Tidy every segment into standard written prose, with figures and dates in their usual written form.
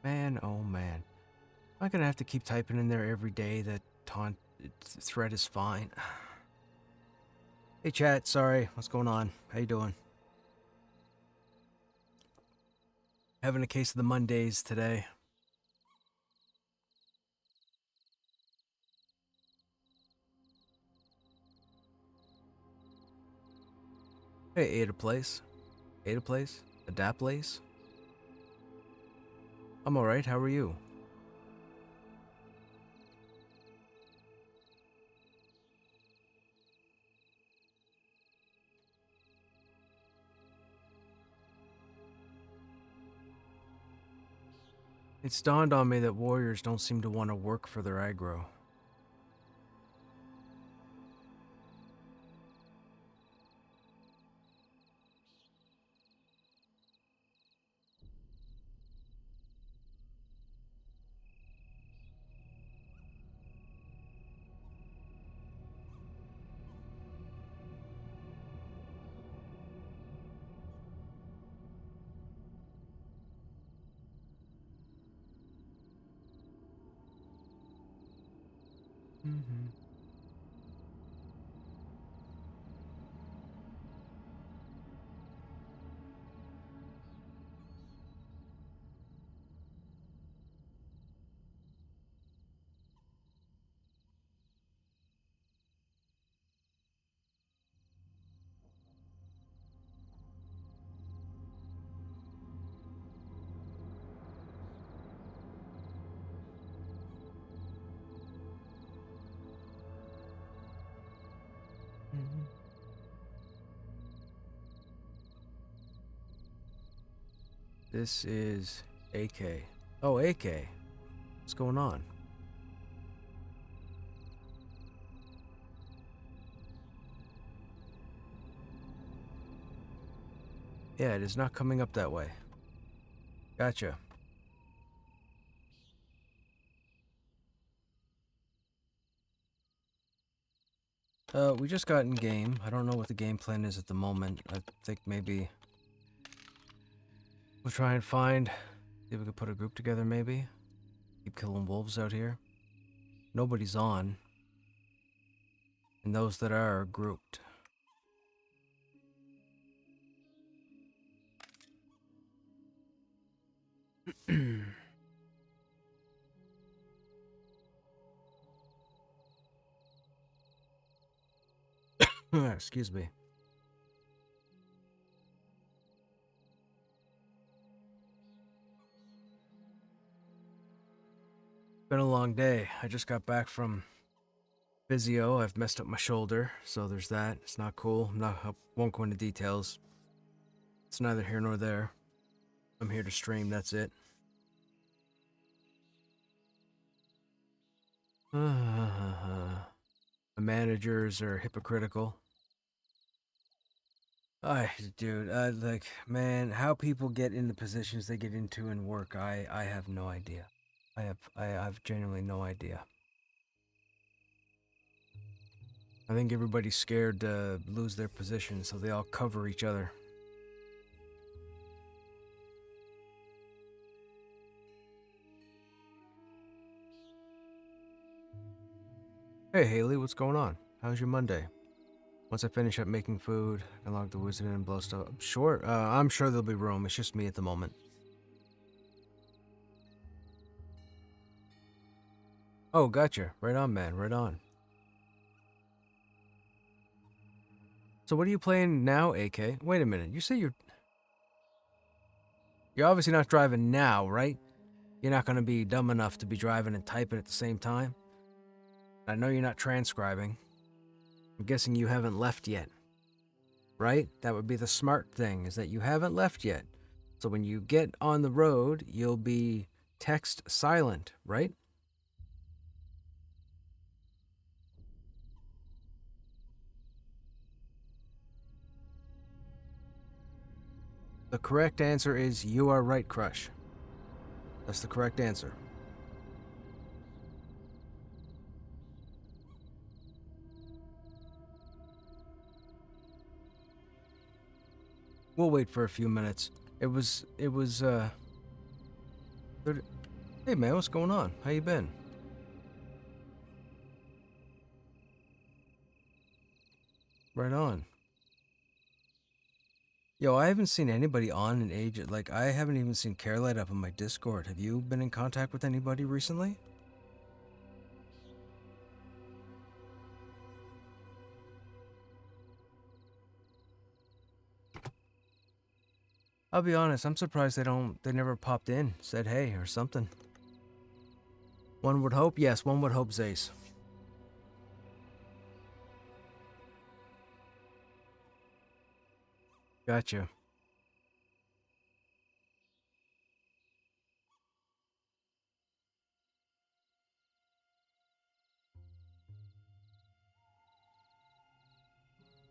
Man, oh man. Am I gonna have to keep typing in there every day that taunt thread is fine? Hey chat, sorry, what's going on? How you doing? Having a case of the Mondays today. Hey, Ada Place. Ada Place? Adapt Place? I'm alright, how are you? It's dawned on me that warriors don't seem to want to work for their aggro. Mm-hmm. Mm-hmm. This is AK. Oh, AK. What's going on? Yeah, it is not coming up that way. Gotcha. We just got in game. I don't know what the game plan is at the moment. I think maybe we'll try and find, see if we could put a group together maybe. Keep killing wolves out here. Nobody's on. And those that are grouped. Excuse me. Been a long day. I just got back from physio. I've messed up my shoulder, so there's that. It's not cool. I won't go into details. It's neither here nor there. I'm here to stream, that's it. The managers are hypocritical. Dude, like, man, how people get in the positions they get into in work, I have no idea. I have genuinely no idea. I think everybody's scared to lose their position, so they all cover each other. Hey Haley, what's going on? How's your Monday? Once I finish up making food, I log the wizard and blow stuff up. Sure, I'm sure there'll be room. It's just me at the moment. Oh, gotcha. Right on, man. Right on. So what are you playing now, AK? Wait a minute. You say you're obviously not driving now, right? You're not going to be dumb enough to be driving and typing at the same time? I know you're not transcribing. I'm guessing you haven't left yet. Right? That would be the smart thing, is that you haven't left yet. So when you get on the road, you'll be text silent, right? The correct answer is you are right, Crush. That's the correct answer. We'll wait for a few minutes. It was Hey man, what's going on? How you been? Right on. Yo, I haven't seen anybody on in ages. Like, I haven't even seen Carelight up on my Discord. Have you been in contact with anybody recently? I'll be honest, I'm surprised they never popped in, said hey or something. One would hope, yes, one would hope, Zace. Gotcha.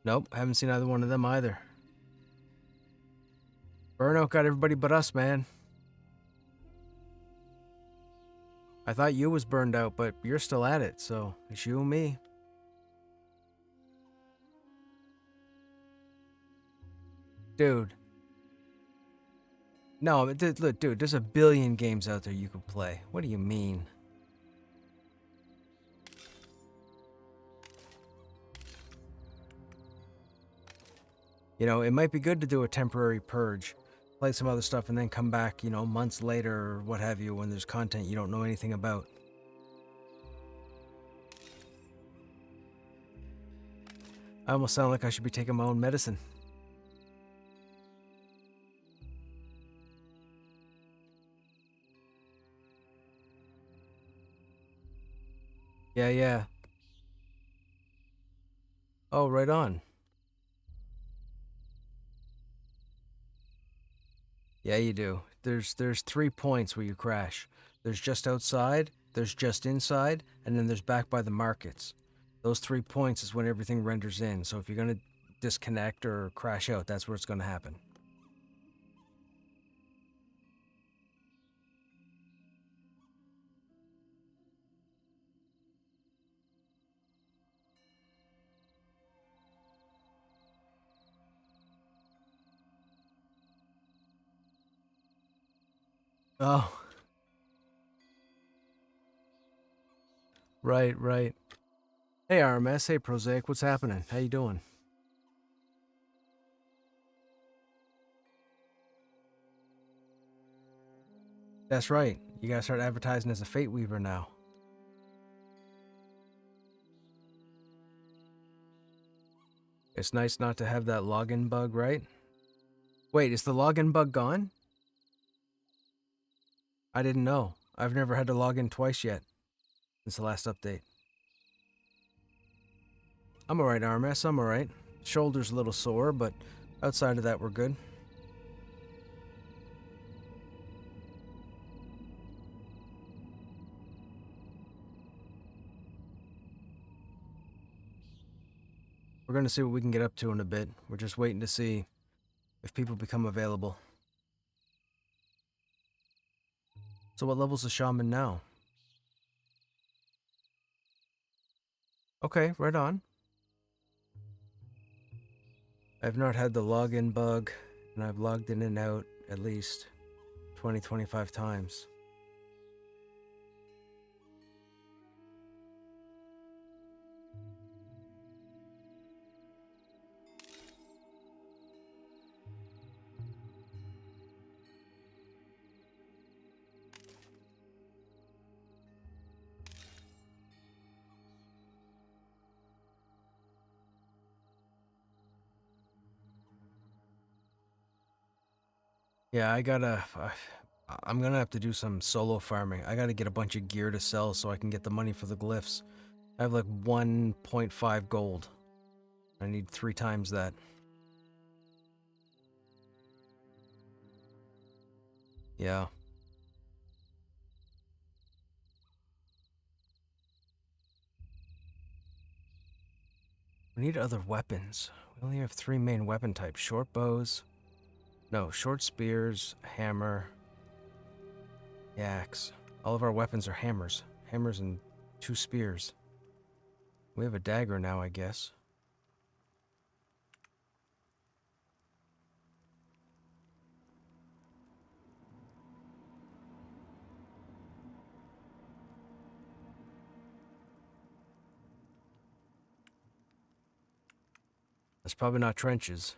Nope, haven't seen either one of them either. Burnout got everybody but us, man. I thought you was burned out, but you're still at it, so it's you and me. Dude. No, look, dude, there's a billion games out there you could play. What do you mean? You know, it might be good to do a temporary purge, play some other stuff, and then come back, you know, months later or what have you when there's content you don't know anything about. I almost sound like I should be taking my own medicine. Yeah, yeah. Oh, right on. Yeah, you do. There's 3 points where you crash. There's just outside, there's just inside, and then there's back by the markets. Those 3 points is when everything renders in. So if you're gonna disconnect or crash out, that's where it's gonna happen. Oh, right, right. Hey RMS, hey Prosaic, what's happening? How you doing? That's right. You gotta start advertising as a Fate Weaver now. It's nice not to have that login bug, right? Wait, is the login bug gone? I didn't know. I've never had to log in twice yet since the last update. I'm alright, RMS, I'm alright. Shoulder's a little sore, but outside of that, we're good. We're gonna see what we can get up to in a bit. We're just waiting to see if people become available. So what level's the shaman now? Okay, right on. I've not had the login bug, and I've logged in and out at least 20-25 times. Yeah, I'm gonna have to do some solo farming. I gotta get a bunch of gear to sell so I can get the money for the glyphs. I have like 1.5 gold. I need 3 times that. Yeah. We need other weapons. We only have 3 main weapon types. Short bows. No, short spears, hammer, axe. All of our weapons are hammers. Hammers and 2 spears. We have a dagger now, I guess. That's probably not trenches.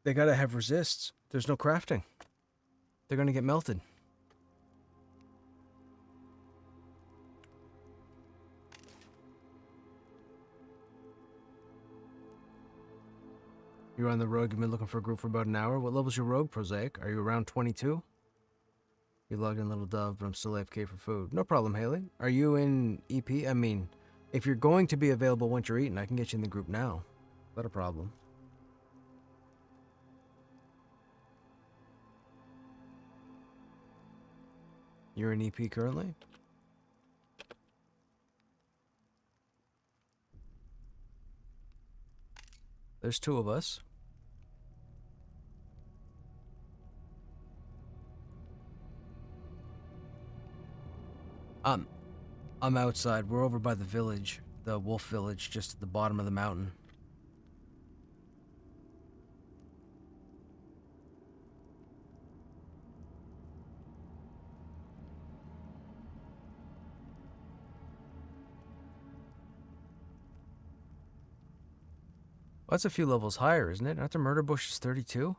They gotta have resists. There's no crafting. They're gonna get melted. You're on the road. You've been looking for a group for about an hour. What level's your rogue, Prosaic? Are you around 22? You logged in, Little Dove, but I'm still AFK for food. No problem, Haley. Are you in EP? I mean, if you're going to be available once you're eating, I can get you in the group now. Not a problem. You're in EP currently? There's 2 of us. I'm outside. We're over by the village, the wolf village, just at the bottom of the mountain. Well, that's a few levels higher, isn't it? Aren't the murder bushes 32?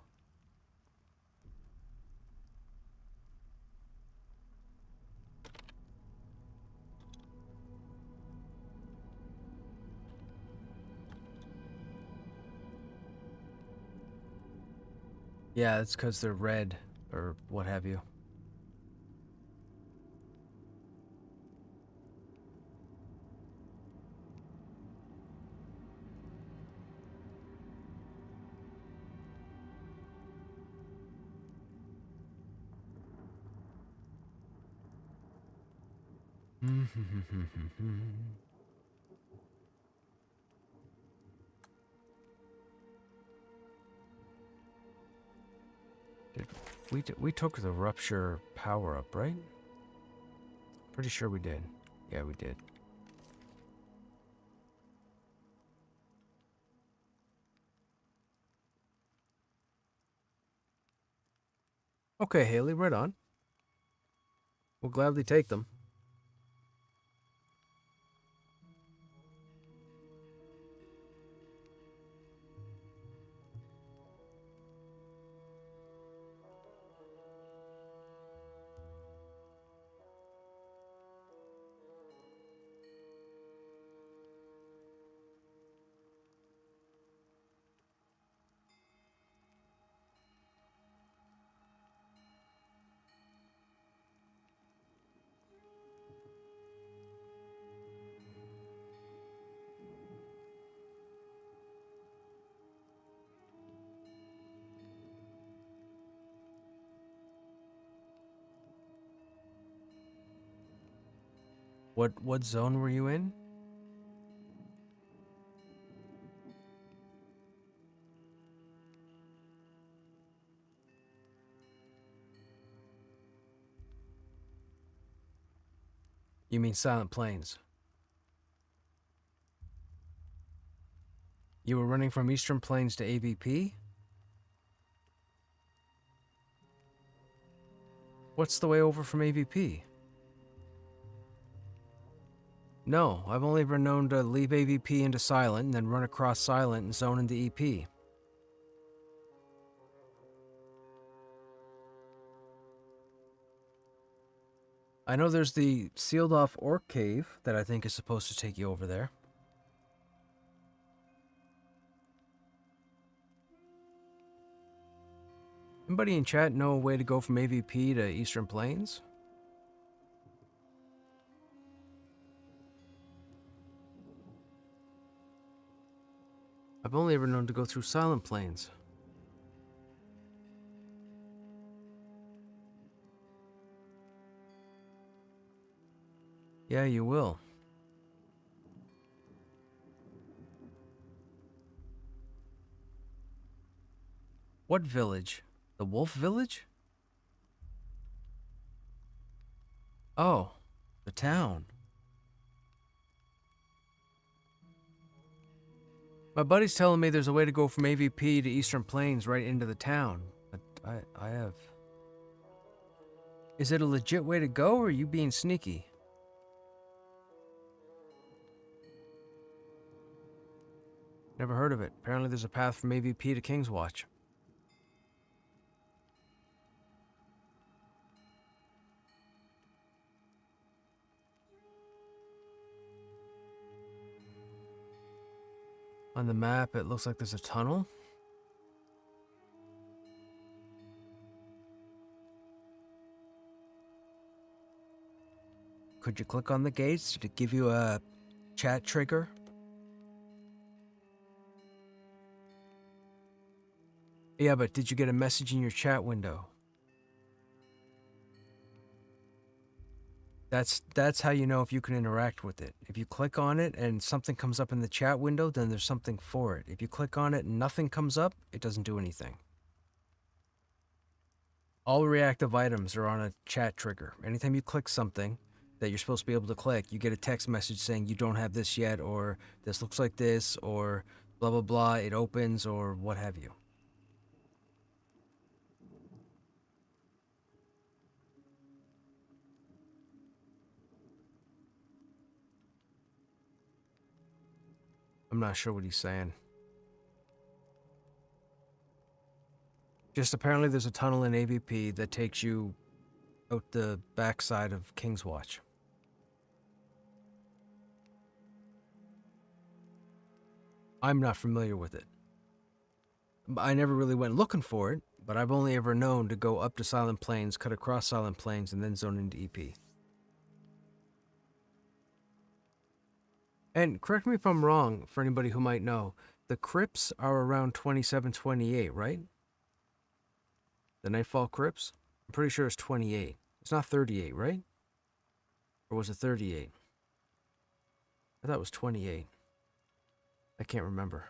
Yeah, it's because they're red, or what have you. We took the rupture power up, right? Pretty sure we did. Yeah, we did. Okay, Haley, right on. We'll gladly take them. What zone were you in? You mean Silent Plains? You were running from Eastern Plains to AVP? What's the way over from AVP? No, I've only been known to leave AVP into Silent and then run across Silent and zone into EP. I know there's the sealed off orc cave that I think is supposed to take you over there. Anybody in chat know a way to go from AVP to Eastern Plains? I've only ever known to go through Silent Plains. Yeah, you will. What village? The Wolf Village? Oh, the town. My buddy's telling me there's a way to go from AVP to Eastern Plains right into the town. But I have... Is it a legit way to go, or are you being sneaky? Never heard of it. Apparently there's a path from AVP to King's Watch. On the map, it looks like there's a tunnel. Could you click on the gates? Did it give you a chat trigger? Yeah, but did you get a message in your chat window? That's how you know if you can interact with it. If you click on it and something comes up in the chat window, then there's something for it. If you click on it and nothing comes up, it doesn't do anything. All reactive items are on a chat trigger. Anytime you click something that you're supposed to be able to click, you get a text message saying you don't have this yet, or this looks like this, or blah blah blah, it opens, or what have you. I'm not sure what he's saying. Just apparently there's a tunnel in AVP that takes you out the backside of King's Watch. I'm not familiar with it. I never really went looking for it, but I've only ever known to go up to Silent Plains, cut across Silent Plains, and then zone into EP. And correct me if I'm wrong, for anybody who might know, the crypts are around 27, 28, right? The Nightfall crypts? I'm pretty sure it's 28. It's not 38, right? Or was it 38? I thought it was 28. I can't remember.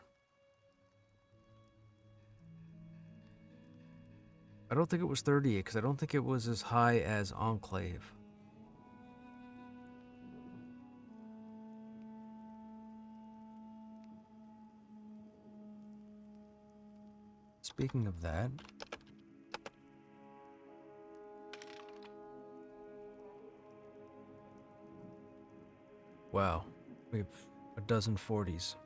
I don't think it was 38, because I don't think it was as high as Enclave. Speaking of that... Wow, we have a dozen 40s.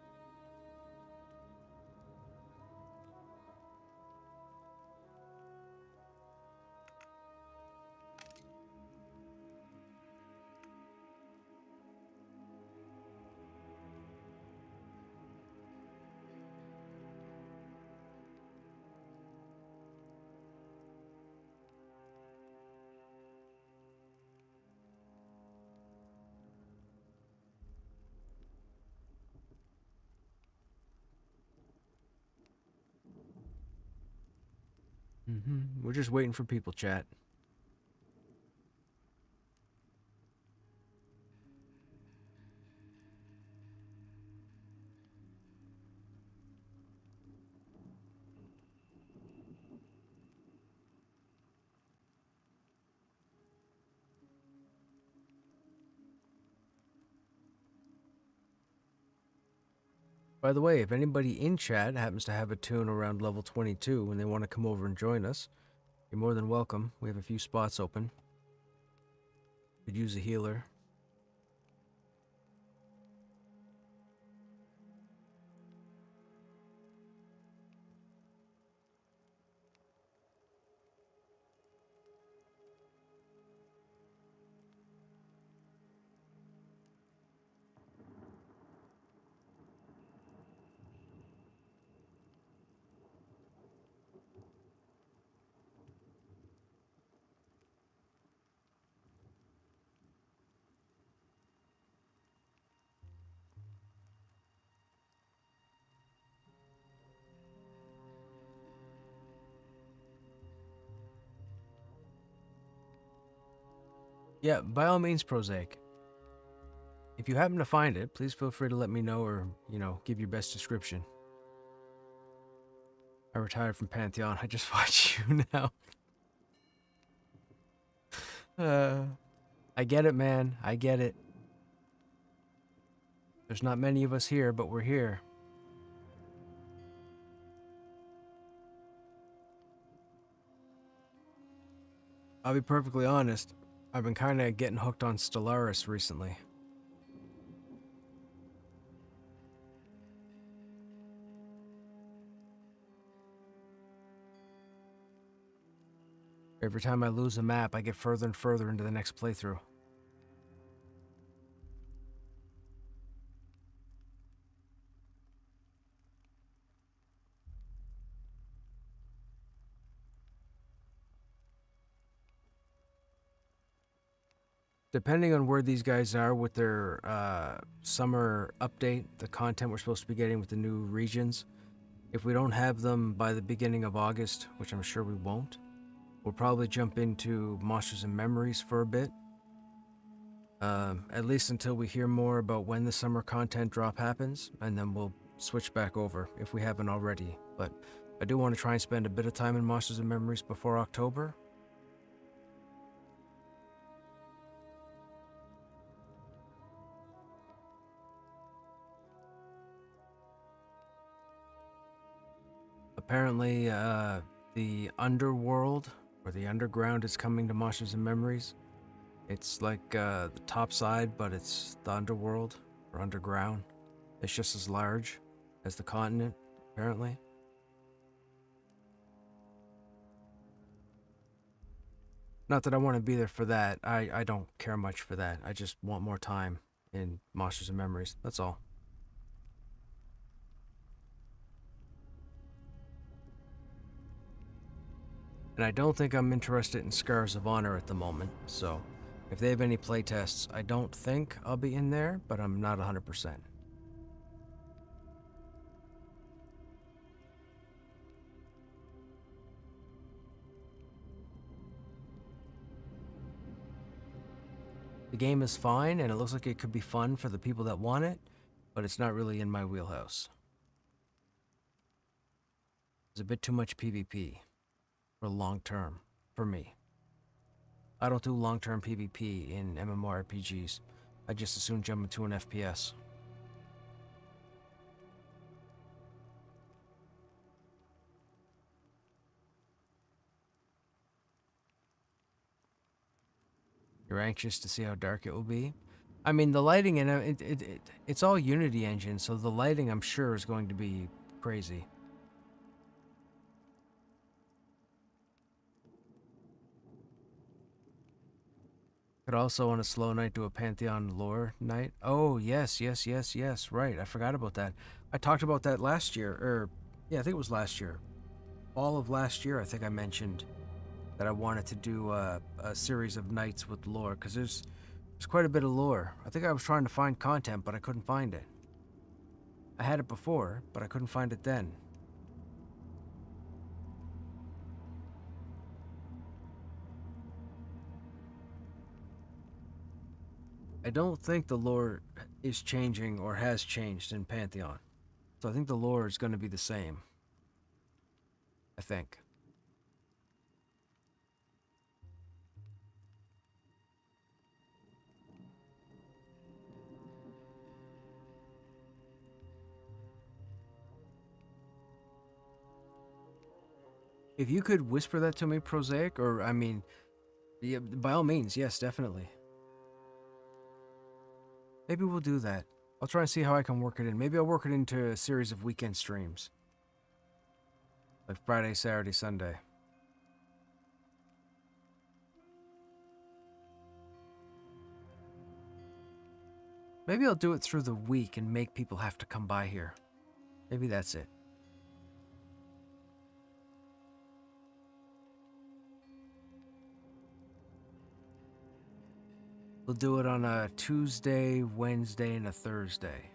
We're just waiting for people, chat. By the way, if anybody in chat happens to have a tune around level 22 and they want to come over and join us, you're more than welcome. We have a few spots open. Could use a healer. Yeah, by all means, Prosaic. If you happen to find it, please feel free to let me know or, give your best description. I retired from Pantheon. I just watch you now. I get it, man. I get it. There's not many of us here, but we're here. I'll be perfectly honest. I've been kind of getting hooked on Stellaris recently. Every time I lose a map, I get further and further into the next playthrough. Depending on where these guys are with their summer update, the content we're supposed to be getting with the new regions, if we don't have them by the beginning of August, which I'm sure we won't, we'll probably jump into Monsters and Memories for a bit. At least until we hear more about when the summer content drop happens, and then we'll switch back over if we haven't already. But I do want to try and spend a bit of time in Monsters and Memories before October. Apparently, the underworld, or the underground, is coming to Monsters and Memories. It's like the top side, but it's the underworld, or underground. It's just as large as the continent, apparently. Not that I want to be there for that. I don't care much for that. I just want more time in Monsters and Memories. That's all. And I don't think I'm interested in Scars of Honor at the moment, so if they have any playtests, I don't think I'll be in there, but I'm not 100%. The game is fine, and it looks like it could be fun for the people that want it, but it's not really in my wheelhouse. There's a bit too much PvP for long term, for me. I don't do long-term PvP in MMORPGs. I just as soon jump into an FPS. You're anxious to see how dark it will be? I mean, the lighting in it's all Unity engine, so the lighting I'm sure is going to be crazy. Could also on a slow night do a Pantheon lore night. Oh, yes, yes, yes, yes, right. I forgot about that. I talked about that last year, or yeah, I think it was last year. All of last year, I think I mentioned that I wanted to do a series of nights with lore, because there's quite a bit of lore. I think I was trying to find content, but I couldn't find it. I had it before, but I couldn't find it then. I don't think the lore is changing or has changed in Pantheon. So I think the lore is going to be the same. I think. If you could whisper that to me, Prosaic, or I mean, yeah, by all means, yes, definitely. Maybe we'll do that. I'll try and see how I can work it in. Maybe I'll work it into a series of weekend streams. Like Friday, Saturday, Sunday. Maybe I'll do it through the week and make people have to come by here. Maybe that's it. We'll do it on a Tuesday, Wednesday, and a Thursday.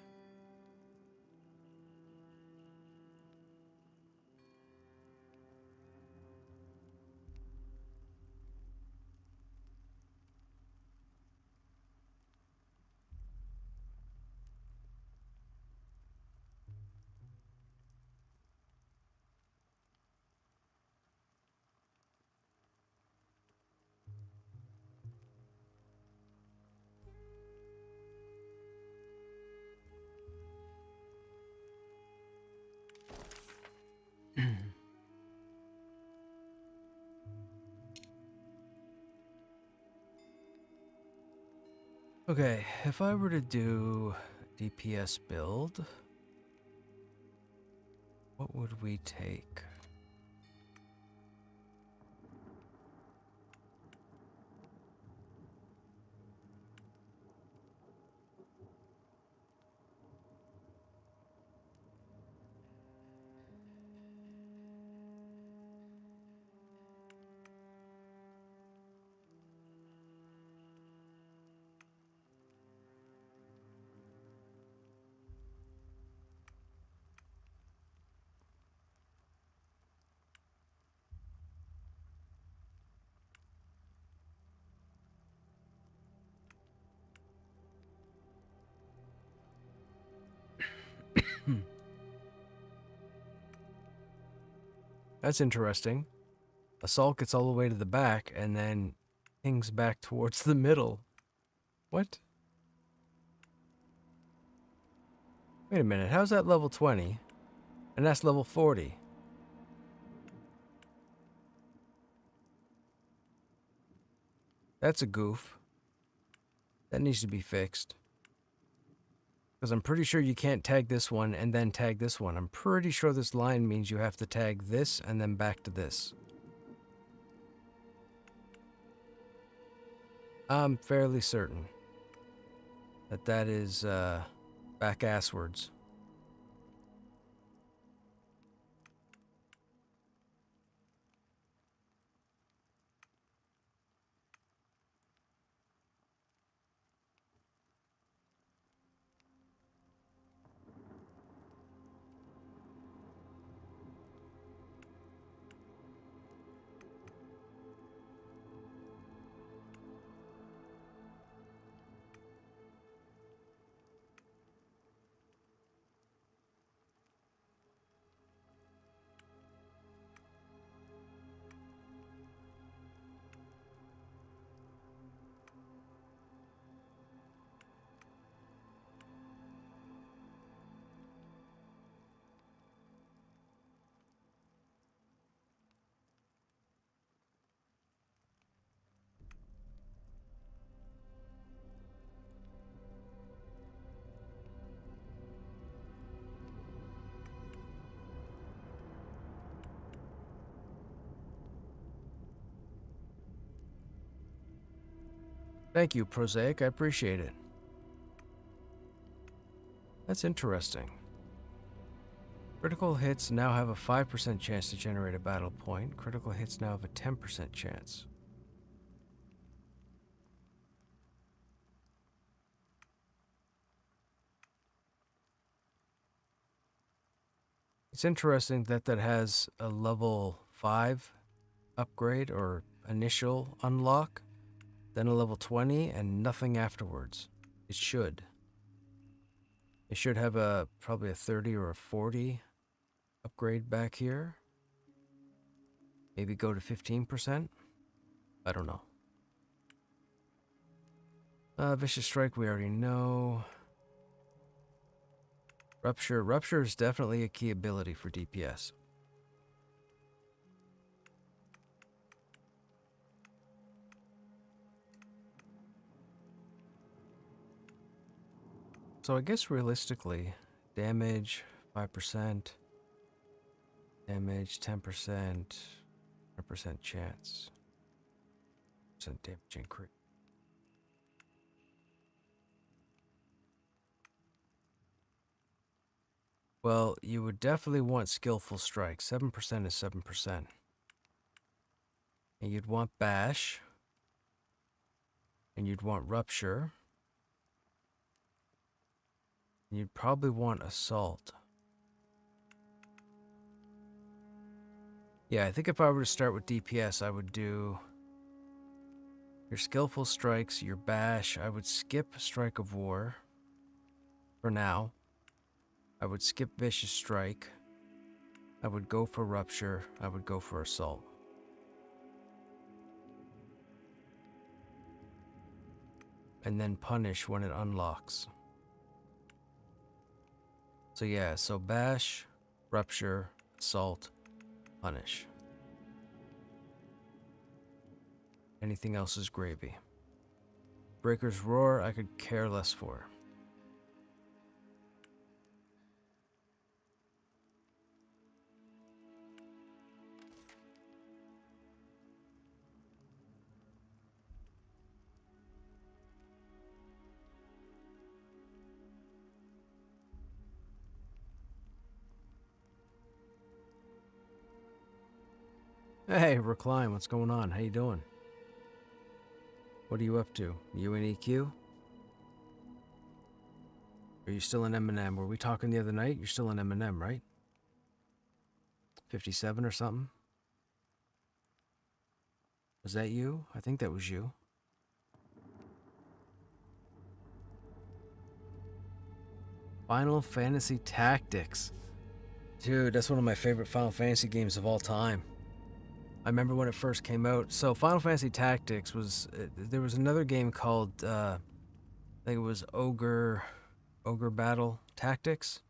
Okay, if I were to do DPS build, what would we take? That's interesting. Assault gets all the way to the back and then pings back towards the middle. What? Wait a minute, how's that level 20? And that's level 40. That's a goof. That needs to be fixed. Because I'm pretty sure you can't tag this one and then tag this one. I'm pretty sure this line means you have to tag this and then back to this. I'm fairly certain that that is back asswards. Thank you, Prosaic. I appreciate it. That's interesting. Critical hits now have a 5% chance to generate a battle point. Critical hits now have a 10% chance. It's interesting that that has a level 5 upgrade or initial unlock, then a level 20, and nothing afterwards. It should. It should have a probably a 30 or a 40 upgrade back here. Maybe go to 15%. I don't know. Vicious Strike we already know. Rupture. Rupture is definitely a key ability for DPS. So I guess realistically, damage 5%, damage 10%, 100% chance, percent damage increase. Well, you would definitely want Skillful Strike. 7% is 7%. And you'd want Bash. And you'd want Rupture. And you'd probably want Assault. Yeah, I think if I were to start with DPS, I would do your Skillful Strikes, your Bash. I would skip Strike of War for now. I would skip Vicious Strike. I would go for Rupture. I would go for Assault. And then Punish when it unlocks. So yeah, so Bash, Rupture, Assault, Punish. Anything else is gravy. Breaker's Roar, I could care less for. Hey, Recline, what's going on? How you doing? What are you up to? You in EQ? Are you still in Eminem? Were we talking the other night? You're still in Eminem, right? 57 or something? Was that you? I think that was you. Final Fantasy Tactics. Dude, that's one of my favorite Final Fantasy games of all time. I remember when it first came out. So Final Fantasy Tactics was there was another game called I think it was Ogre Battle Tactics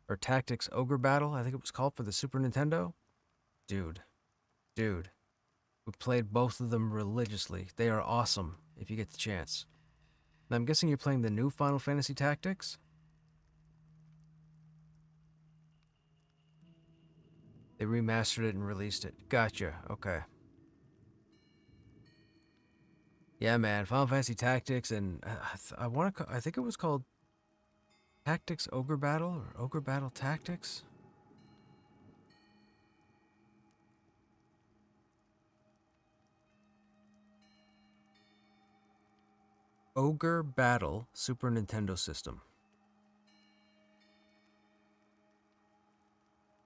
or Tactics Ogre Battle. I think it was called for the Super Nintendo. Dude, dude, we played both of them religiously. They are awesome if you get the chance. Now, I'm guessing you're playing the new Final Fantasy Tactics. They remastered it and released it. Gotcha. Okay. Yeah, man. Final Fantasy Tactics, and I think it was called Tactics Ogre Battle or Ogre Battle Tactics. Ogre Battle Super Nintendo System.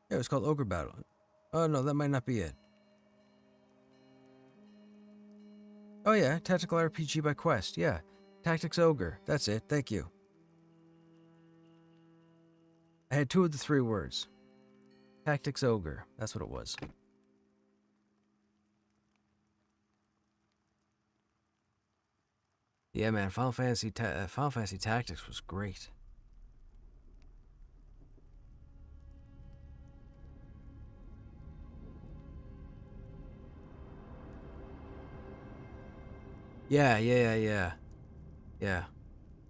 Yeah, it was called Ogre Battle. Oh no, that might not be it. Oh yeah, Tactical RPG by Quest. Yeah, Tactics Ogre. That's it. Thank you. I had two of the three words. Tactics Ogre. That's what it was. Yeah, man. Final Fantasy Tactics was great. Yeah.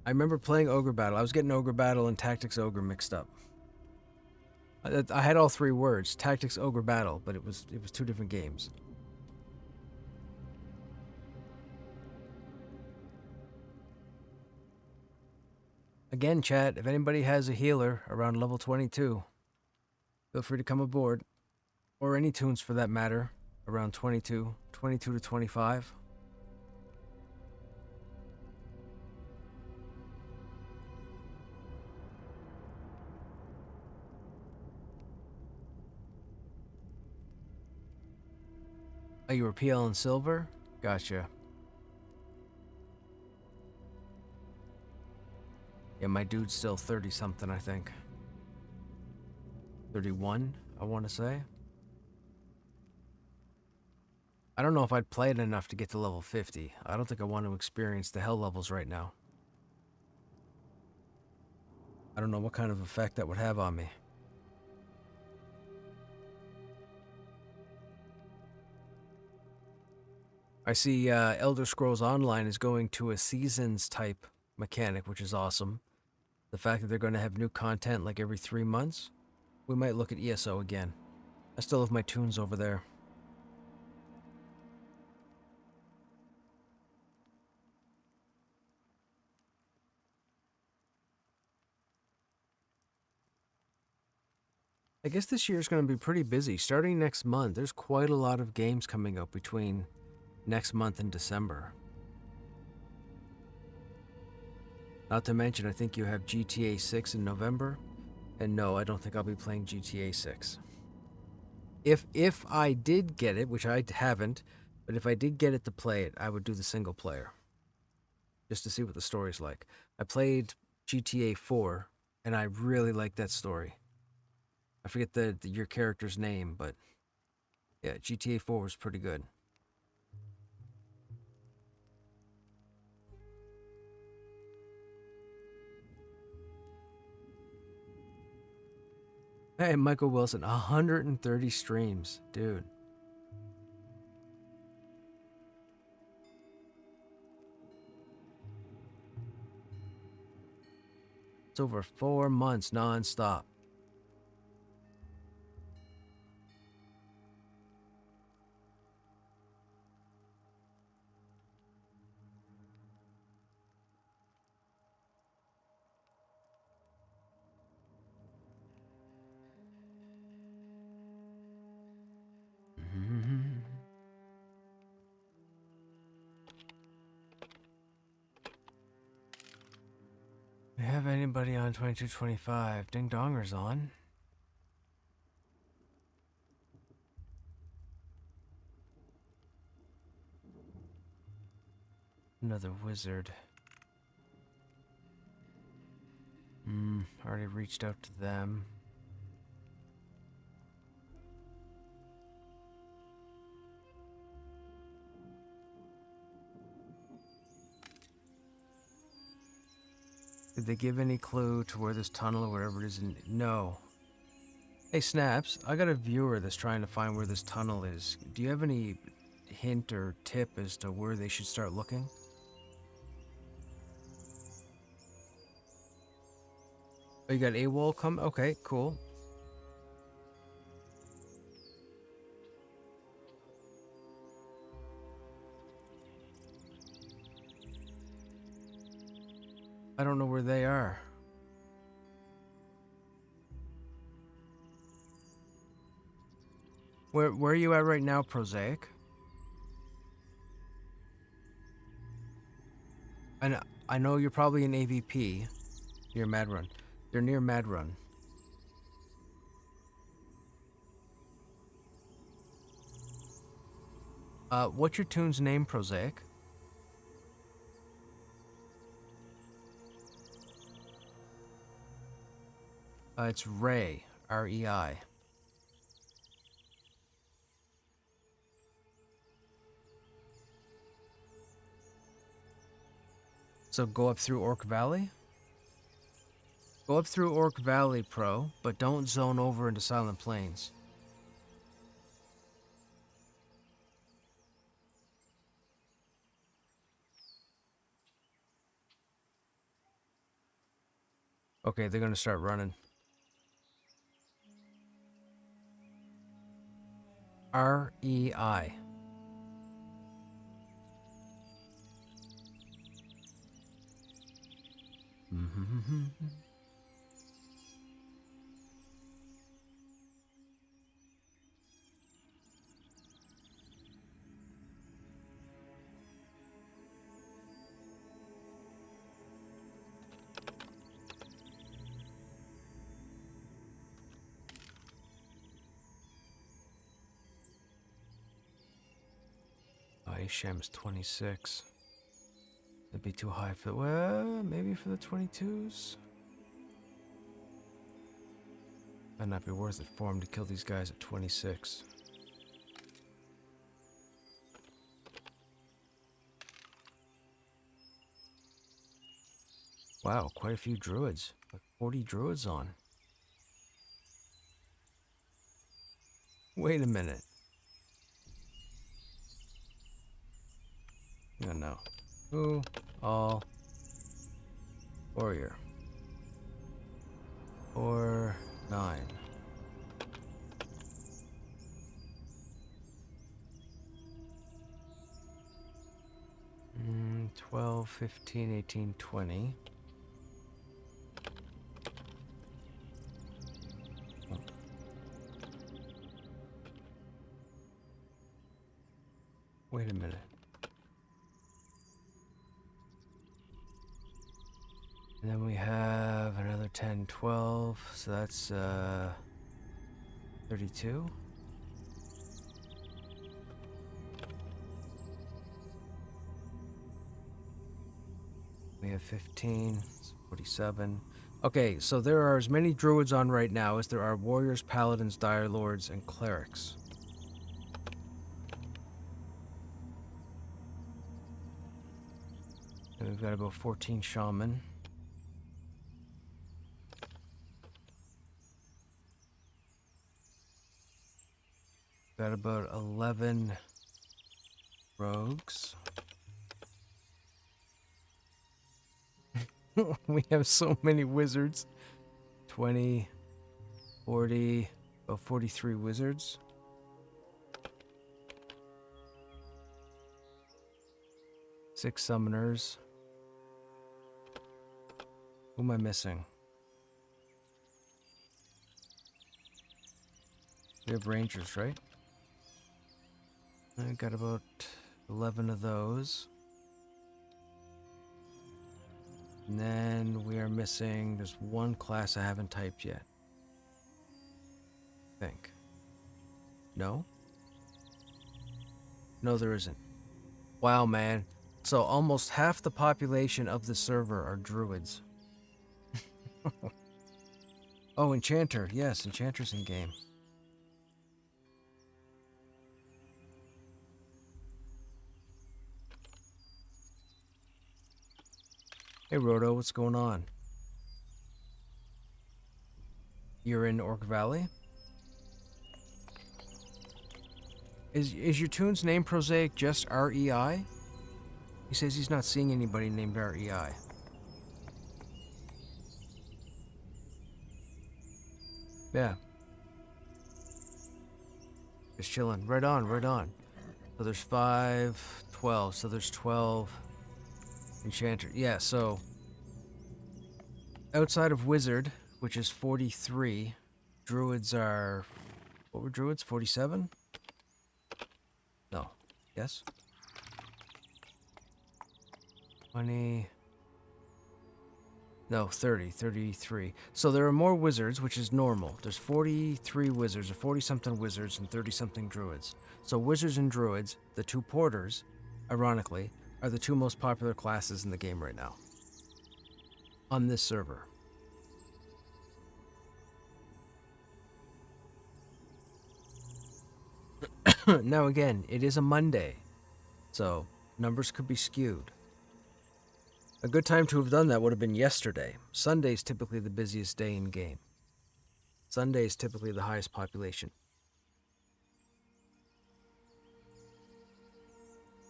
I remember playing Ogre Battle. I was getting Ogre Battle and Tactics Ogre mixed up. I had all three words, Tactics Ogre Battle, but it was two different games. Again, chat, if anybody has a healer around level 22, feel free to come aboard. Or any tunes for that matter, around 22 to 25. Oh, you were PL and Silver? Gotcha. Yeah, my dude's still 30-something, I think. 31, I want to say. I don't know if I'd play it enough to get to level 50. I don't think I want to experience the hell levels right now. I don't know what kind of effect that would have on me. I see Elder Scrolls Online is going to a seasons type mechanic, which is awesome. The fact that they're going to have new content like every 3 months, we might look at ESO again. I still have my tunes over there. I guess this year's going to be pretty busy. Starting next month, there's quite a lot of games coming out between next month and December. Not to mention, I think you have GTA 6 in November. And no, I don't think I'll be playing GTA 6. If I did get it, which I haven't, but if I did get it to play it, I would do the single player. Just to see what the story's like. I played GTA 4, and I really liked that story. I forget your character's name, but yeah, GTA 4 was pretty good. Hey, Michael Wilson, 130 streams, dude. It's over 4 months non-stop. We have anybody on 2225? Ding Donger's on. Another wizard. Already reached out to them. Did they give any clue to where this tunnel or whatever it is? No. Hey, Snaps, I got a viewer that's trying to find where this tunnel is. Do you have any hint or tip as to where they should start looking? Oh, you got AWOL come? Okay, cool. I don't know where they are. Where are you at right now, Prosaic? I know you're probably in AVP. Near Madrun. They're near Madrun. What's your tune's name, Prosaic? It's Ray. R-E-I. So go up through Orc Valley? Go up through Orc Valley, Pro, but don't zone over into Silent Plains. Okay, they're gonna start running. R-E-I. Sham's 26. That'd be too high for, well, maybe for the 22s. Might not be worth it for him to kill these guys at 26. Wow, quite a few druids. Like 40 druids on. Wait a minute. No. Who? All. Warrior. 4, 9. Mm, 12, 15, 18, 20. Oh. Wait a minute. And then we have another 10, 12, so that's 32. We have 15, 47. Okay, so there are as many druids on right now as there are warriors, paladins, dire lords, and clerics. And we've got about 14 shaman. Got about 11 rogues. We have so many wizards. 20, 40, about 43 wizards. Six summoners. Who am I missing? We have rangers, right? I got about 11 of those. And then we are missing, there's one class I haven't typed yet. I think. No? No, there isn't. Wow, man. So almost half the population of the server are druids. Oh, Enchanter. Yes, Enchanter's in game. Hey, Roto, what's going on? You're in Orc Valley? Is your tune's name Prosaic just R-E-I? He says he's not seeing anybody named R-E-I. Yeah. Just chilling. Right on, right on. So there's 5, 12. So there's 12 Enchanter. Yeah, so outside of Wizard, which is 43, Druids are... What were Druids? 47? No. Yes? 20... No, 30, 33. So there are more wizards, which is normal. There's 43 wizards, or 40-something wizards, and 30-something druids. So wizards and druids, the two porters, ironically, are the two most popular classes in the game right now. On this server. Now again, it is a Monday, so numbers could be skewed. A good time to have done that would have been yesterday. Sunday's typically the busiest day in game. Sunday is typically the highest population.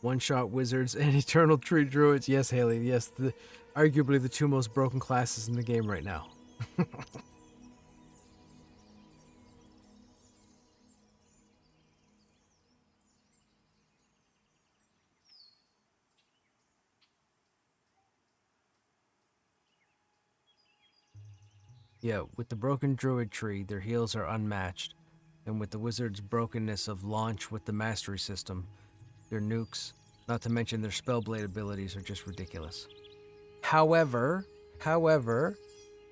One-shot wizards and eternal tree druids. Yes, Haley. Yes, arguably the two most broken classes in the game right now. Yeah, with the broken druid tree, their heals are unmatched. And with the wizard's brokenness of launch with the mastery system, their nukes, not to mention their spellblade abilities, are just ridiculous. However,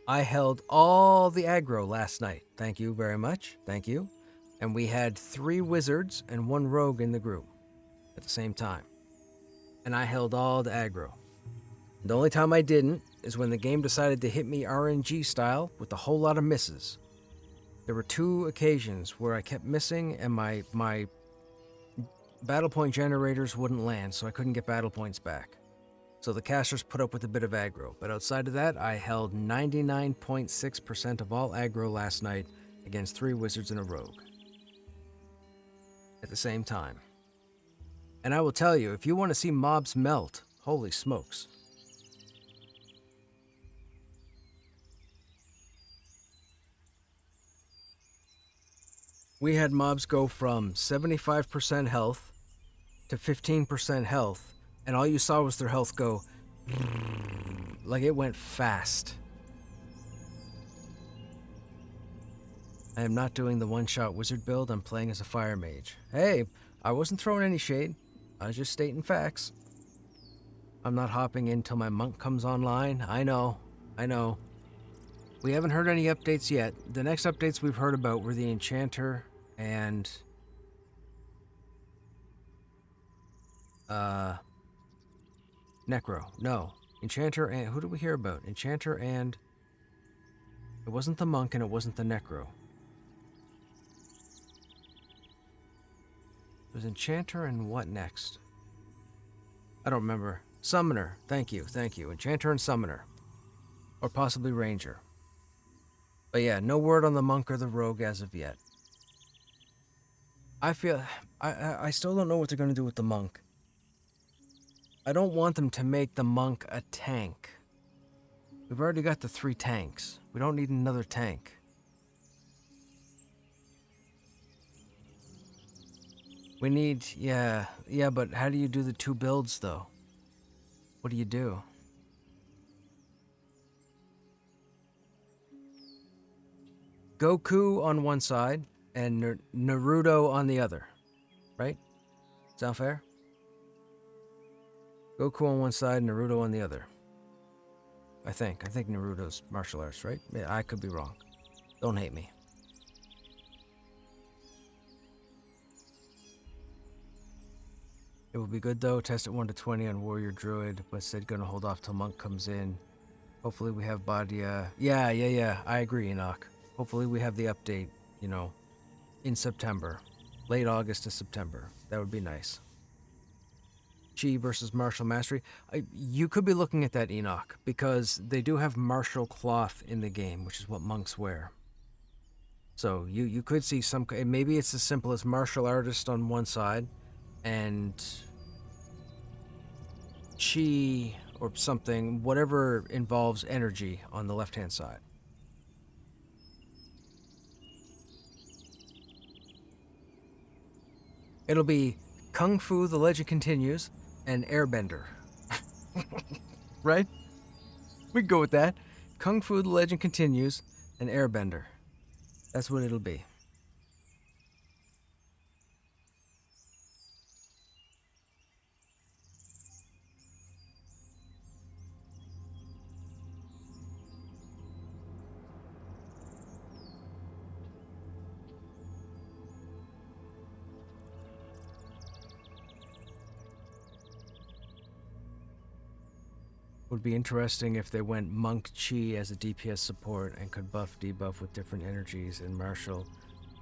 I held all the aggro last night. Thank you very much. Thank you. And we had 3 wizards and 1 rogue in the group at the same time. And I held all the aggro. The only time I didn't is when the game decided to hit me RNG style with a whole lot of misses. There were 2 occasions where I kept missing and my battle point generators wouldn't land, so I couldn't get battle points back. So the casters put up with a bit of aggro, but outside of that, I held 99.6% of all aggro last night against 3 wizards and a rogue at the same time. And I will tell you, if you want to see mobs melt, holy smokes. We had mobs go from 75% health to 15% health, and all you saw was their health go like it went fast. I am not doing the one-shot wizard build. I'm playing as a fire mage. Hey, I wasn't throwing any shade. I was just stating facts. I'm not hopping in till my monk comes online. I know. We haven't heard any updates yet. The next updates we've heard about were the Enchanter and Necro. No. Enchanter and... Who did we hear about? Enchanter and... It wasn't the monk and it wasn't the Necro. It was Enchanter and what next? I don't remember. Summoner. Thank you. Enchanter and Summoner. Or possibly Ranger. But yeah, no word on the monk or the rogue as of yet. I feel... I still don't know what they're going to do with the monk. I don't want them to make the monk a tank. We've already got the 3 tanks. We don't need another tank. We need... Yeah, but how do you do the 2 builds, though? What do you do? Goku on one side and Naruto on the other. Right? Sound fair? Goku on one side, Naruto on the other. I think Naruto's martial arts, right? Yeah, I could be wrong. Don't hate me. It would be good though. Test it 1 to 20 on Warrior Druid, but said gonna hold off till Monk comes in. Hopefully we have Badia. Yeah. I agree, Enoch. Hopefully we have the update, you know, in September. Late August to September. That would be nice. Chi versus martial mastery. You could be looking at that, Enoch, because they do have martial cloth in the game, which is what monks wear. So you could see some. Maybe it's as simple as martial artist on one side, and chi or something, whatever involves energy on the left-hand side. It'll be Kung Fu: The Legend Continues and Airbender. Right? We can go with that. Kung Fu: The Legend Continues and Airbender. That's what it'll be. Would be interesting if they went Monk Chi as a DPS support and could buff debuff with different energies, and Martial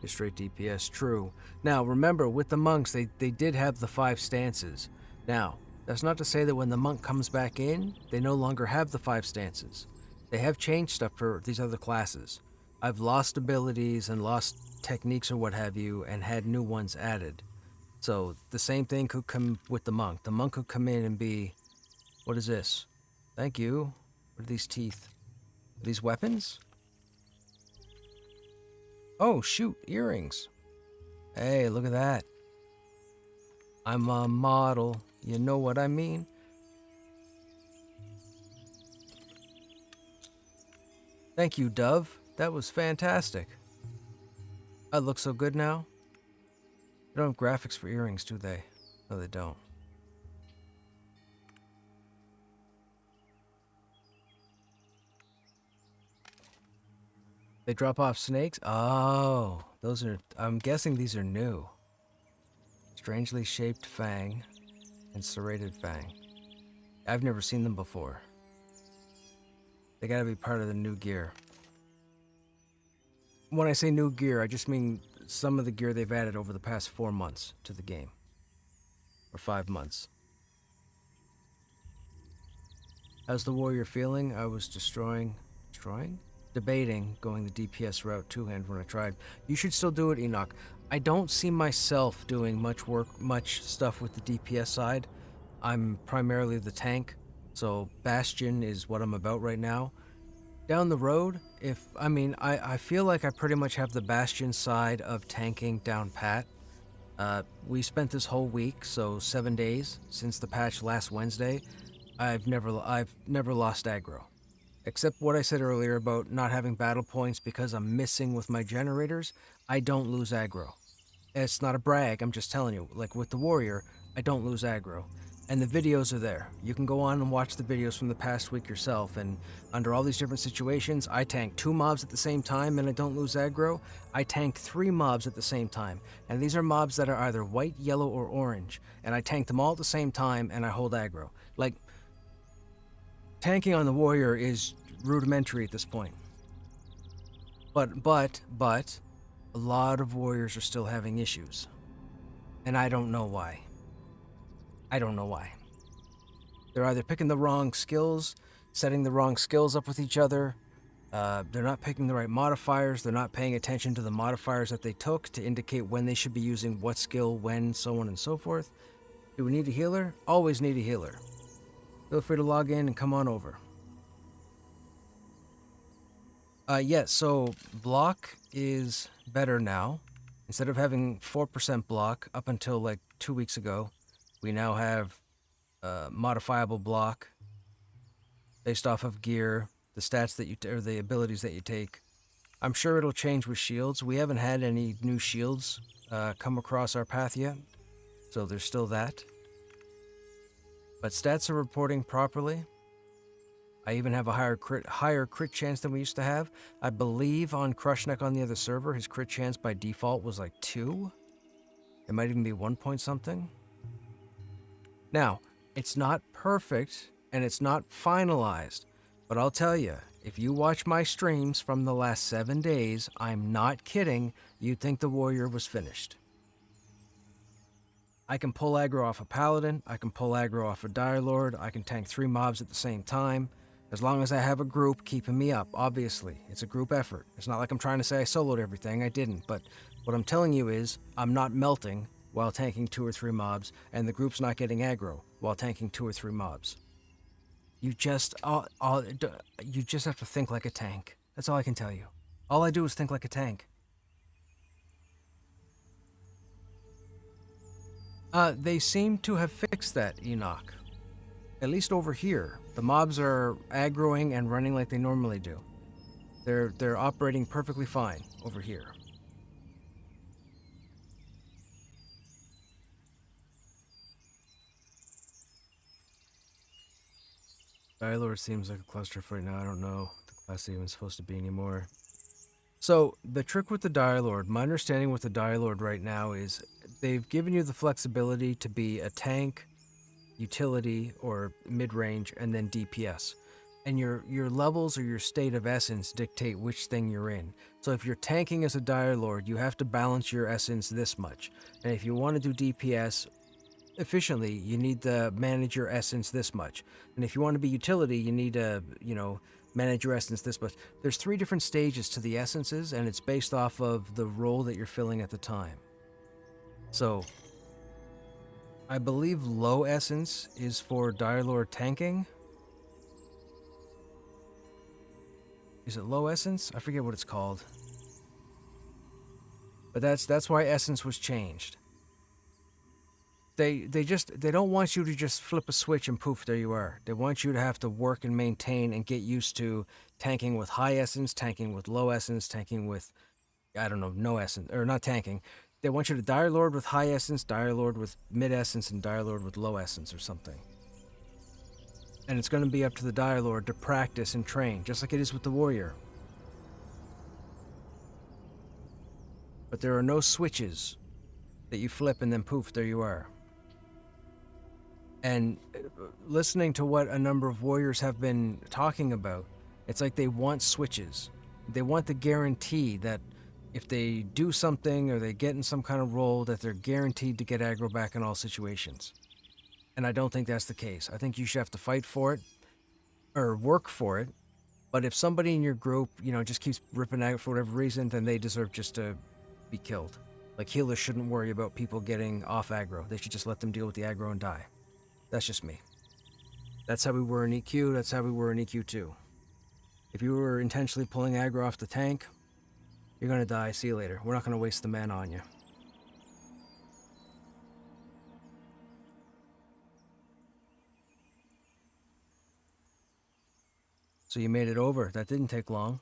is straight DPS. True. Now remember, with the monks, they did have the 5 stances. Now, that's not to say that when the monk comes back in, they no longer have the 5 stances. They have changed stuff for these other classes. I've lost abilities and lost techniques or what have you, and had new ones added. So the same thing could come with the monk. The monk could come in and be, what is this? Thank you. What are these teeth? Are these weapons? Oh, shoot, earrings. Hey, look at that. I'm a model. You know what I mean? Thank you, Dove. That was fantastic. I look so good now. They don't have graphics for earrings, do they? No, they don't. They drop off snakes? Oh, those are... I'm guessing these are new. Strangely shaped fang and serrated fang. I've never seen them before. They gotta be part of the new gear. When I say new gear, I just mean some of the gear they've added over the past 4 months to the game. Or 5 months. How's the warrior feeling? I was debating going the DPS route two-hand when I tried. You should still do it, Enoch. I don't see myself doing much stuff with the DPS side. I'm primarily the tank, so Bastion is what I'm about right now. Down the road, I feel like I pretty much have the Bastion side of tanking down pat. We spent this whole week, so 7 days, since the patch last Wednesday. I've never lost aggro. Except what I said earlier about not having battle points because I'm missing with my generators, I don't lose aggro. It's not a brag, I'm just telling you. Like with the warrior, I don't lose aggro. And the videos are there. You can go on and watch the videos from the past week yourself, and under all these different situations, I tank 2 mobs at the same time and I don't lose aggro. I tank 3 mobs at the same time, and these are mobs that are either white, yellow, or orange, and I tank them all at the same time and I hold aggro. Like, tanking on the warrior is rudimentary at this point. But, a lot of warriors are still having issues. And I don't know why. They're either picking the wrong skills, setting the wrong skills up with each other, they're not picking the right modifiers, they're not paying attention to the modifiers that they took to indicate when they should be using what skill, when, so on and so forth. Do we need a healer? Always need a healer. Feel free to log in and come on over. So block is better now. Instead of having 4% block up until like 2 weeks ago, we now have modifiable block based off of gear, the stats that or the abilities that you take. I'm sure it'll change with shields. We haven't had any new shields come across our path yet, so there's still that. But stats are reporting properly. I even have a higher crit chance than we used to have. I believe on Krushnek on the other server, his crit chance by default was like 2. It might even be 1 point something. Now, it's not perfect and it's not finalized, But I'll tell you, if you watch my streams from the last 7 days, I'm not kidding, you'd think the warrior was finished. I can pull aggro off a paladin, I can pull aggro off a dire lord, I can tank 3 mobs at the same time, as long as I have a group keeping me up. Obviously, it's a group effort. It's not like I'm trying to say I soloed everything, I didn't, but what I'm telling you is I'm not melting while tanking 2 or 3 mobs, and the group's not getting aggro while tanking 2 or 3 mobs. You just you just have to think like a tank. That's all I can tell you. All I do is think like a tank. They seem to have fixed that, Enoch. At least over here, the mobs are aggroing and running like they normally do. They're operating perfectly fine over here. Skylord seems like a cluster right now. I don't know if the class even supposed to be anymore. So the trick with the Dire Lord, my understanding with the Dire Lord right now is they've given you the flexibility to be a tank, utility, or mid-range, and then DPS. And your levels or your state of essence dictate which thing you're in. So if you're tanking as a Dire Lord, you have to balance your essence this much. And if you want to do DPS efficiently, you need to manage your essence this much. And if you want to be utility, you need to, manage your essence this much. There's 3 different stages to the essences, and it's based off of the role that you're filling at the time. So I believe low essence is for Dire Lord tanking. Is it low essence? I forget what it's called. But that's why essence was changed. They don't want you to just flip a switch and poof, there you are. They want you to have to work and maintain and get used to tanking with high essence, tanking with low essence, tanking with, I don't know, no essence, or not tanking. They want you to Dire Lord with high essence, Dire Lord with mid essence, and Dire Lord with low essence or something. And it's going to be up to the Dire Lord to practice and train, just like it is with the Warrior. But there are no switches that you flip and then poof, there you are. And listening to what a number of warriors have been talking about, it's like they want switches. They want the guarantee that if they do something or they get in some kind of role, that they're guaranteed to get aggro back in all situations. And I don't think that's the case. I think you should have to fight for it or work for it. But if somebody in your group, just keeps ripping out for whatever reason, then they deserve just to be killed. Like, healers shouldn't worry about people getting off aggro. They should just let them deal with the aggro and die. That's just me. That's how we were in EQ, that's how we were in EQ2. If you were intentionally pulling aggro off the tank, you're gonna die, see you later. We're not gonna waste the mana on you. So you made it over. That didn't take long.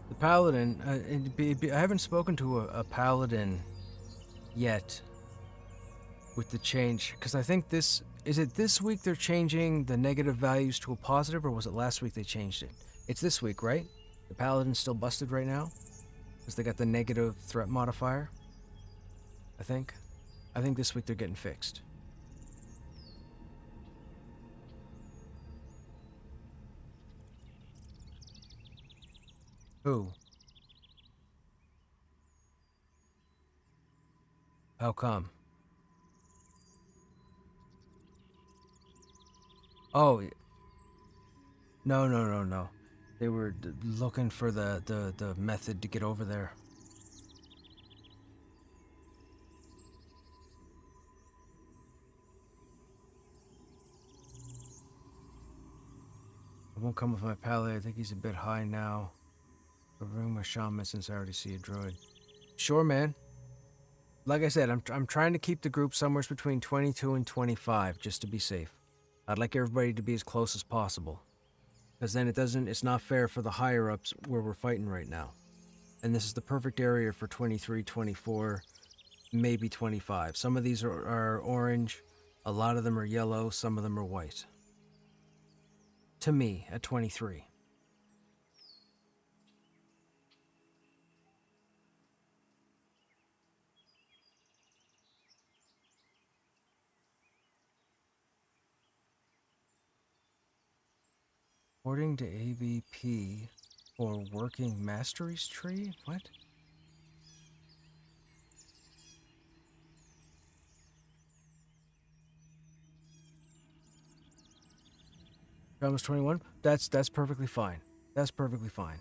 The paladin, I haven't spoken to a paladin yet with the change, because I think is it this week they're changing the negative values to a positive, or was it last week they changed it? It's this week, right? The paladin's still busted right now because they got the negative threat modifier. I think this week they're getting fixed. Who? How come? Oh, no. They were looking for the method to get over there. I won't come with my pally. I think he's a bit high now. I'll bring my shaman since I already see a droid. Sure, man. Like I said, I'm trying to keep the group somewhere between 22 and 25, just to be safe. I'd like everybody to be as close as possible. Because then it's not fair for the higher ups where we're fighting right now. And this is the perfect area for 23, 24, maybe 25. Some of these are orange, a lot of them are yellow, some of them are white. To me, at 23. According to AVP for working masteries tree? What? I was 21. That's perfectly fine. That's perfectly fine.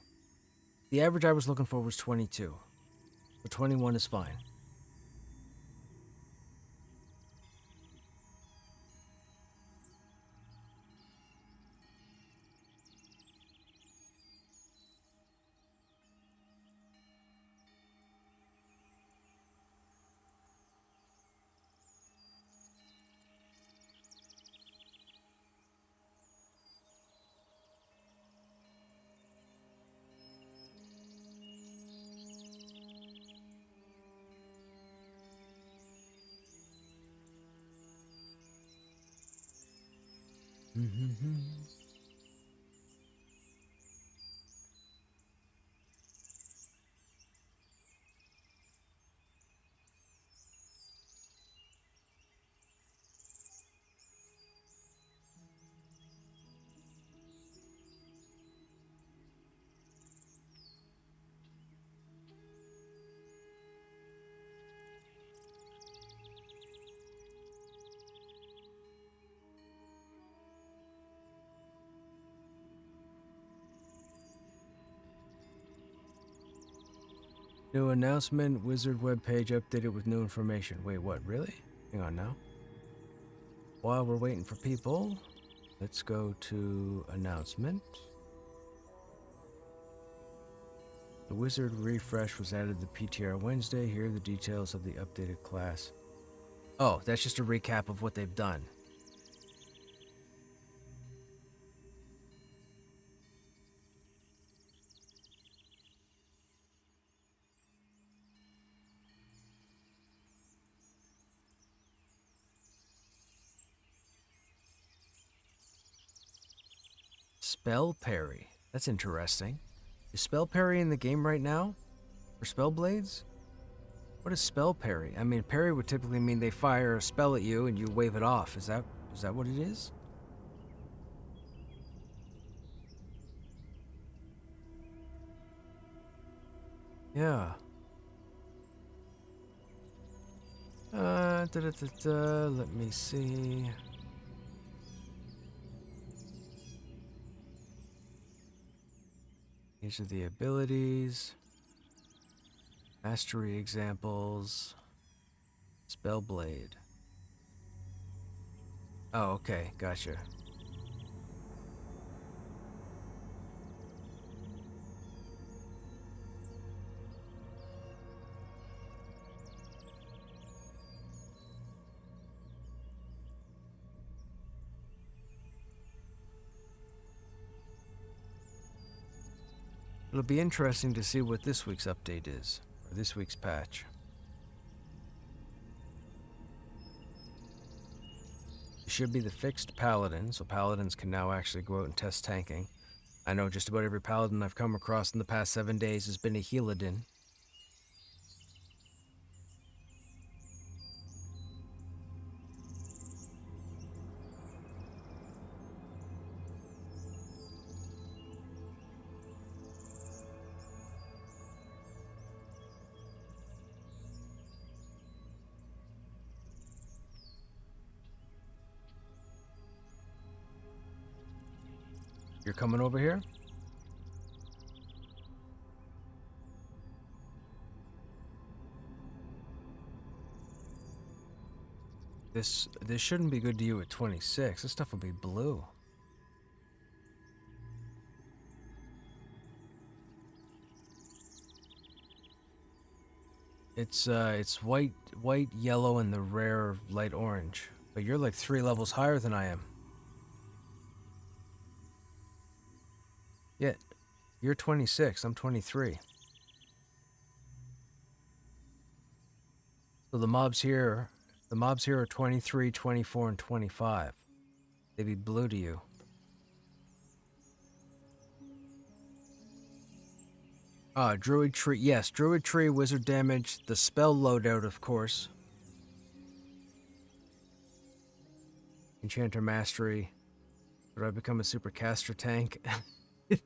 The average I was looking for was 22. But 21 is fine. New announcement, Wizard webpage updated with new information. Wait, what, really? Hang on now. While we're waiting for people, let's go to announcement. The Wizard refresh was added to PTR Wednesday. Here are the details of the updated class. Oh, that's just a recap of what they've done. Spell parry. That's interesting. Is spell parry in the game right now? For spell blades? What is spell parry? I mean, parry would typically mean they fire a spell at you and you wave it off. Is that what it is? Yeah. Let me see. These are the abilities. Mastery examples. Spellblade. Oh, okay. Gotcha. It'll be interesting to see what this week's update is, or this week's patch. It should be the fixed paladin, so paladins can now actually go out and test tanking. I know just about every paladin I've come across in the past 7 days has been a healadin. You're coming over here? This shouldn't be good to you at 26. This stuff will be blue. It's white, yellow, and the rare light orange. But you're like 3 levels higher than I am. Yeah, you're 26. I'm 23. So the mobs here are 23, 24, and 25. They'd be blue to you. Druid tree. Yes, druid tree, wizard damage, the spell loadout, of course. Enchanter mastery. Would I become a super caster tank?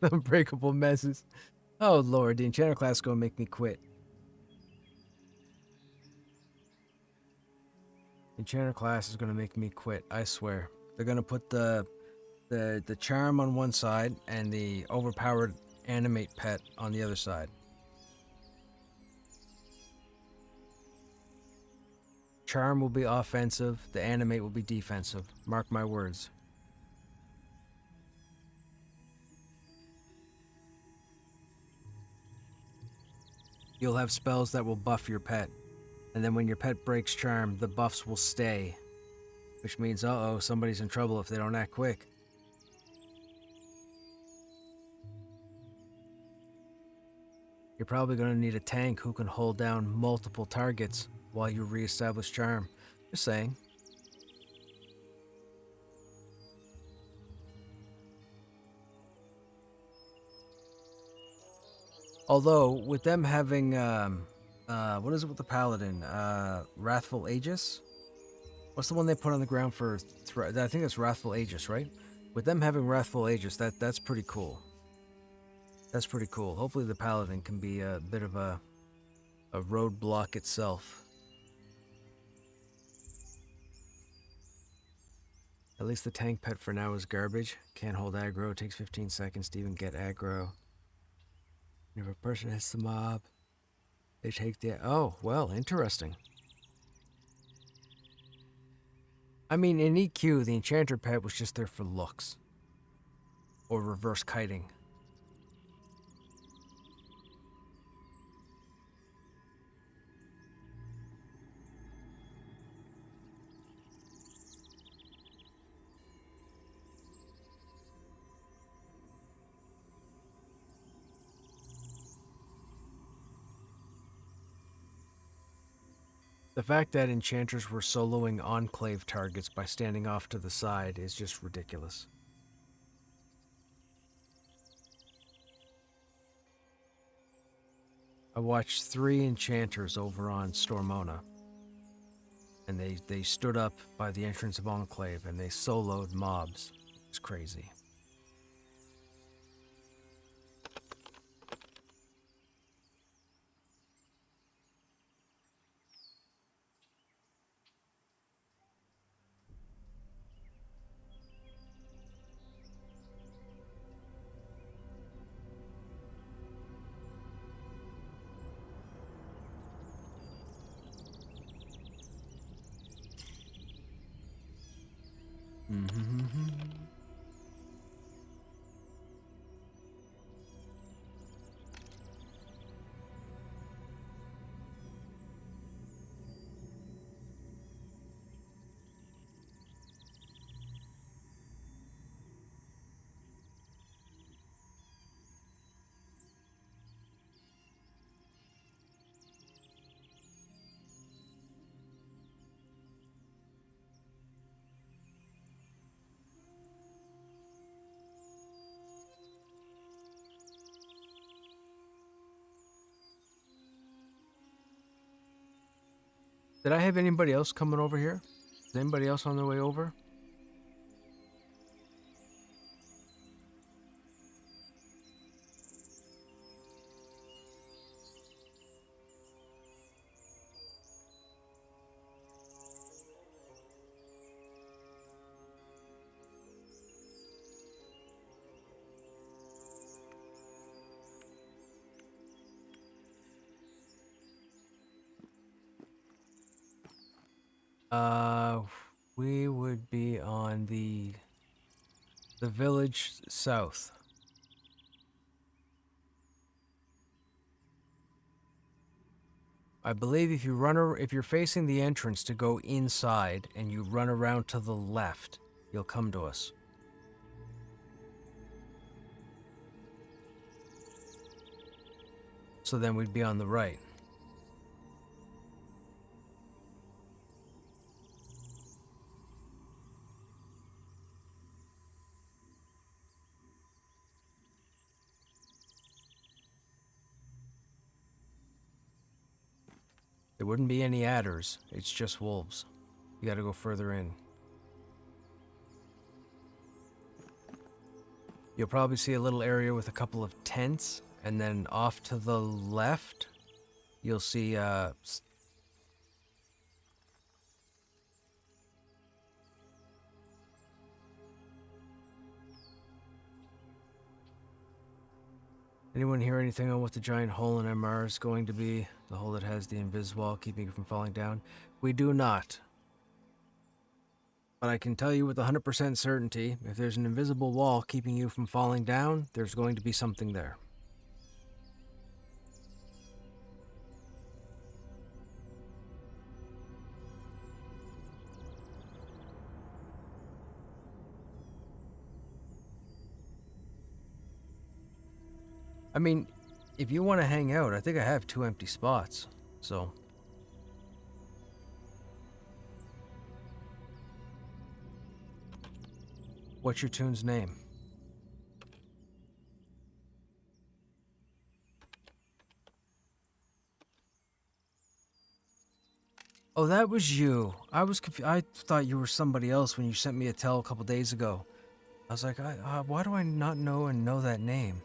Unbreakable messes. Oh lord, the enchanter class is gonna make me quit. Enchanter class is gonna make me quit, I swear. They're gonna put the charm on one side and the overpowered animate pet on the other side. Charm will be offensive, the animate will be defensive. Mark my words. You'll have spells that will buff your pet, and then when your pet breaks charm, the buffs will stay. Which means, uh-oh, somebody's in trouble if they don't act quick. You're probably going to need a tank who can hold down multiple targets while you reestablish charm. Just saying. Although, with them having, what is it with the paladin? Wrathful Aegis? What's the one they put on the ground for? I think it's Wrathful Aegis, right? With them having Wrathful Aegis, that's pretty cool. That's pretty cool. Hopefully the paladin can be a bit of a roadblock itself. At least the tank pet for now is garbage. Can't hold aggro. Takes 15 seconds to even get aggro. If a person hits the mob, they take the... Oh, well, interesting. I mean, in EQ, the enchanter pet was just there for looks. Or reverse kiting. The fact that enchanters were soloing enclave targets by standing off to the side is just ridiculous. I watched 3 enchanters over on Stormona, and they stood up by the entrance of enclave and they soloed mobs. It's crazy. Did I have anybody else coming over here? Is anybody else on their way over? We would be on the village south. I believe if you're facing the entrance to go inside and you run around to the left, you'll come to us. So then we'd be on the right. There wouldn't be any adders, it's just wolves. You gotta go further in. You'll probably see a little area with a couple of tents, and then off to the left, you'll see anyone hear anything on what the giant hole in MR is going to be? The hole that has the invis wall keeping you from falling down? We do not. But I can tell you with 100% certainty, if there's an invisible wall keeping you from falling down, there's going to be something there. I mean, if you want to hang out, I think I have 2 empty spots, so... What's your tune's name? Oh, that was you. I was confused. I thought you were somebody else when you sent me a tell a couple days ago. I was like, why do I not know that name?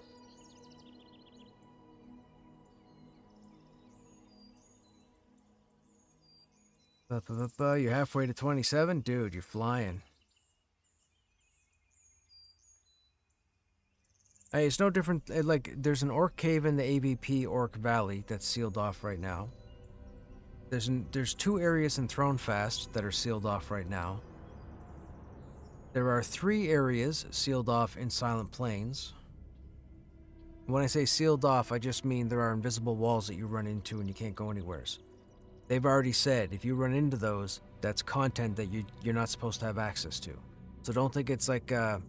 You're halfway to 27? Dude, you're flying. Hey, it's no different. Like, there's an orc cave in the AVP Orc Valley that's sealed off right now. There's 2 areas in Thronefast that are sealed off right now. There are 3 areas sealed off in Silent Plains. When I say sealed off, I just mean there are invisible walls that you run into and you can't go anywheres. They've already said if you run into those, that's content that you're not supposed to have access to. So don't think it's like a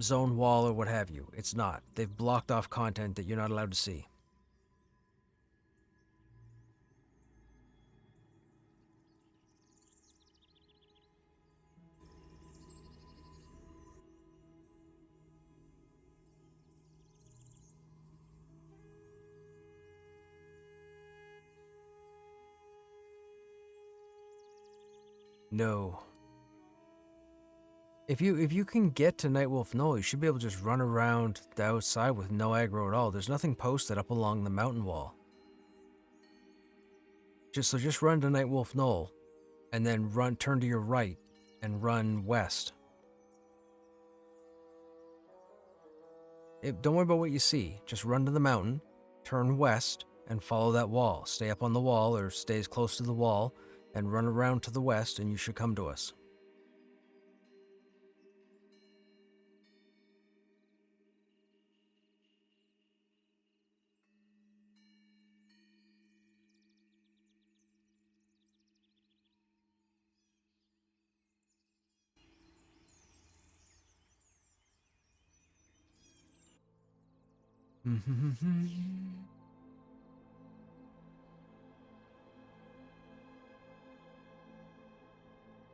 zone wall or what have you. It's not. They've blocked off content that you're not allowed to see. No. If you can get to Nightwolf Knoll, you should be able to just run around the outside with no aggro at all. There's nothing posted up along the mountain wall. Just run to Nightwolf Knoll, and then turn to your right, and run west. Don't worry about what you see. Just run to the mountain, turn west, and follow that wall. Stay up on the wall, or stay as close to the wall, and run around to the west, and you should come to us.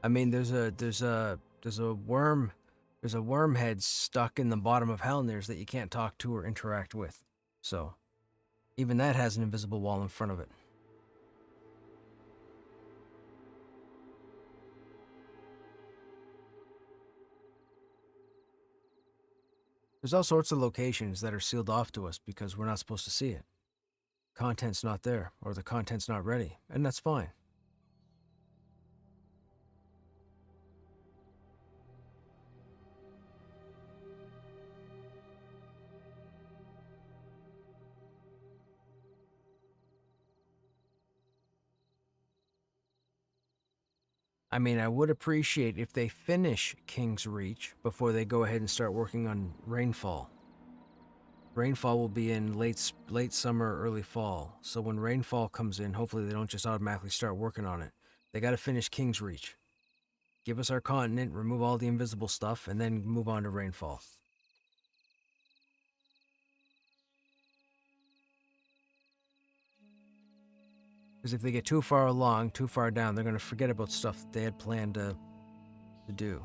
I mean, there's a worm head stuck in the bottom of Helnir's that you can't talk to or interact with. So, even that has an invisible wall in front of it. There's all sorts of locations that are sealed off to us because we're not supposed to see it. Content's not there, or the content's not ready, and that's fine. I mean, I would appreciate if they finish King's Reach before they go ahead and start working on Rainfall. Rainfall will be in late summer, early fall. So when Rainfall comes in, hopefully they don't just automatically start working on it. They got to finish King's Reach. Give us our continent, remove all the invisible stuff, and then move on to Rainfall. Because if they get too far along, too far down, they're going to forget about stuff that they had planned to do.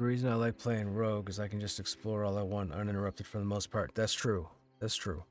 The reason I like playing Rogue is I can just explore all I want uninterrupted for the most part. That's true. That's true.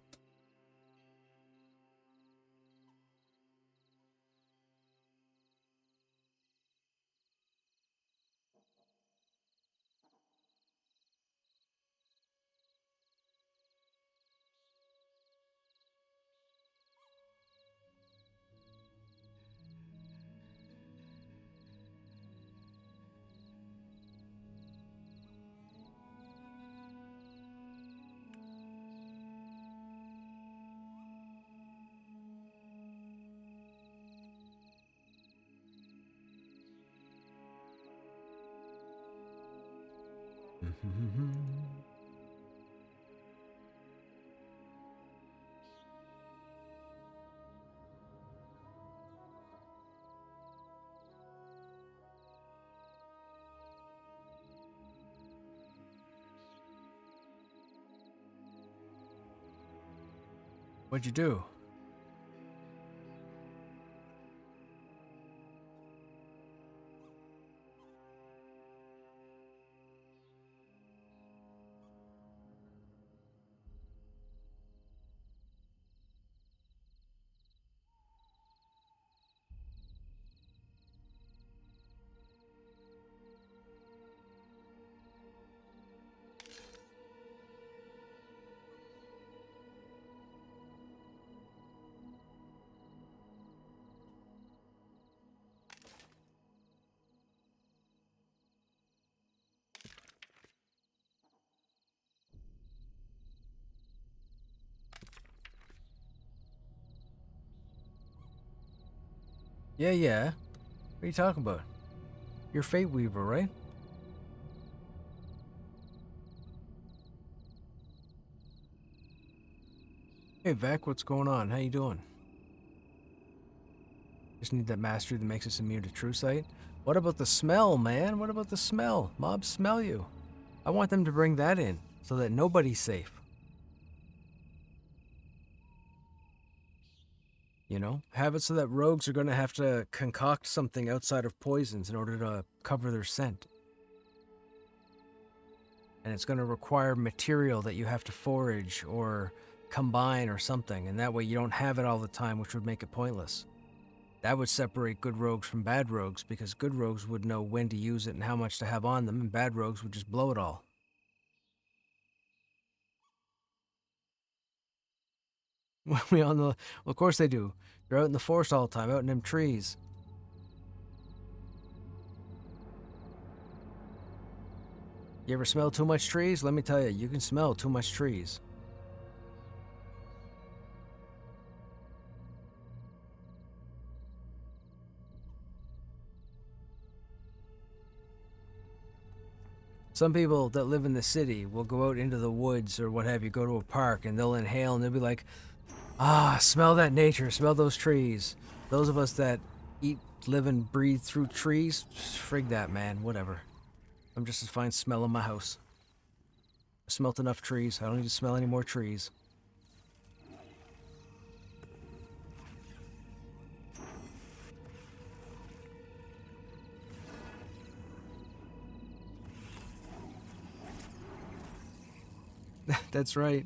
What'd you do? Yeah, yeah. What are you talking about? You're Fate Weaver, right? Hey, Vec, what's going on? How you doing? Just need that mastery that makes us immune to true sight. What about the smell, man? What about the smell? Mobs smell you. I want them to bring that in so that nobody's safe. You know? Have it so that rogues are going to have to concoct something outside of poisons in order to cover their scent. And it's going to require material that you have to forage or combine or something, and that way you don't have it all the time, which would make it pointless. That would separate good rogues from bad rogues, because good rogues would know when to use it and how much to have on them, and bad rogues would just blow it all. We all know. Well, of course they do. They're out in the forest all the time, out in them trees. You ever smell too much trees? Let me tell you, you can smell too much trees. Some people that live in the city will go out into the woods or what have you, go to a park, and they'll inhale and they'll be like, ah, smell that nature, smell those trees. Those of us that eat, live, and breathe through trees, frig that, man, whatever. I'm just as fine smelling my house. I smelt enough trees. I don't need to smell any more trees. That's right.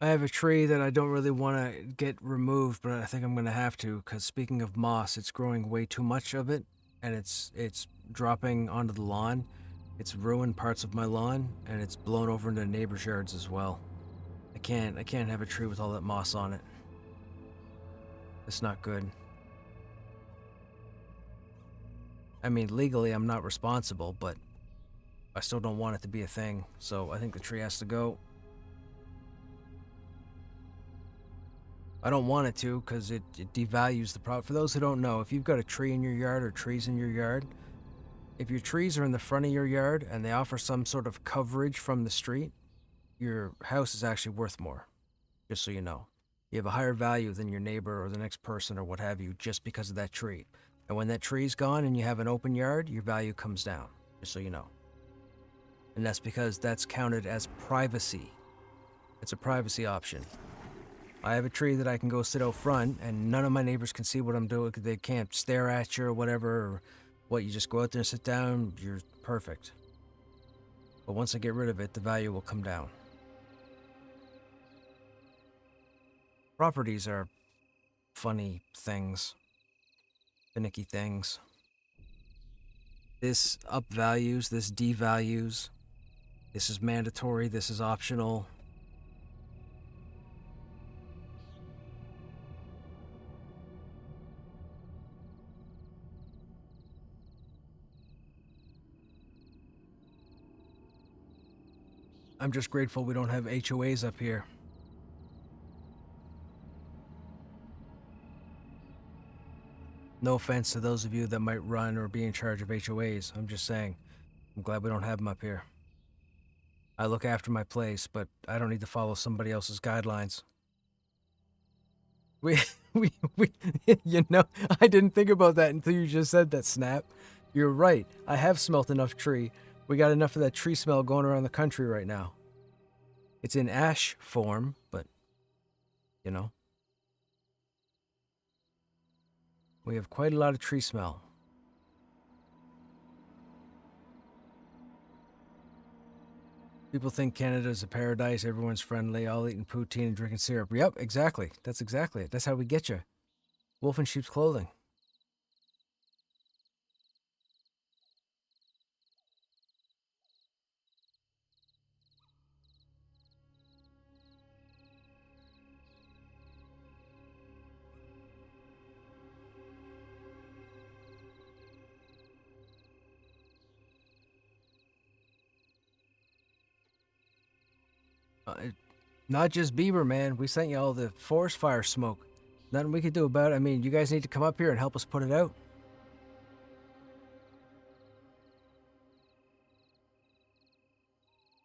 I have a tree that I don't really want to get removed, but I think I'm going to have to, because speaking of moss, it's growing way too much of it, and it's dropping onto the lawn. It's ruined parts of my lawn, and it's blown over into neighbors' yards as well. I can't have a tree with all that moss on it. It's not good. I mean, legally I'm not responsible, but I still don't want it to be a thing, so I think the tree has to go. I don't want it to, because it devalues the product. For those who don't know, if you've got a tree in your yard or trees in your yard, if your trees are in the front of your yard and they offer some sort of coverage from the street, your house is actually worth more, just so you know. You have a higher value than your neighbor or the next person or what have you just because of that tree. And when that tree's gone and you have an open yard, your value comes down, just so you know. And that's because that's counted as privacy. It's a privacy option. I have a tree that I can go sit out front, and none of my neighbors can see what I'm doing. They can't stare at you or whatever. Or what, you just go out there and sit down, you're perfect. But once I get rid of it, the value will come down. Properties are funny things. Finicky things. This up values, this devalues. This is mandatory, this is optional. I'm just grateful we don't have HOAs up here. No offense to those of you that might run or be in charge of HOAs. I'm just saying, I'm glad we don't have them up here. I look after my place, but I don't need to follow somebody else's guidelines. We, you know, I didn't think about that until you just said that, Snap. You're right. I have smelt enough tree. We got enough of that tree smell going around the country right now. It's in ash form, but, you know. We have quite a lot of tree smell. People think Canada's a paradise, everyone's friendly, all eating poutine and drinking syrup. Yep, exactly. That's exactly it. That's how we get you. Wolf in sheep's clothing. Not just Bieber, man. We sent you all the forest fire smoke. Nothing we could do about it. I mean, you guys need to come up here and help us put it out.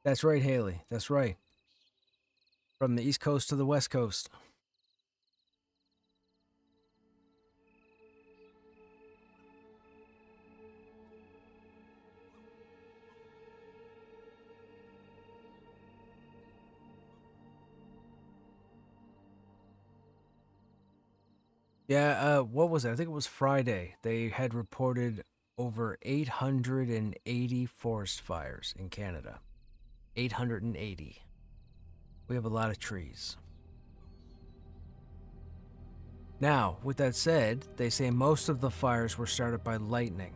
That's right, Haley. That's right. From the East Coast to the West Coast. Yeah, what was it? I think it was Friday. They had reported over 880 forest fires in Canada. 880. We have a lot of trees. Now, with that said, they say most of the fires were started by lightning.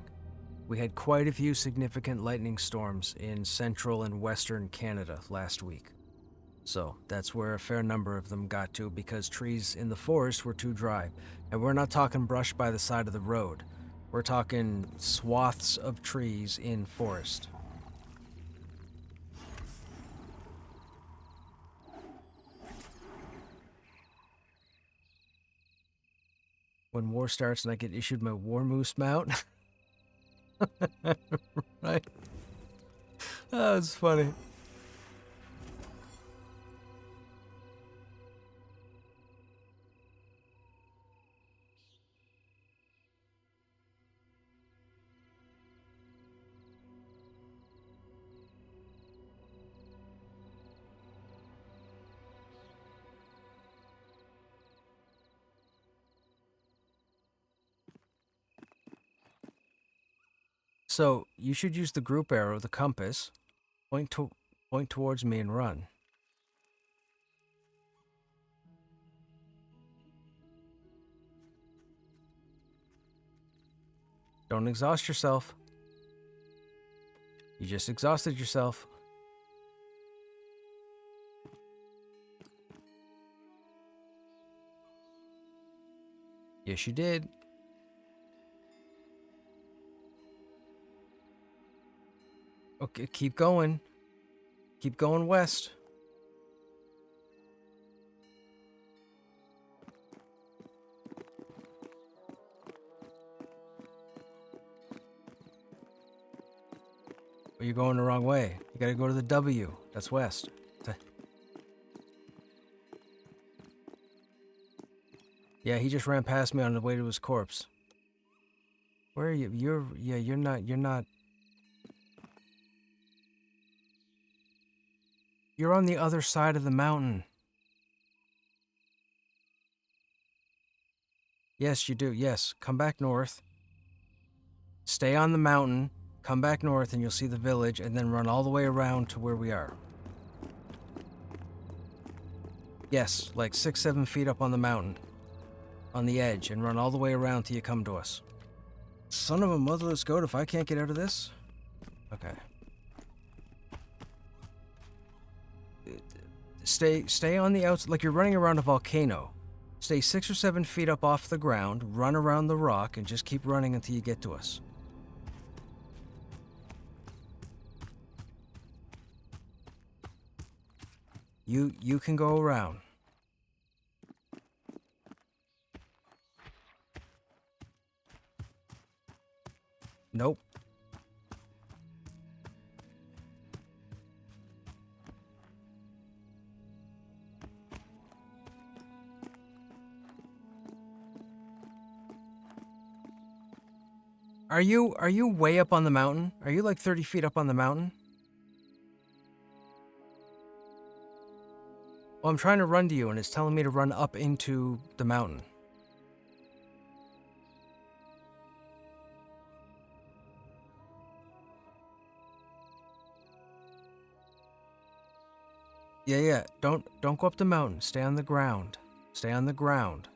We had quite a few significant lightning storms in central and western Canada last week. So that's where a fair number of them got to because trees in the forest were too dry. And we're not talking brush by the side of the road. We're talking swaths of trees in forest. When war starts and I get issued my war moose mount. Right? Oh, it's funny. So you should use the group arrow, the compass, point towards me and run. Don't exhaust yourself. You just exhausted yourself. Yes, you did. Okay, keep going. Keep going west. But you're going the wrong way. You gotta go to the W. That's west. Yeah, he just ran past me on the way to his corpse. Where are you? You're not. You're on the other side of the mountain. Yes, you do. Yes, come back north. Stay on the mountain, come back north, and you'll see the village, and then run all the way around to where we are. Yes, like 6-7 feet up on the mountain. On the edge, and run all the way around till you come to us. Son of a motherless goat, if I can't get out of this? Okay. Stay on the outside, like you're running around a volcano. Stay 6 or 7 feet up off the ground, run around the rock, and just keep running until you get to us. You can go around. Nope. Are you way up on the mountain? Are you like 30 feet up on the mountain? Well, I'm trying to run to you, and it's telling me to run up into the mountain. Yeah. Don't go up the mountain. Stay on the ground. Stay on the ground.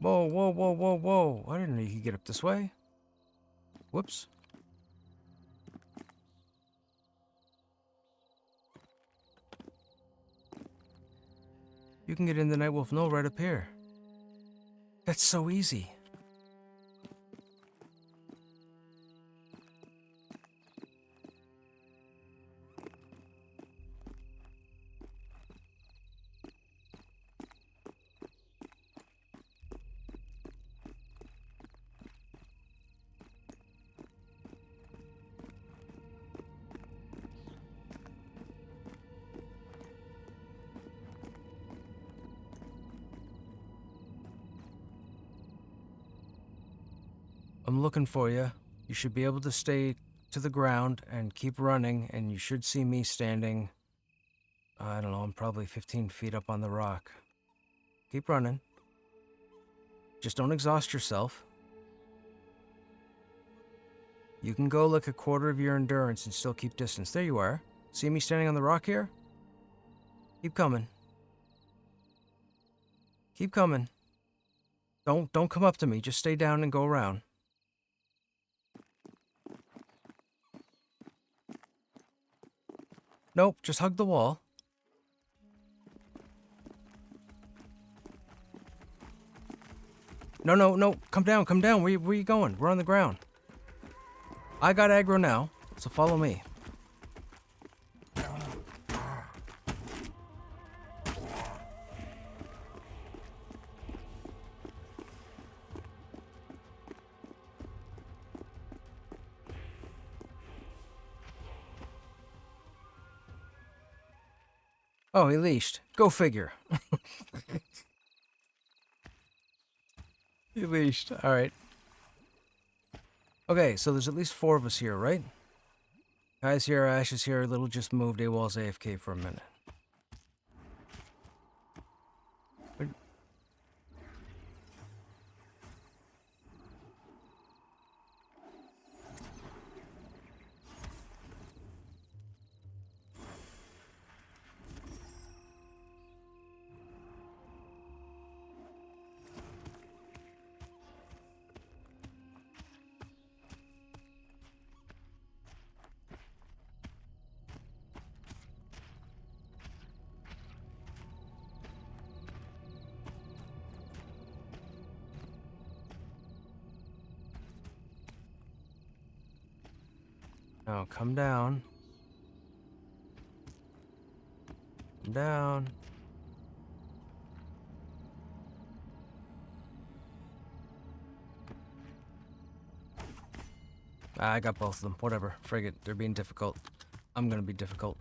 Whoa. I didn't know you could get up this way. Whoops. You can get in the Nightwolf Knoll right up here. That's so easy. I'm looking for you. You should be able to stay to the ground and keep running, and you should see me standing, I don't know, I'm probably 15 feet up on the rock. Keep running. Just don't exhaust yourself. You can go like a quarter of your endurance and still keep distance. There you are. See me standing on the rock here? Keep coming. Keep coming. Don't come up to me. Just stay down and go around. Nope, just hug the wall. No. Come down. Where you going? We're on the ground. I got aggro now, so follow me. Oh, he leashed. Go figure. He leashed. All right. Okay, so there's at least 4 of us here, right? Guys here, Ash is here, Little just moved, AWOL's AFK for a minute. Now, come down. Come down. I got both of them. Whatever. Frig it. They're being difficult. I'm gonna be difficult.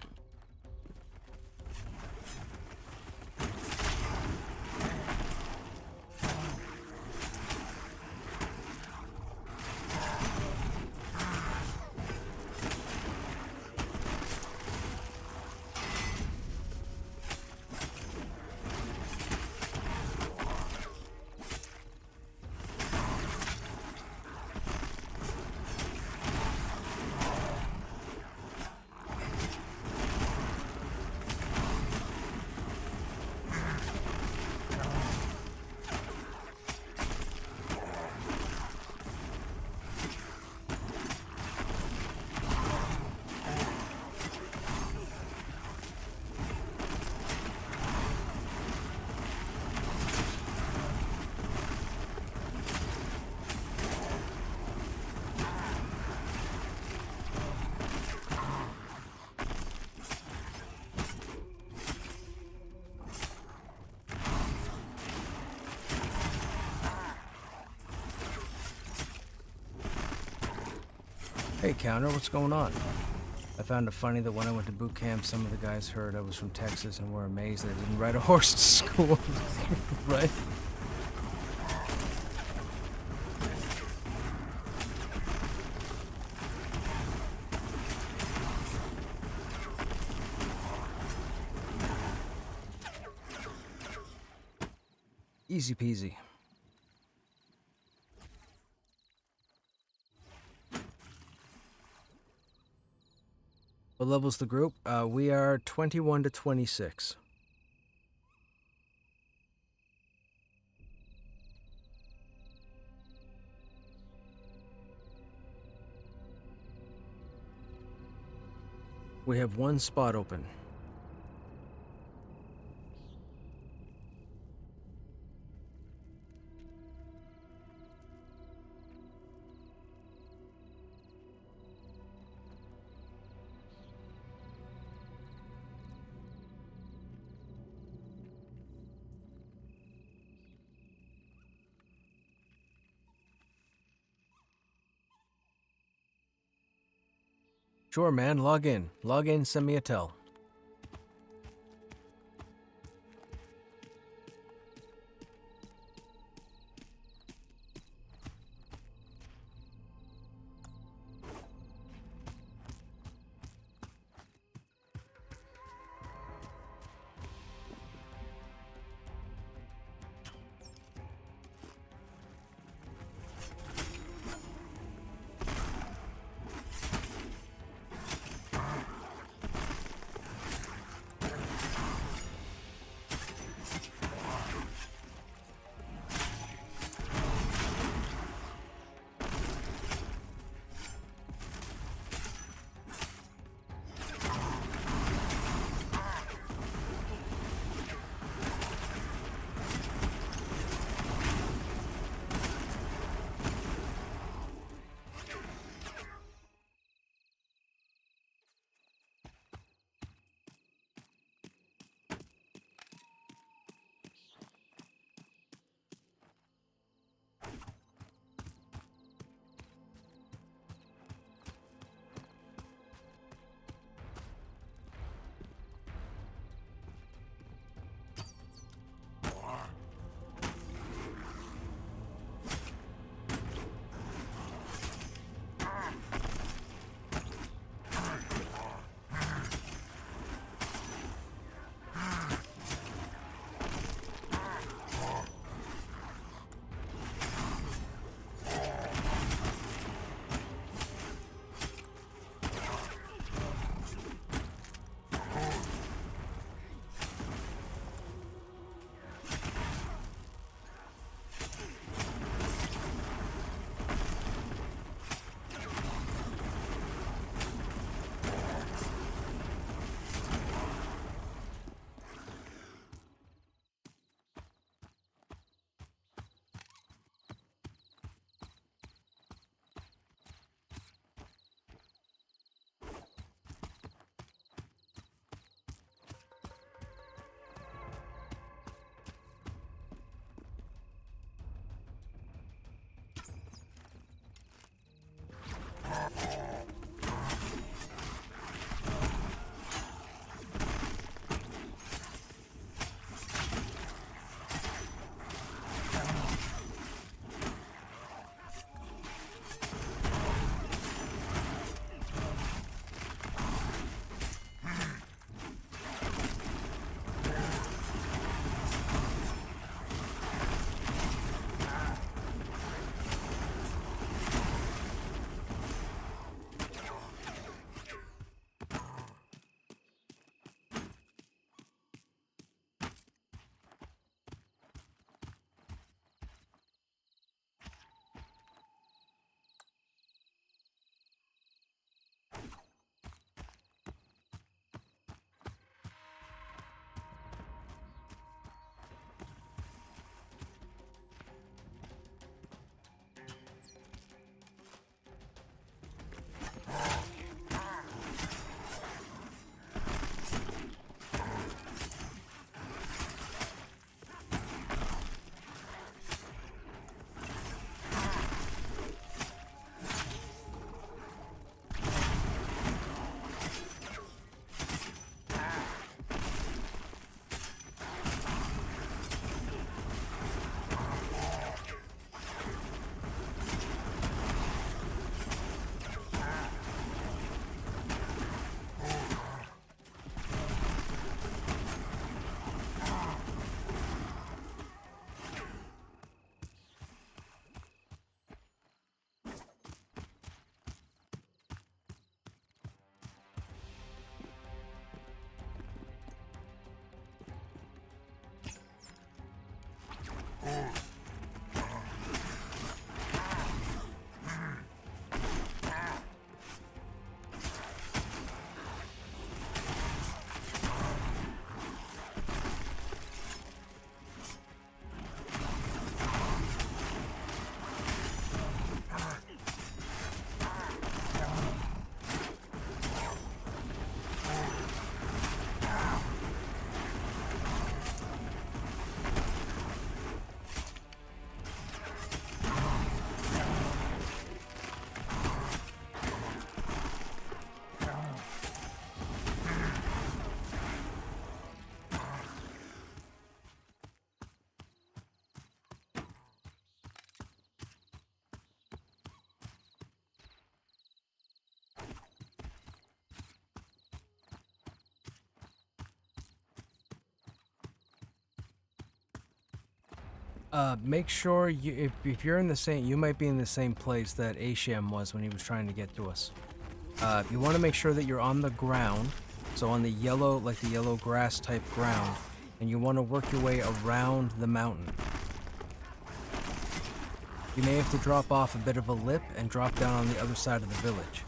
Hey, Counter, what's going on? I found it funny that when I went to boot camp, some of the guys heard I was from Texas and were amazed that I didn't ride a horse to school. Right? Easy peasy. What level's the group? We are 21 to 26. We have one spot open. Sure, man. Log in. Log in, send me a tell. Make sure if you're in the same, you might be in the same place that Asham was when he was trying to get to us. You want to make sure that you're on the ground, so on the yellow, like the yellow grass type ground, and you want to work your way around the mountain. You may have to drop off a bit of a lip and drop down on the other side of the village.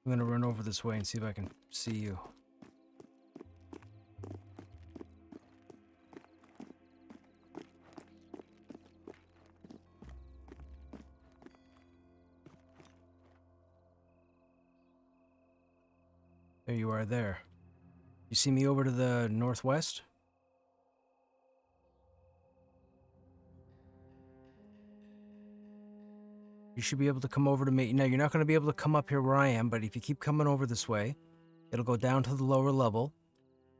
I'm gonna run over this way and see if I can see you. There you are there. You see me over to the northwest? You should be able to come over to me. Now, you're not going to be able to come up here where I am, but if you keep coming over this way, it'll go down to the lower level.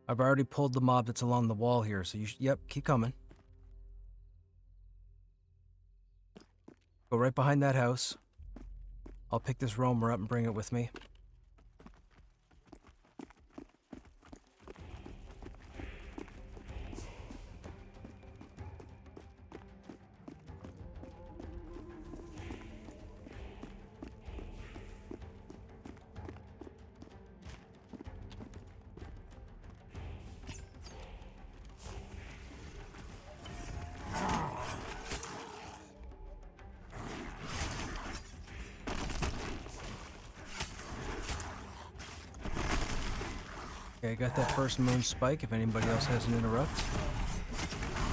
I've already pulled the mob that's along the wall here, so yep, keep coming. Go right behind that house. I'll pick this roamer up and bring it with me. Okay, I got that first moon spike if anybody else has an interrupt.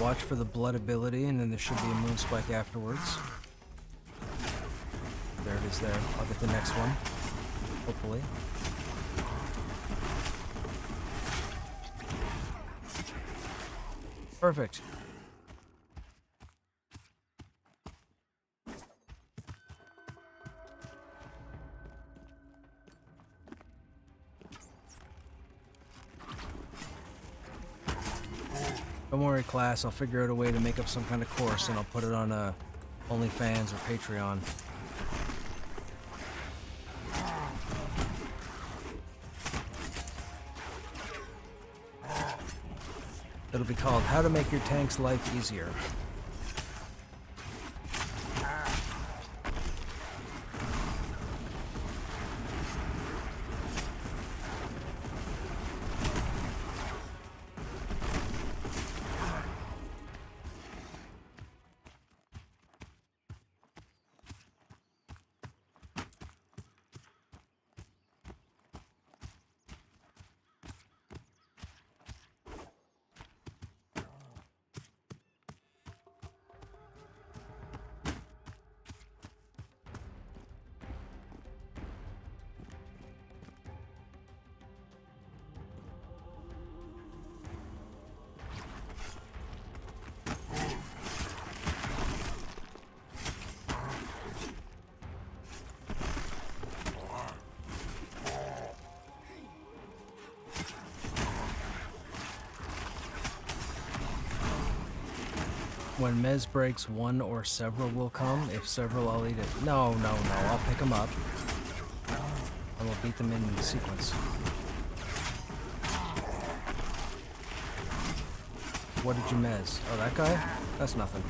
Watch for the blood ability, and then there should be a moon spike afterwards. There it is there. I'll get the next one, hopefully. Perfect. Don't worry, class. I'll figure out a way to make up some kind of course, and I'll put it on OnlyFans or Patreon. It'll be called How to Make Your Tank's Life Easier. When Mez breaks, one or several will come. If several, I'll eat it. No, no, no. I'll pick them up. And we'll beat them in sequence. What did you Mez? Oh, that guy? That's nothing.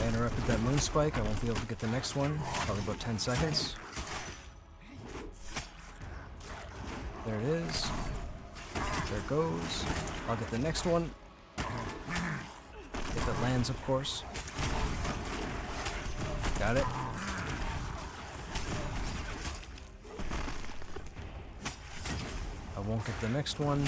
I interrupted that moon spike. I won't be able to get the next one. Probably about 10 seconds. There it is. There it goes. I'll get the next one. If it lands, of course. Got it. I won't get the next one.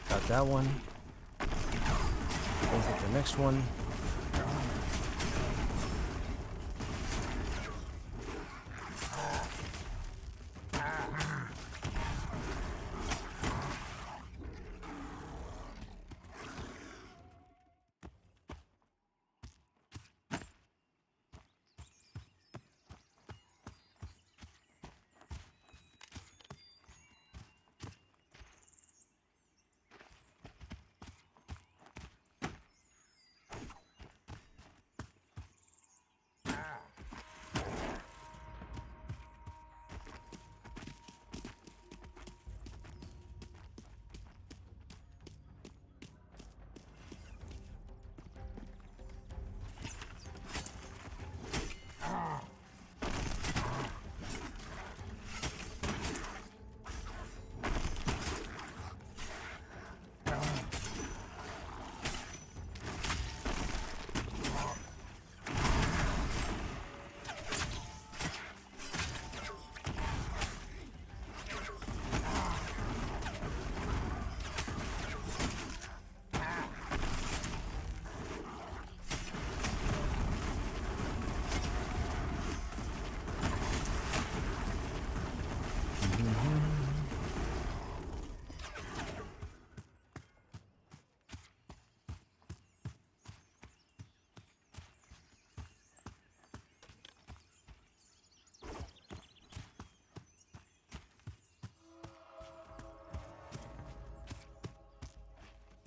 Got that one. We'll get the next one.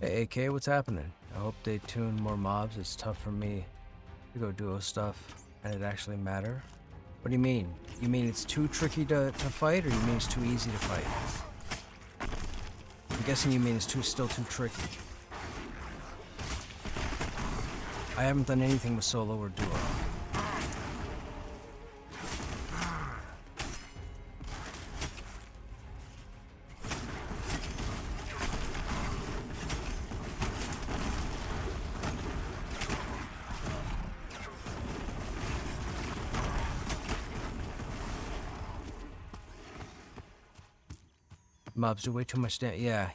Hey AK, what's happening? I hope they tune more mobs. It's tough for me to go duo stuff and it actually matter. What do you mean? You mean it's too tricky to fight, or you mean it's too easy to fight? I'm guessing you mean it's still too tricky. I haven't done anything with solo or duo. Mobs do way too much damage. Yeah.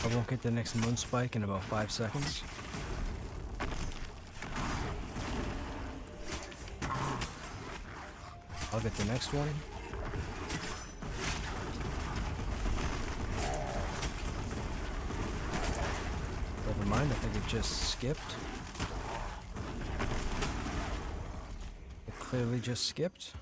I won't get the next moon spike in about 5 seconds. I'll get the next one. Never mind, I think it just skipped. It clearly just skipped.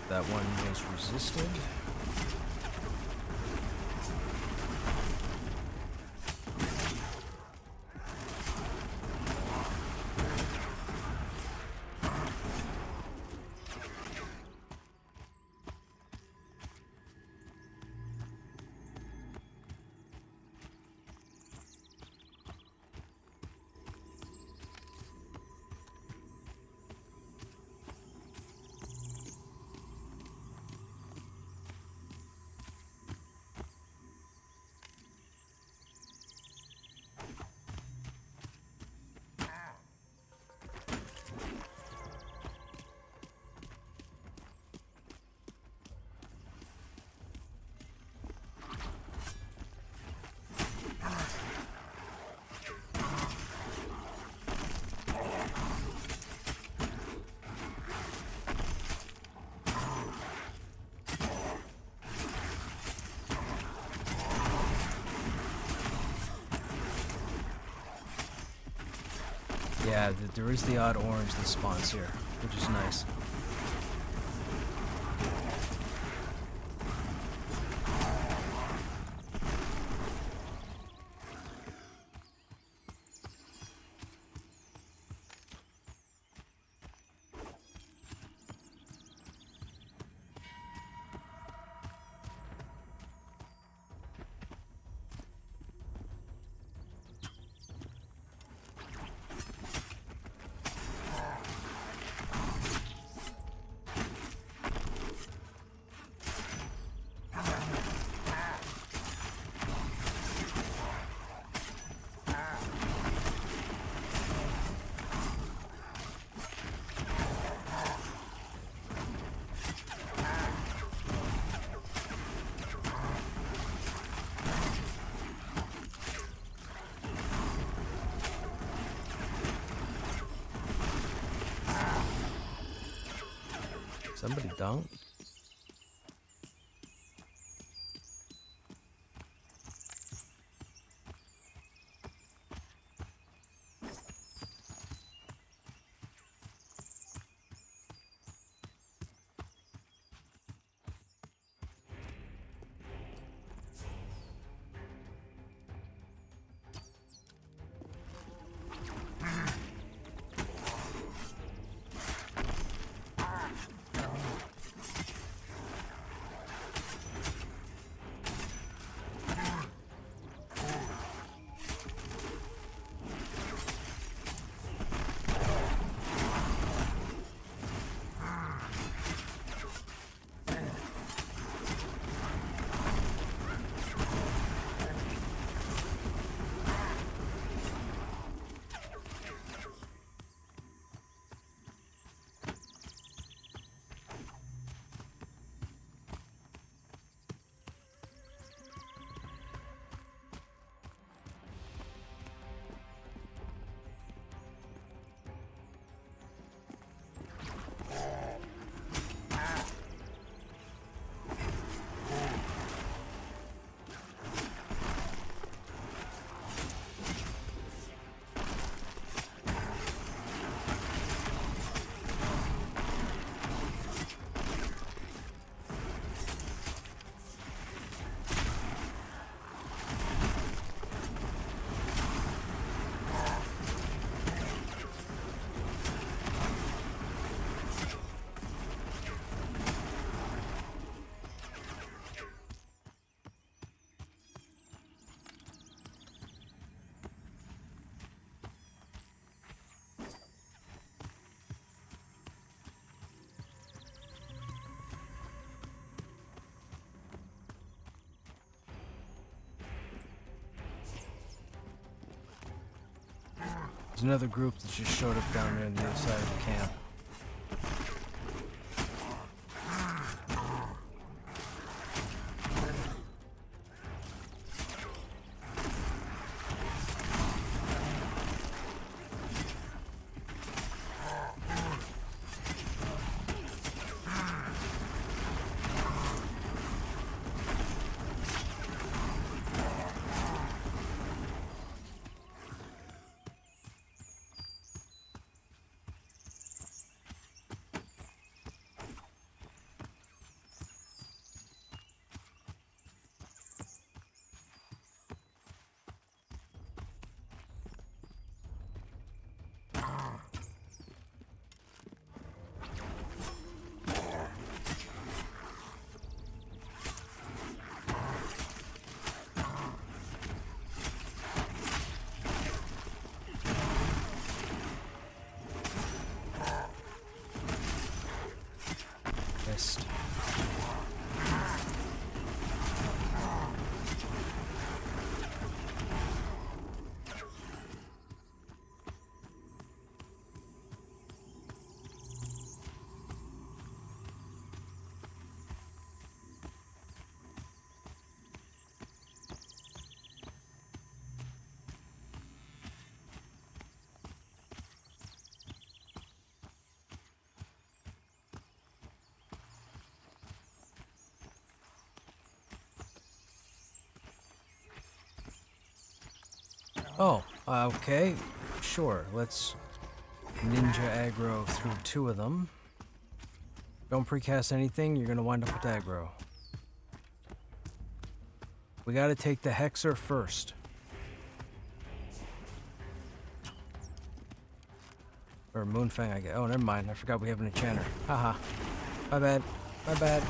That one was resisted. Yeah, there is the odd orange that spawns here, which is nice. Somebody dunked. There's another group that just showed up down there on the other side of the camp. Missed. Oh, okay. Sure, let's ninja aggro through 2 of them. Don't precast anything, you're gonna wind up with aggro. We gotta take the Hexer first. Or Moonfang, I guess. Oh, never mind. I forgot we have an enchanter. Haha. My bad. My bad.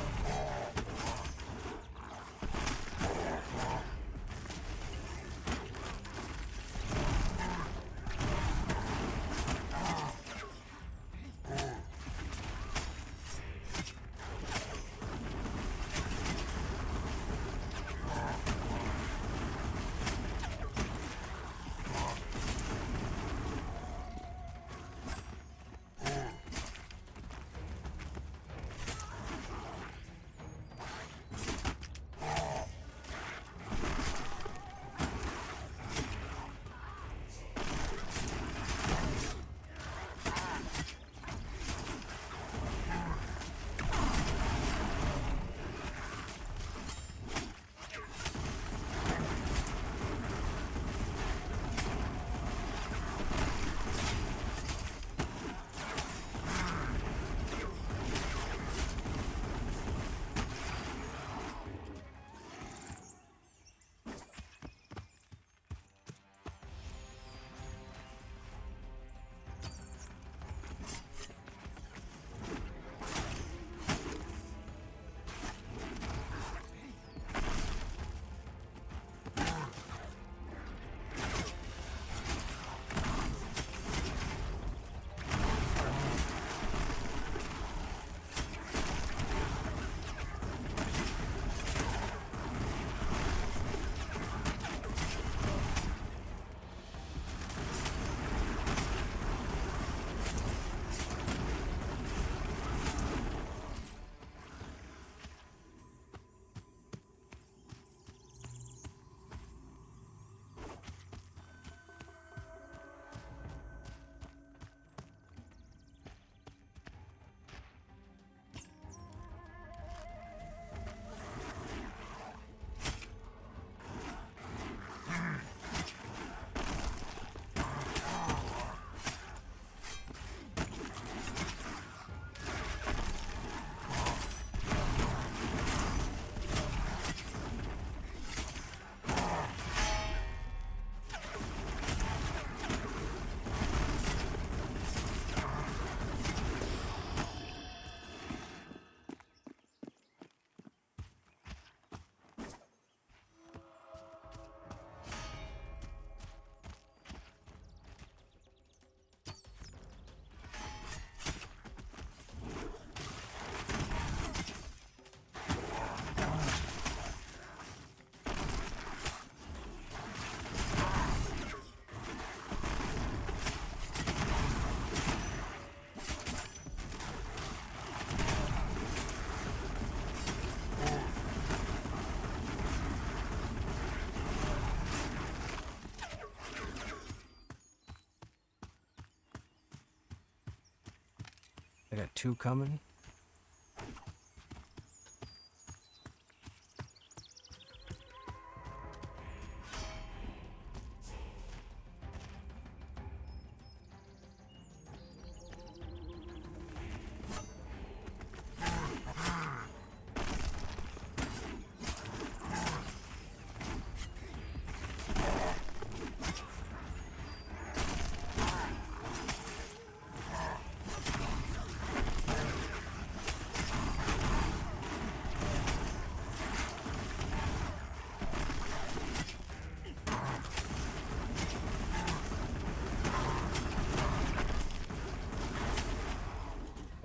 I got 2 coming.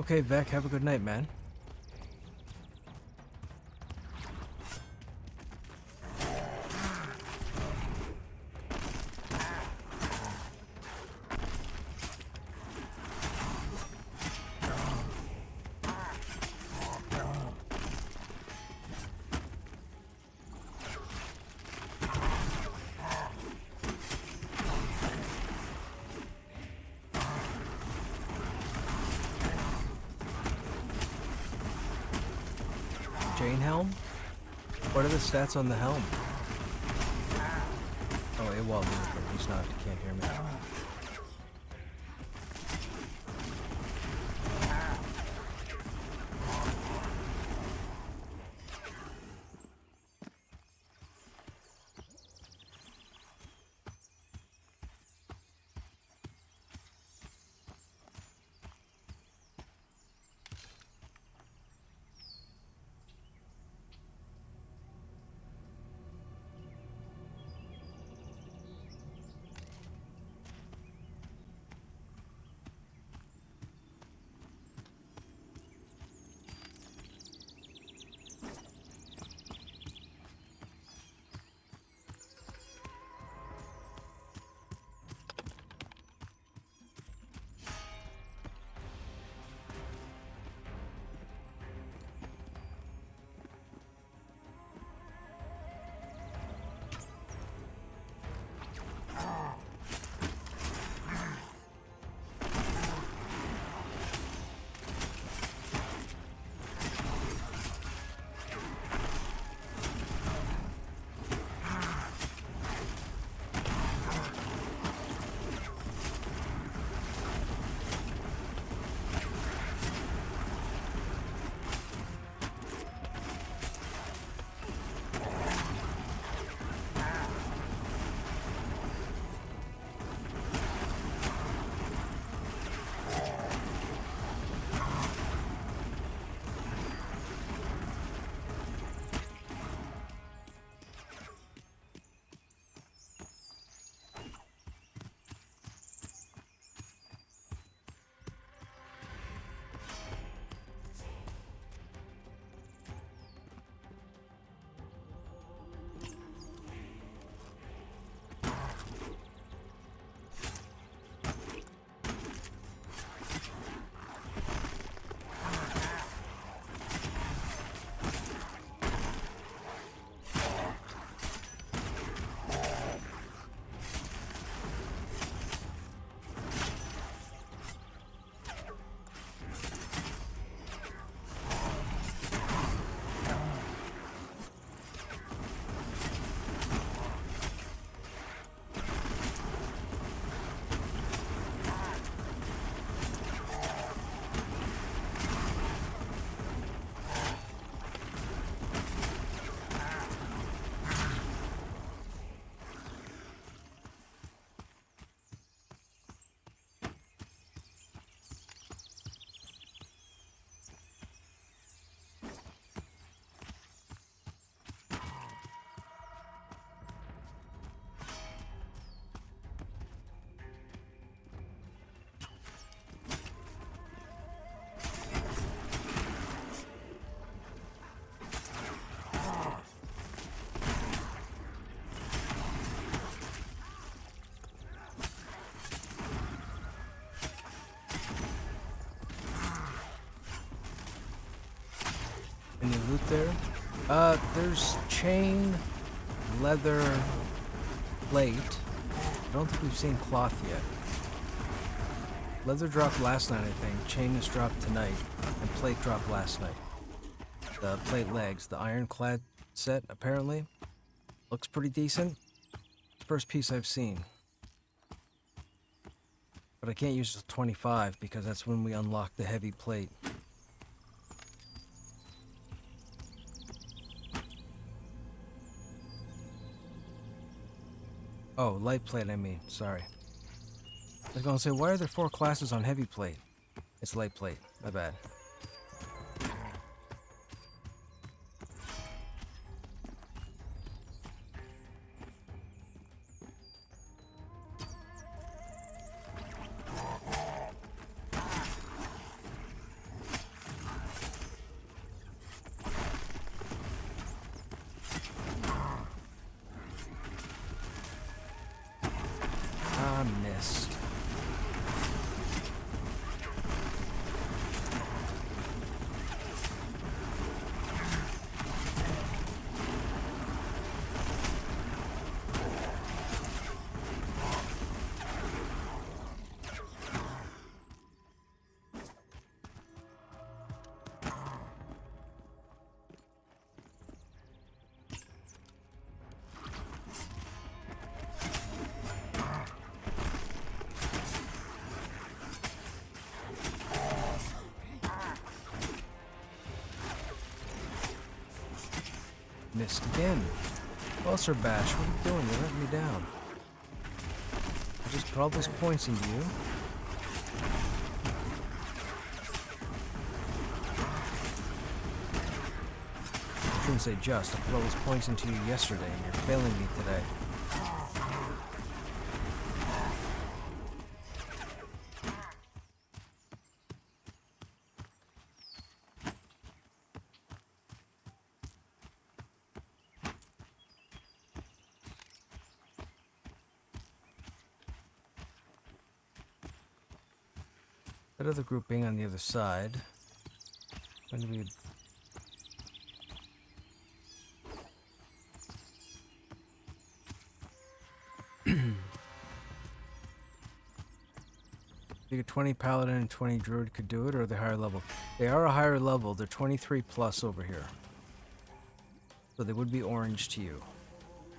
Okay, Vec, have a good night, man. Jane helm? What are the stats on the helm? Oh, it will move, but he's not. He can't hear me. Any loot there? There's chain, leather, plate. I don't think we've seen cloth yet. Leather dropped last night, I think. Chain is dropped tonight. And plate dropped last night. The plate legs, the ironclad set, apparently. Looks pretty decent. First piece I've seen. But I can't use the 25 because that's when we unlock the heavy plate. Oh, light plate, I mean. Sorry. I was gonna say, why are there 4 classes on heavy plate? It's light plate. My bad. I missed. Missed again. Well, Sir Bash, what are you doing? You're letting me down. I just put all those points into you. I shouldn't say just. I put all those points into you yesterday, and you're failing me today. That other group being on the other side. When do we... think a 20 paladin and 20 druid could do it, or are they higher level? They are a higher level. They're 23 plus over here. So they would be orange to you.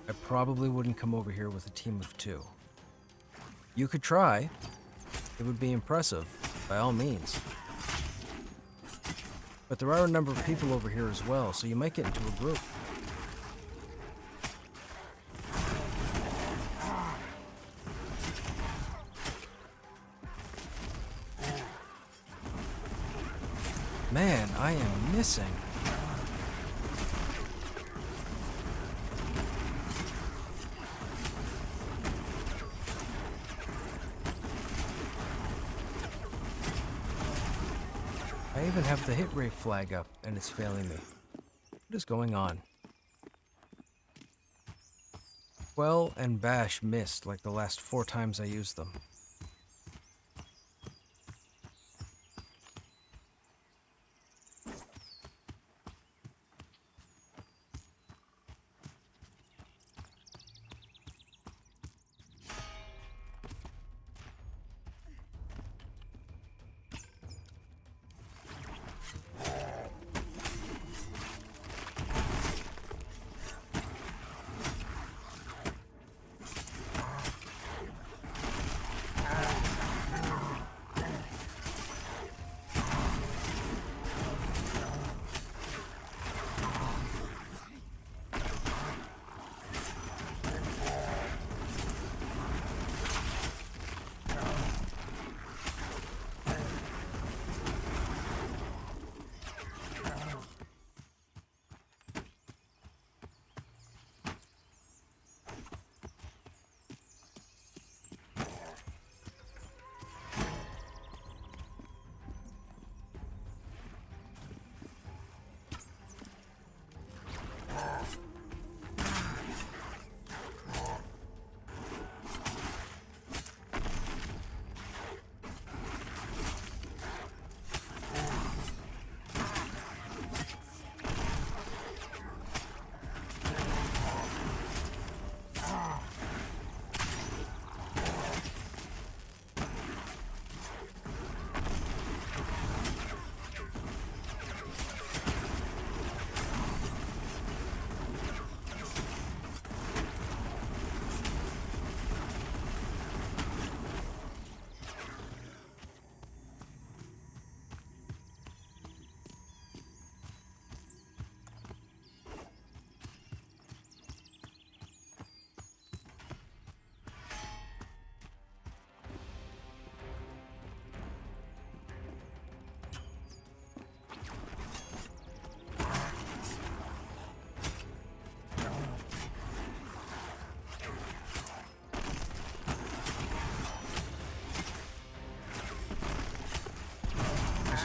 I probably wouldn't come over here with a team of 2. You could try. It would be impressive, by all means. But there are a number of people over here as well, so you might get into a group. Man, I am missing. I even have the hit rate flag up, and it's failing me. What is going on? Quell and Bash missed like the last 4 times I used them.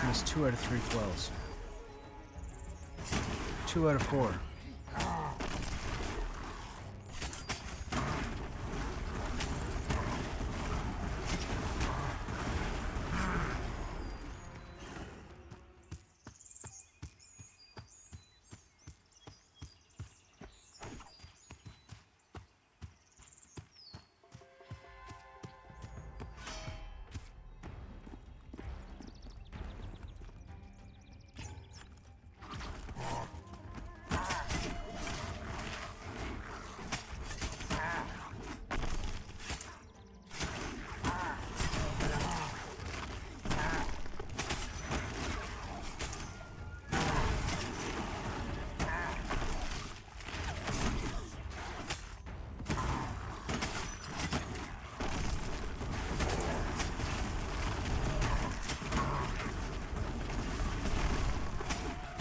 Missed 2 out of 3 quells. 2 out of 4.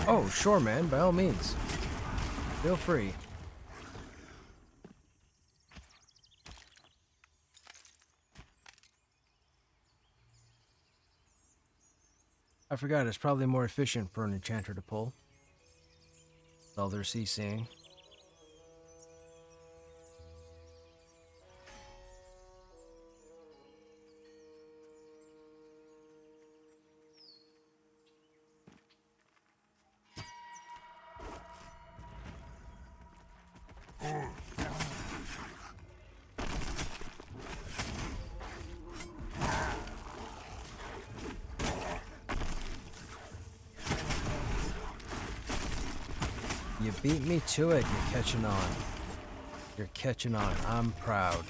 Oh, sure, man. By all means. Feel free. I forgot, it's probably more efficient for an enchanter to pull. All they're CCing. You beat me to it. You're catching on. You're catching on. I'm proud.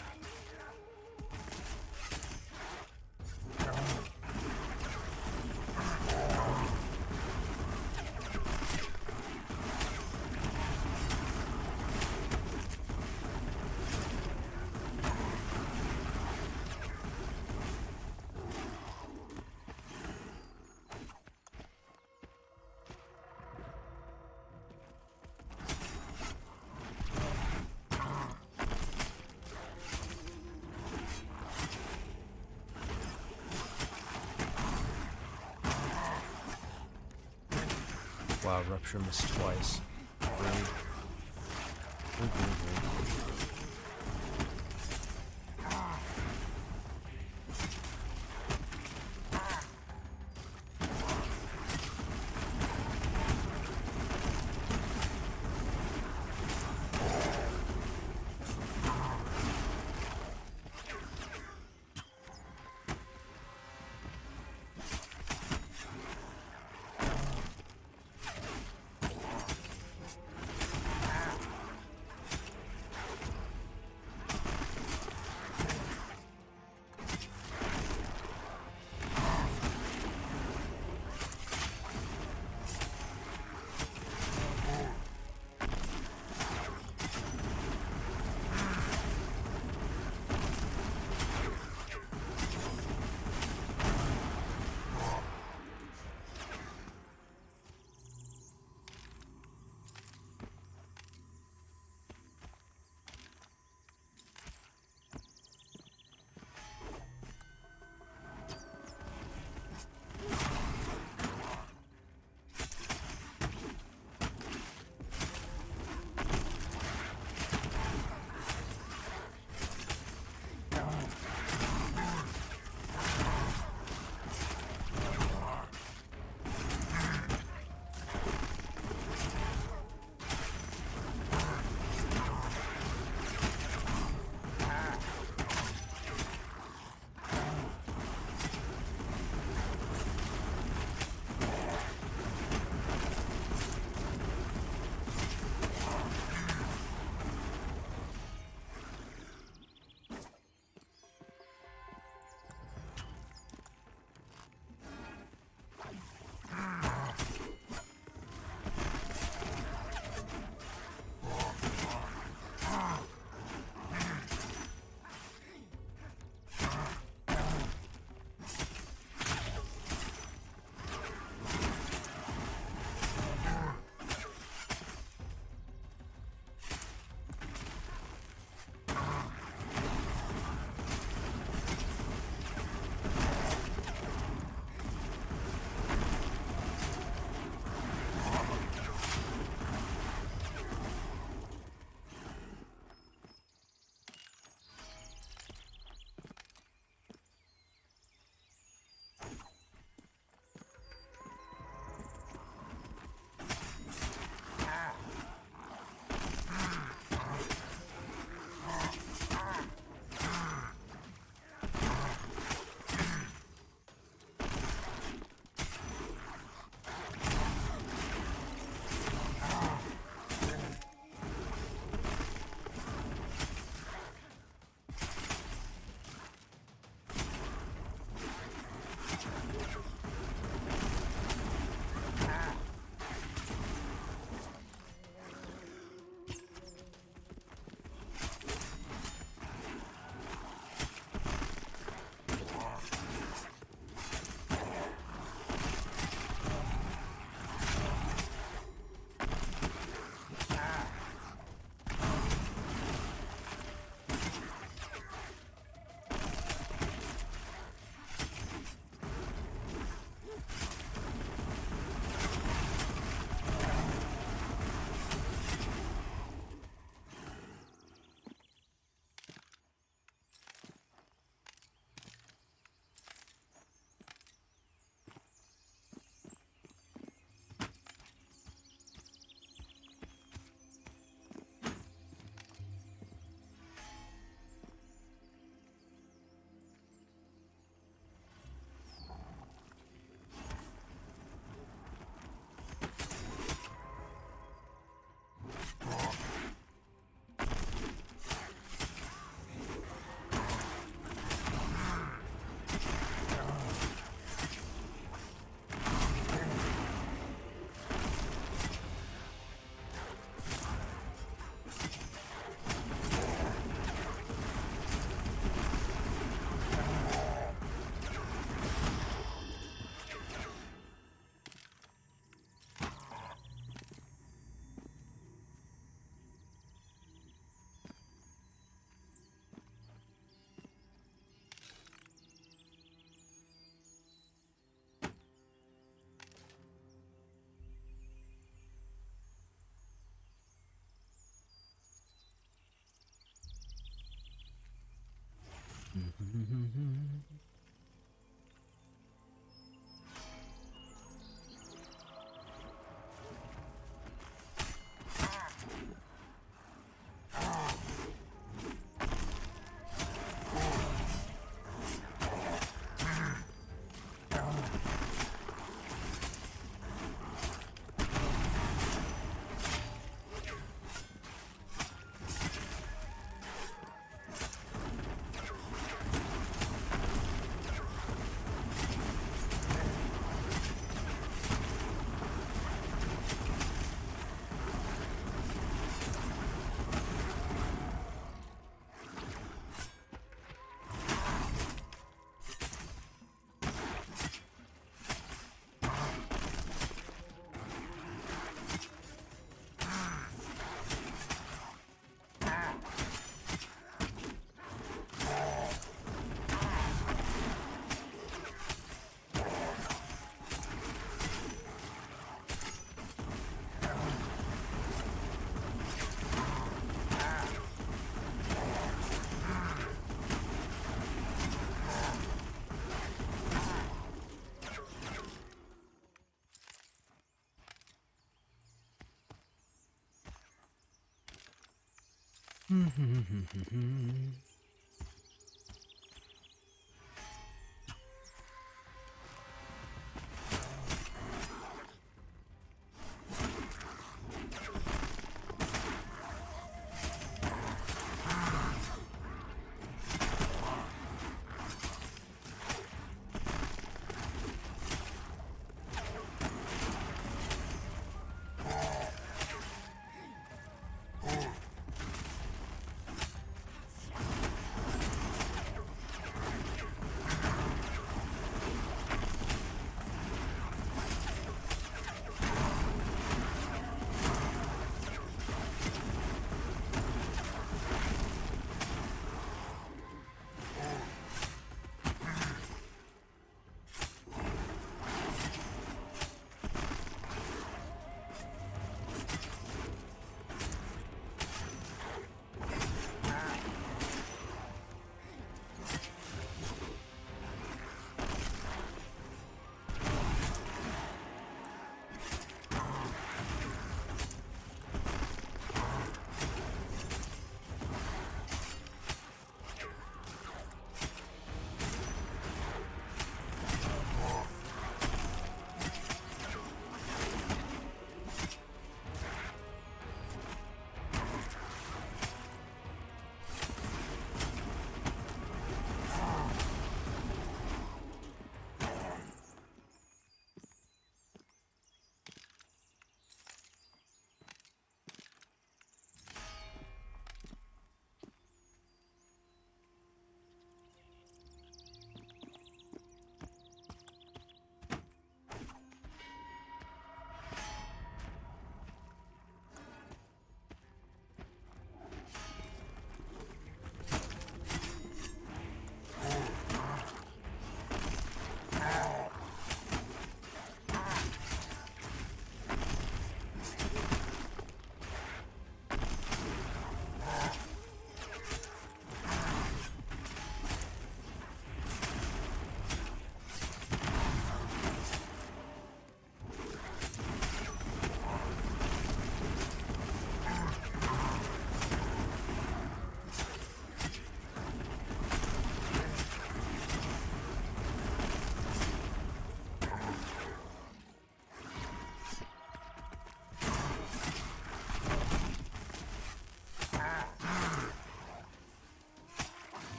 Wow, Rupture missed twice. Rude. Rude.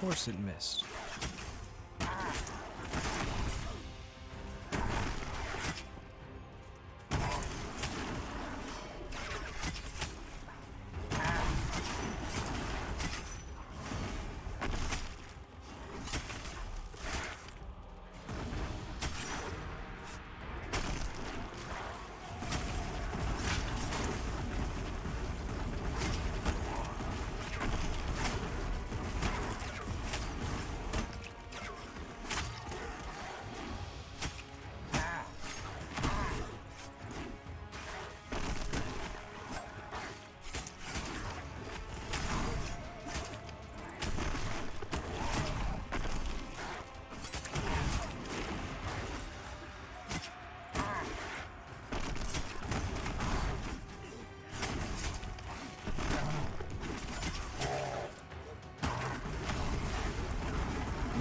course it missed.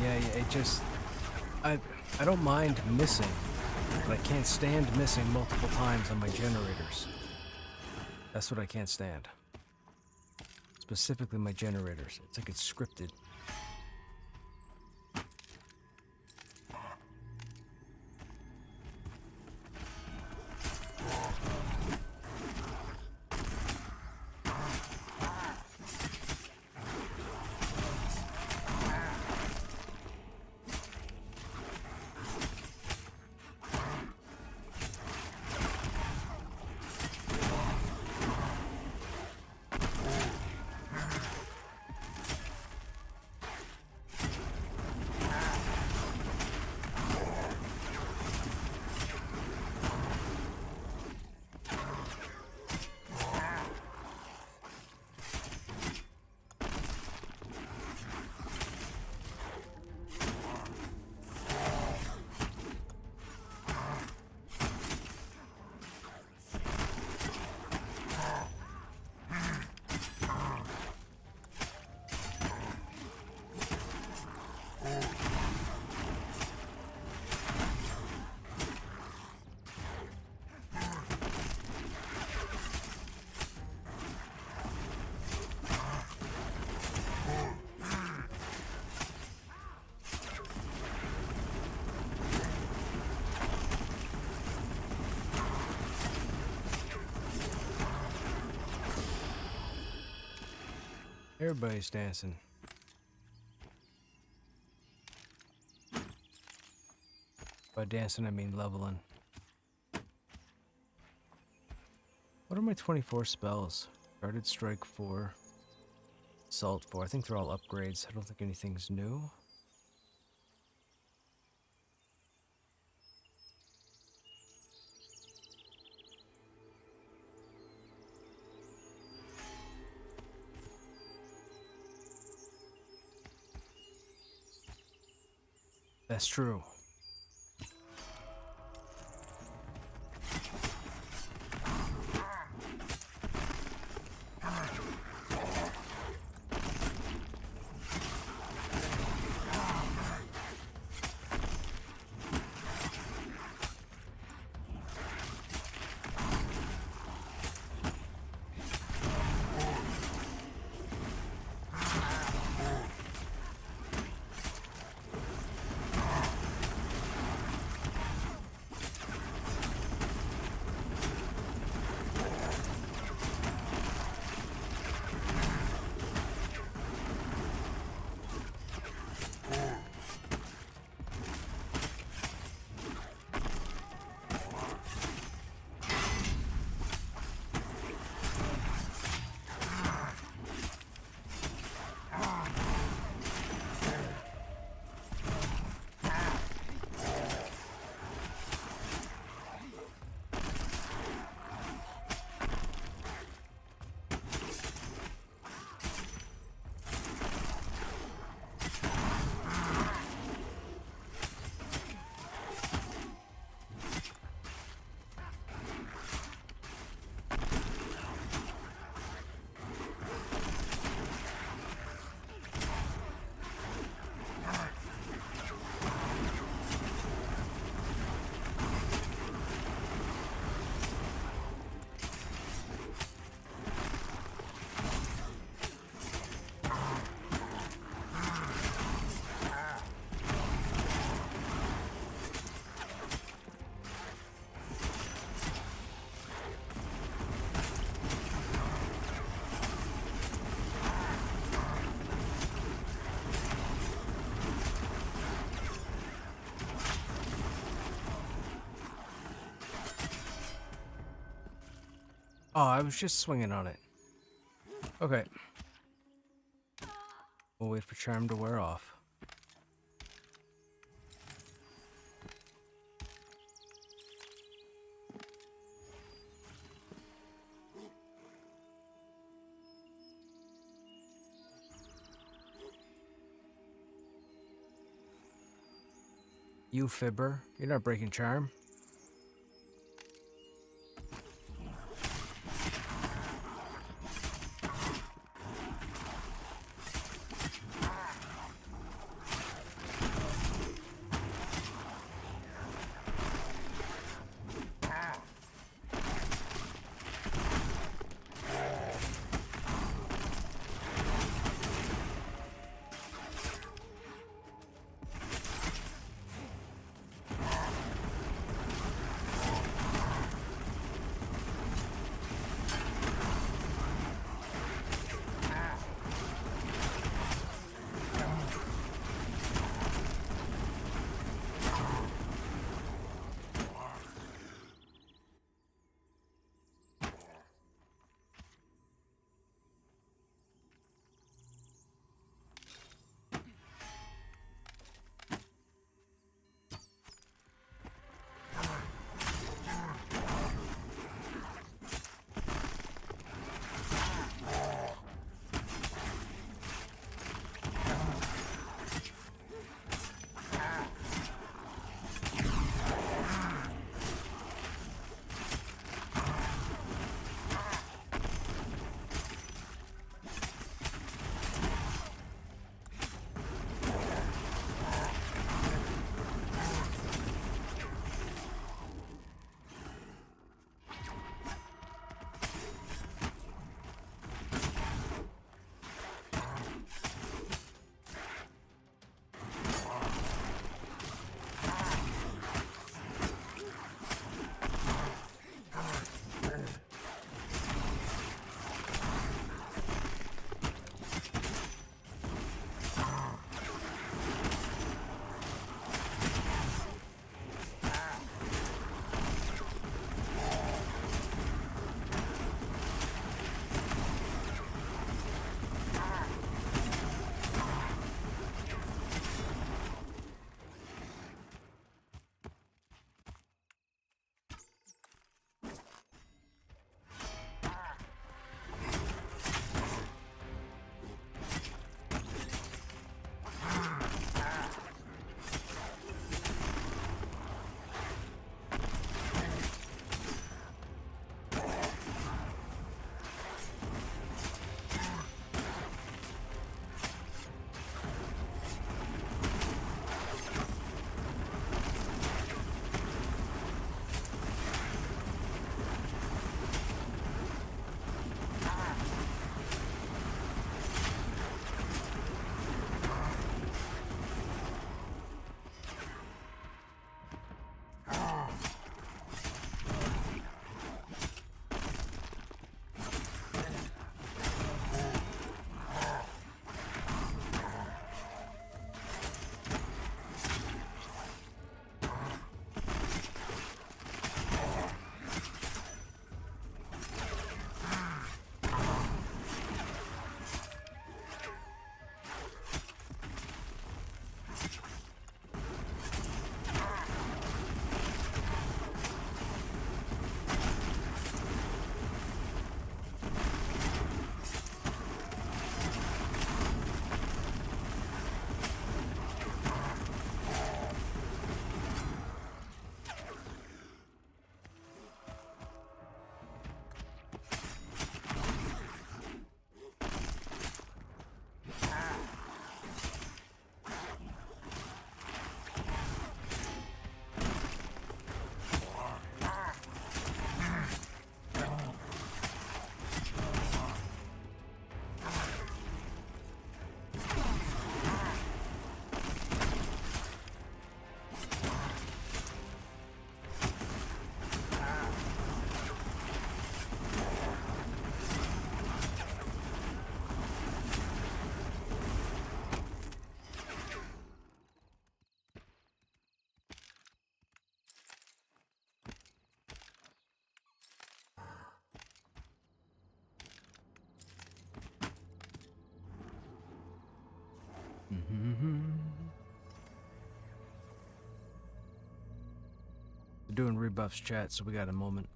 Yeah, it just... I don't mind missing, but I can't stand missing multiple times on my generators. That's what I can't stand. Specifically my generators. It's like it's scripted. Everybody's dancing. By dancing, I mean leveling. What are my 24 spells? Guarded Strike 4. Assault 4. I think they're all upgrades. I don't think anything's new. That's true. Oh, I was just swinging on it. Okay. We'll wait for charm to wear off. You fibber, you're not breaking charm. We're doing rebuffs chat, so we got a moment.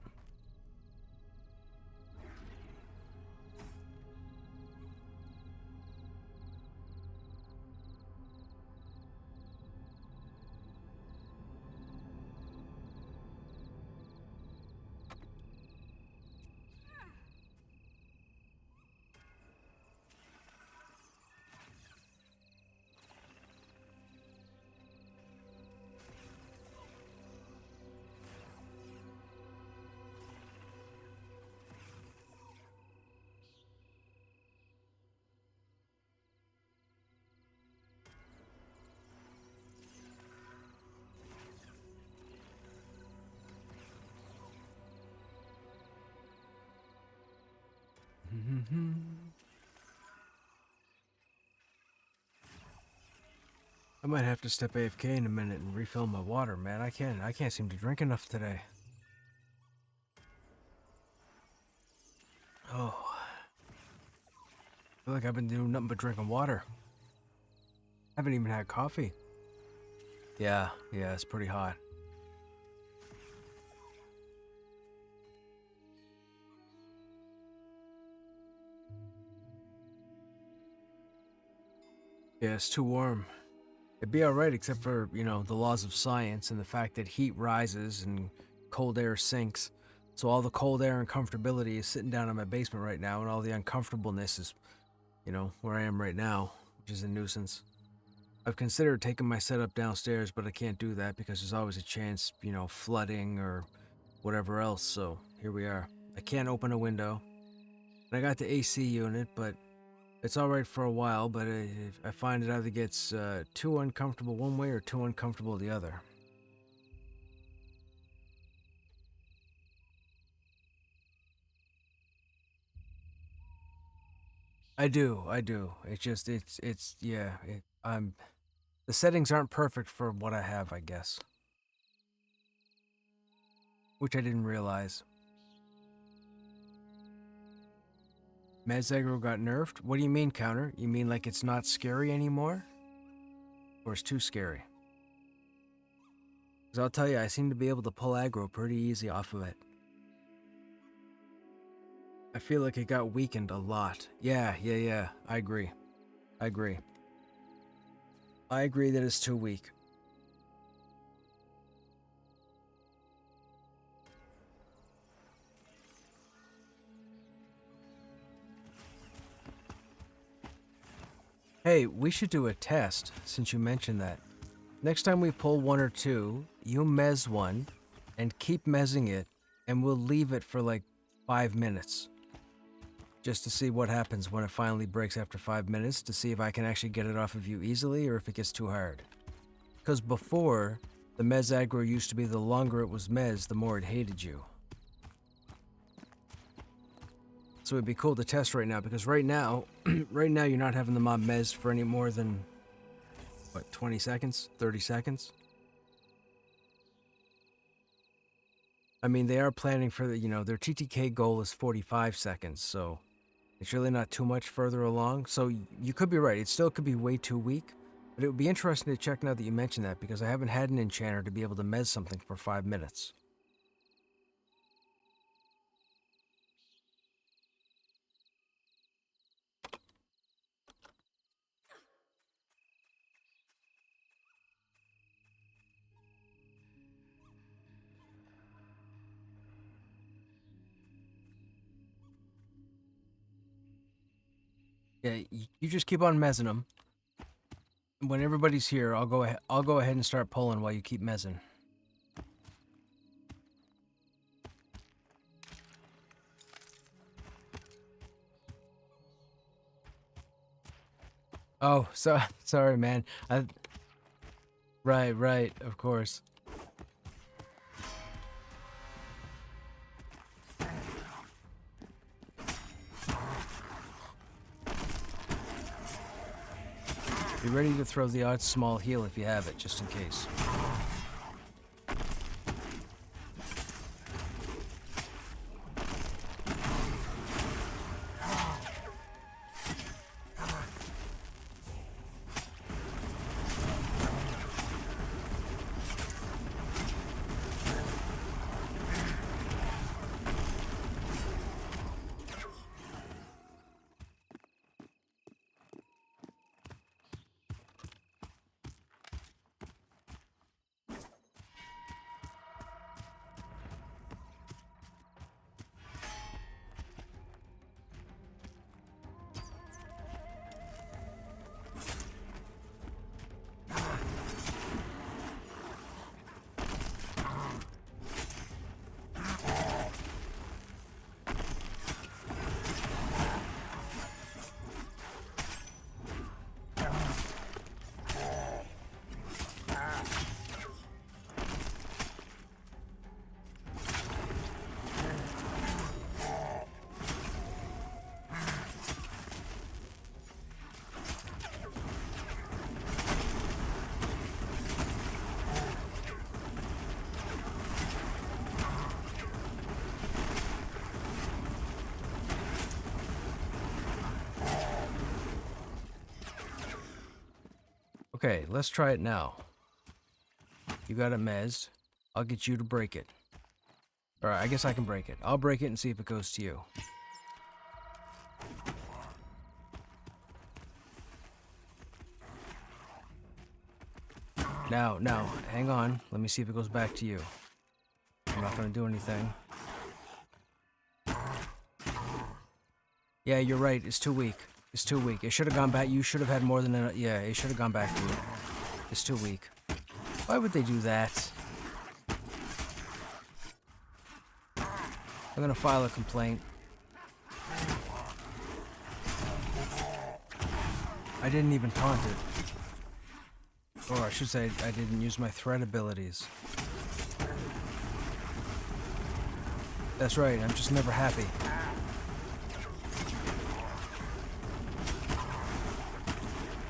I might have to step AFK in a minute and refill my water, man. I can't seem to drink enough today. Oh. I feel like I've been doing nothing but drinking water. I haven't even had coffee. Yeah, it's pretty hot. Yeah, it's too warm. It'd be alright except for, you know, the laws of science and the fact that heat rises and cold air sinks. So all the cold air and comfortability is sitting down in my basement right now, and all the uncomfortableness is, you know, where I am right now, which is a nuisance. I've considered taking my setup downstairs, but I can't do that because there's always a chance, you know, flooding or whatever else, so here we are. I can't open a window. And I got the AC unit, but it's alright for a while, but I find it either gets too uncomfortable one way or too uncomfortable the other. I do. It's just, yeah, the settings aren't perfect for what I have, I guess. Which I didn't realize. Mez aggro got nerfed? What do you mean, Counter? You mean like it's not scary anymore? Or it's too scary? Because I'll tell you, I seem to be able to pull aggro pretty easy off of it. I feel like it got weakened a lot. Yeah, I agree. I agree that it's too weak. Hey, we should do a test, since you mentioned that. Next time we pull one or two, you mez one, and keep mezzing it, and we'll leave it for like 5 minutes. Just to see what happens when it finally breaks after 5 minutes, to see if I can actually get it off of you easily, or if it gets too hard. Because before, the mez aggro used to be the longer it was mez, the more it hated you. So it'd be cool to test right now, because right now, you're not having the mob mez for any more than, what, 20 seconds? 30 seconds? I mean, they are planning for the, you know, their TTK goal is 45 seconds, so it's really not too much further along. So you could be right, it still could be way too weak, but it would be interesting to check now that you mentioned that, because I haven't had an enchanter to be able to mez something for 5 minutes. Yeah, you just keep on mezzing them. When everybody's here, I'll go ahead and start pulling while you keep mezzing. Oh, sorry, man. Right, of course. Be ready to throw the odd small heal if you have it, just in case. Okay, let's try it now. You got it mezzed. I'll get you to break it. Alright, I guess I can break it. I'll break it and see if it goes to you. Now, hang on. Let me see if it goes back to you. I'm not gonna do anything. Yeah, you're right. It's too weak. It's too weak. It should have gone back. You should have had more than enough. Yeah, it should have gone back to you. It's too weak. Why would they do that? I'm gonna file a complaint. I didn't even taunt it. Or I should say, I didn't use my threat abilities. That's right, I'm just never happy.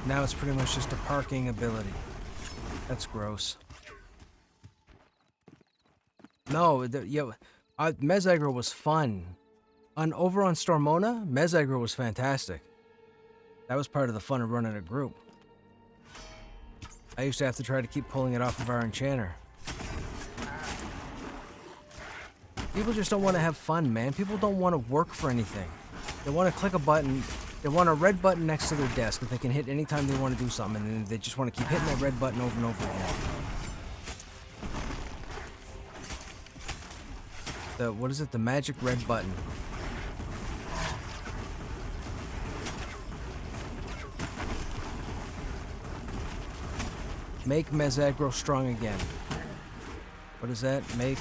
Now it's pretty much just a parking ability. That's gross. No, Mez aggro was fun. Over on Stormona, Mez aggro was fantastic. That was part of the fun of running a group. I used to have to try to keep pulling it off of our enchanter. People just don't want to have fun, man. People don't want to work for anything. They want to click a button. They want a red button next to their desk that they can hit anytime they want to do something, and they just want to keep hitting that red button over and over again. What is it? The magic red button. Make Mez aggro strong again. What is that? Make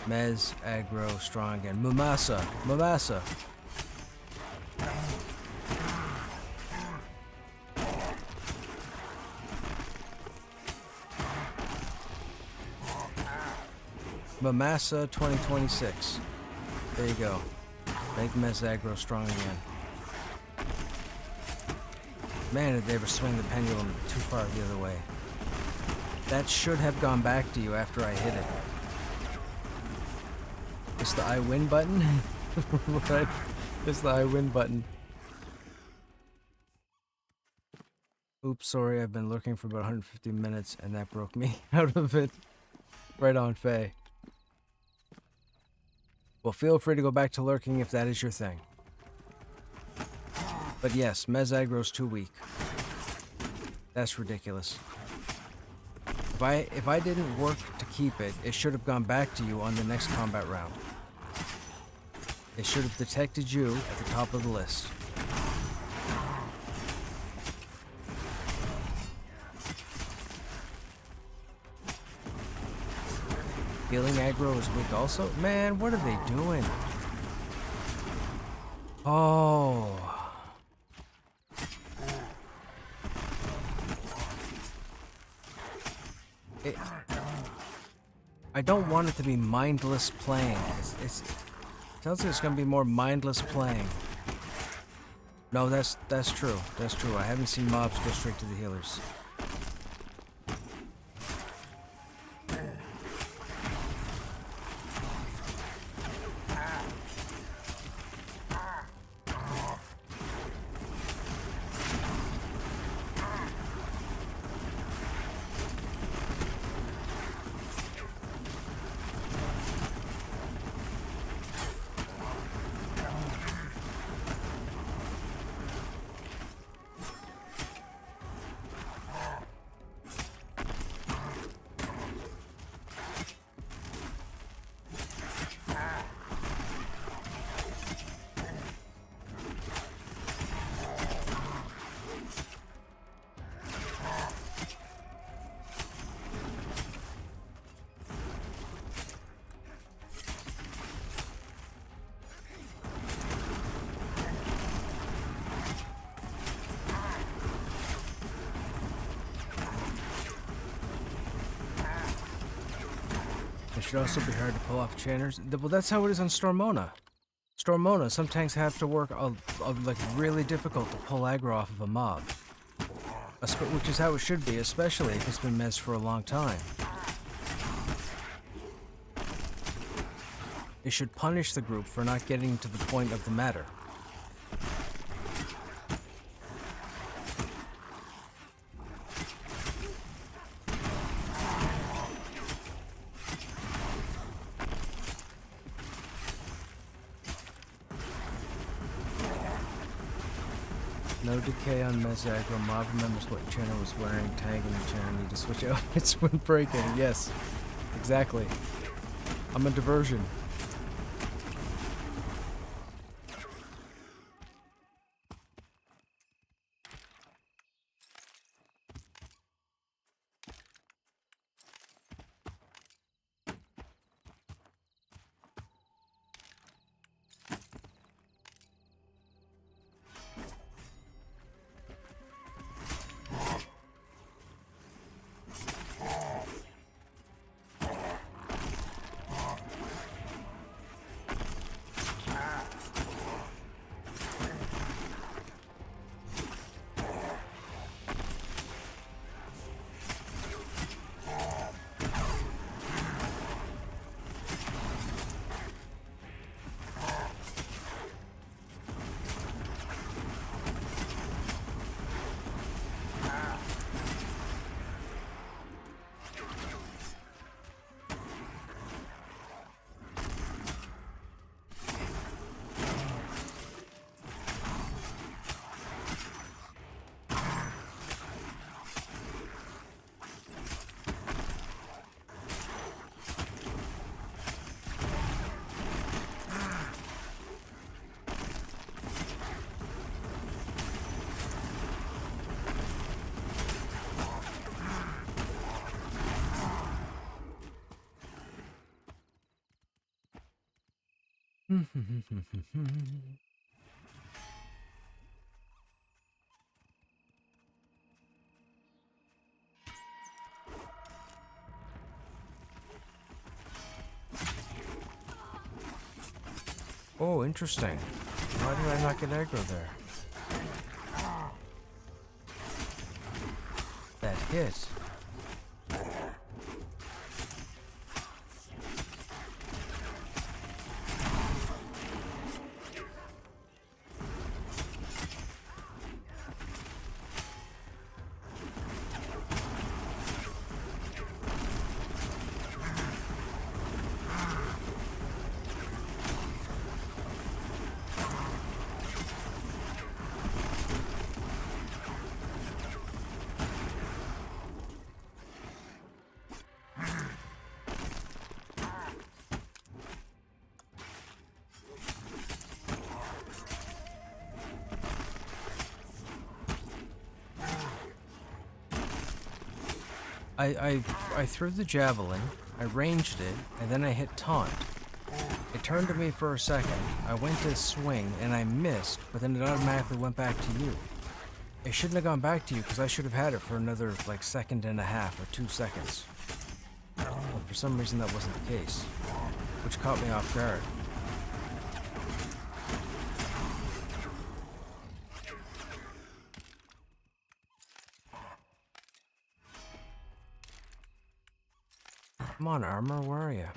Mez aggro strong again. Mumasa. Mumasa. Mamasa 2026. There you go. Make Mez aggro strong again. Man, did they ever swing the pendulum too far the other way. That should have gone back to you after I hit it. It's the I win button? What? It's the I win button. Oops, sorry, I've been lurking for about 150 minutes and that broke me out of it. Right on, Faye. Well, feel free to go back to lurking if that is your thing. But yes, Mez aggro's too weak. That's ridiculous. If I didn't work to keep it, it should have gone back to you on the next combat round. It should have detected you at the top of the list. Healing aggro is weak also? Man, what are they doing? Oh. I don't want it to be mindless playing. It sounds like it's going to be more mindless playing. No, that's true. That's true. I haven't seen mobs go straight to the healers. It should also be hard to pull off channers. Well, that's how it is on Stormona. Stormona, some tanks have to work like really difficult to pull aggro off of a mob. Which is how it should be, especially if it's been mezzed for a long time. It should punish the group for not getting to the point of the matter. No decay on Mesaggro. Mob remembers what channel was wearing. Tagging the channel. Need to switch outfits when breaking. Yes, exactly. I'm a diversion. Oh, interesting. Why did I not get aggro there? That hit. I threw the javelin, I ranged it, and then I hit taunt. It turned to me for a second, I went to swing, and I missed, but then it automatically went back to you. It shouldn't have gone back to you, because I should have had it for another, like, 1.5 or 2 seconds. But for some reason that wasn't the case, which caught me off guard. Come on, armor, where are you?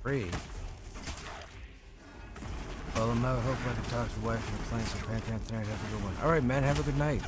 Free. Well, I'm out. Hopefully I can talk to the wife and the plans for Pantheon tonight. Have a good one. Alright, man. Have a good night.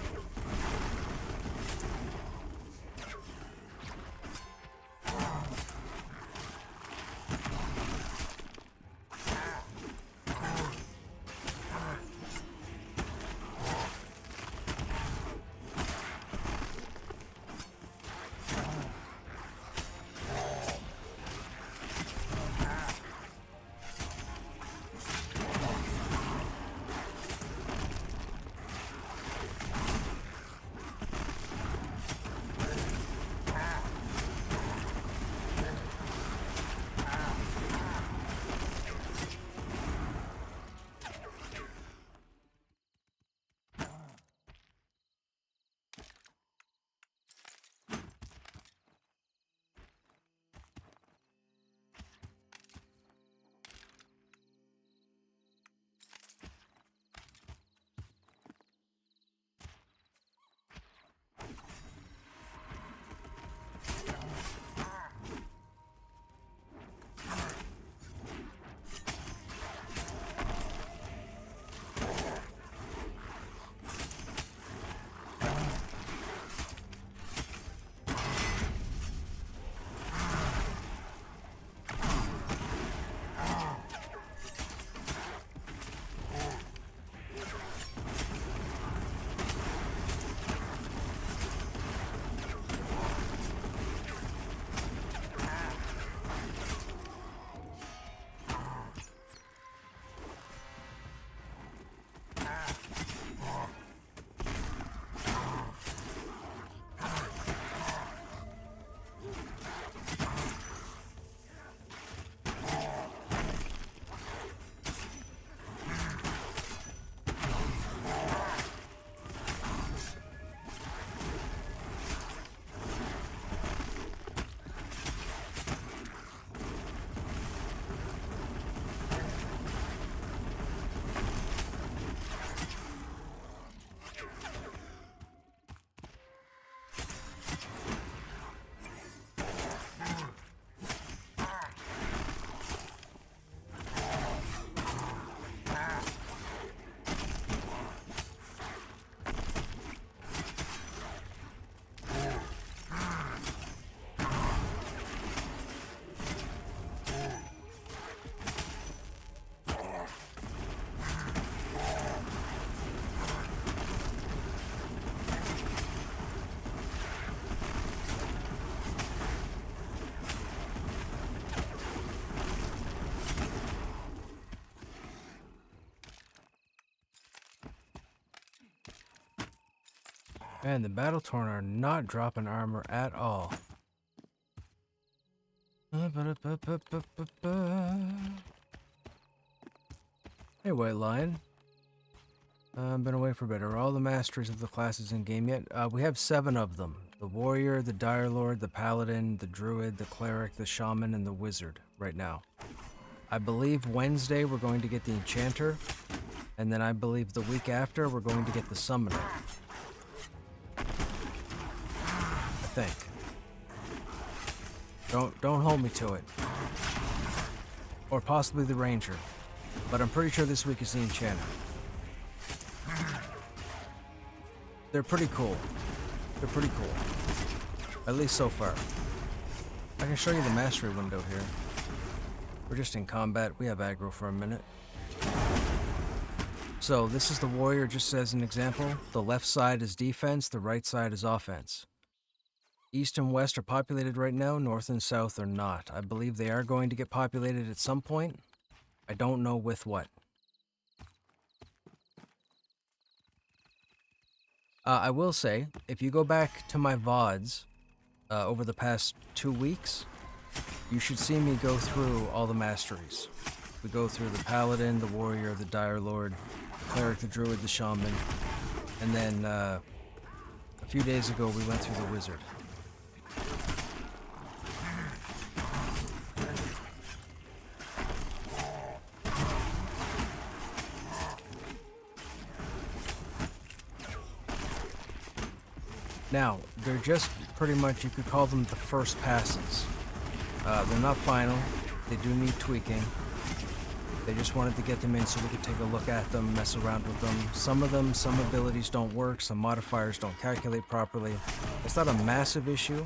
Man, the Battle-Torn are not dropping armor at all. Hey, White Lion. Been away for a bit. Are all the masters of the classes in game yet? We have 7 of them. The Warrior, the Dire Lord, the Paladin, the Druid, the Cleric, the Shaman, and the Wizard right now. I believe Wednesday we're going to get the Enchanter, and then I believe the week after we're going to get the Summoner. I think. Don't hold me to it. Or possibly the Ranger. But I'm pretty sure this week is the Enchanter. They're pretty cool. They're pretty cool. At least so far. I can show you the mastery window here. We're just in combat. We have aggro for a minute. So this is the Warrior, just as an example. The left side is defense, the right side is offense. East and west are populated right now, north and south are not. I believe they are going to get populated at some point. I don't know with what. I will say, if you go back to my VODs over the past 2 weeks, you should see me go through all the masteries. We go through the Paladin, the Warrior, the Dire Lord, the Cleric, the Druid, the Shaman, and then a few days ago we went through the Wizard. Now, they're just pretty much, you could call them the first passes. They're not final. They do need tweaking. They just wanted to get them in so we could take a look at them, mess around with them. Some of them, some abilities don't work, some modifiers don't calculate properly. It's not a massive issue,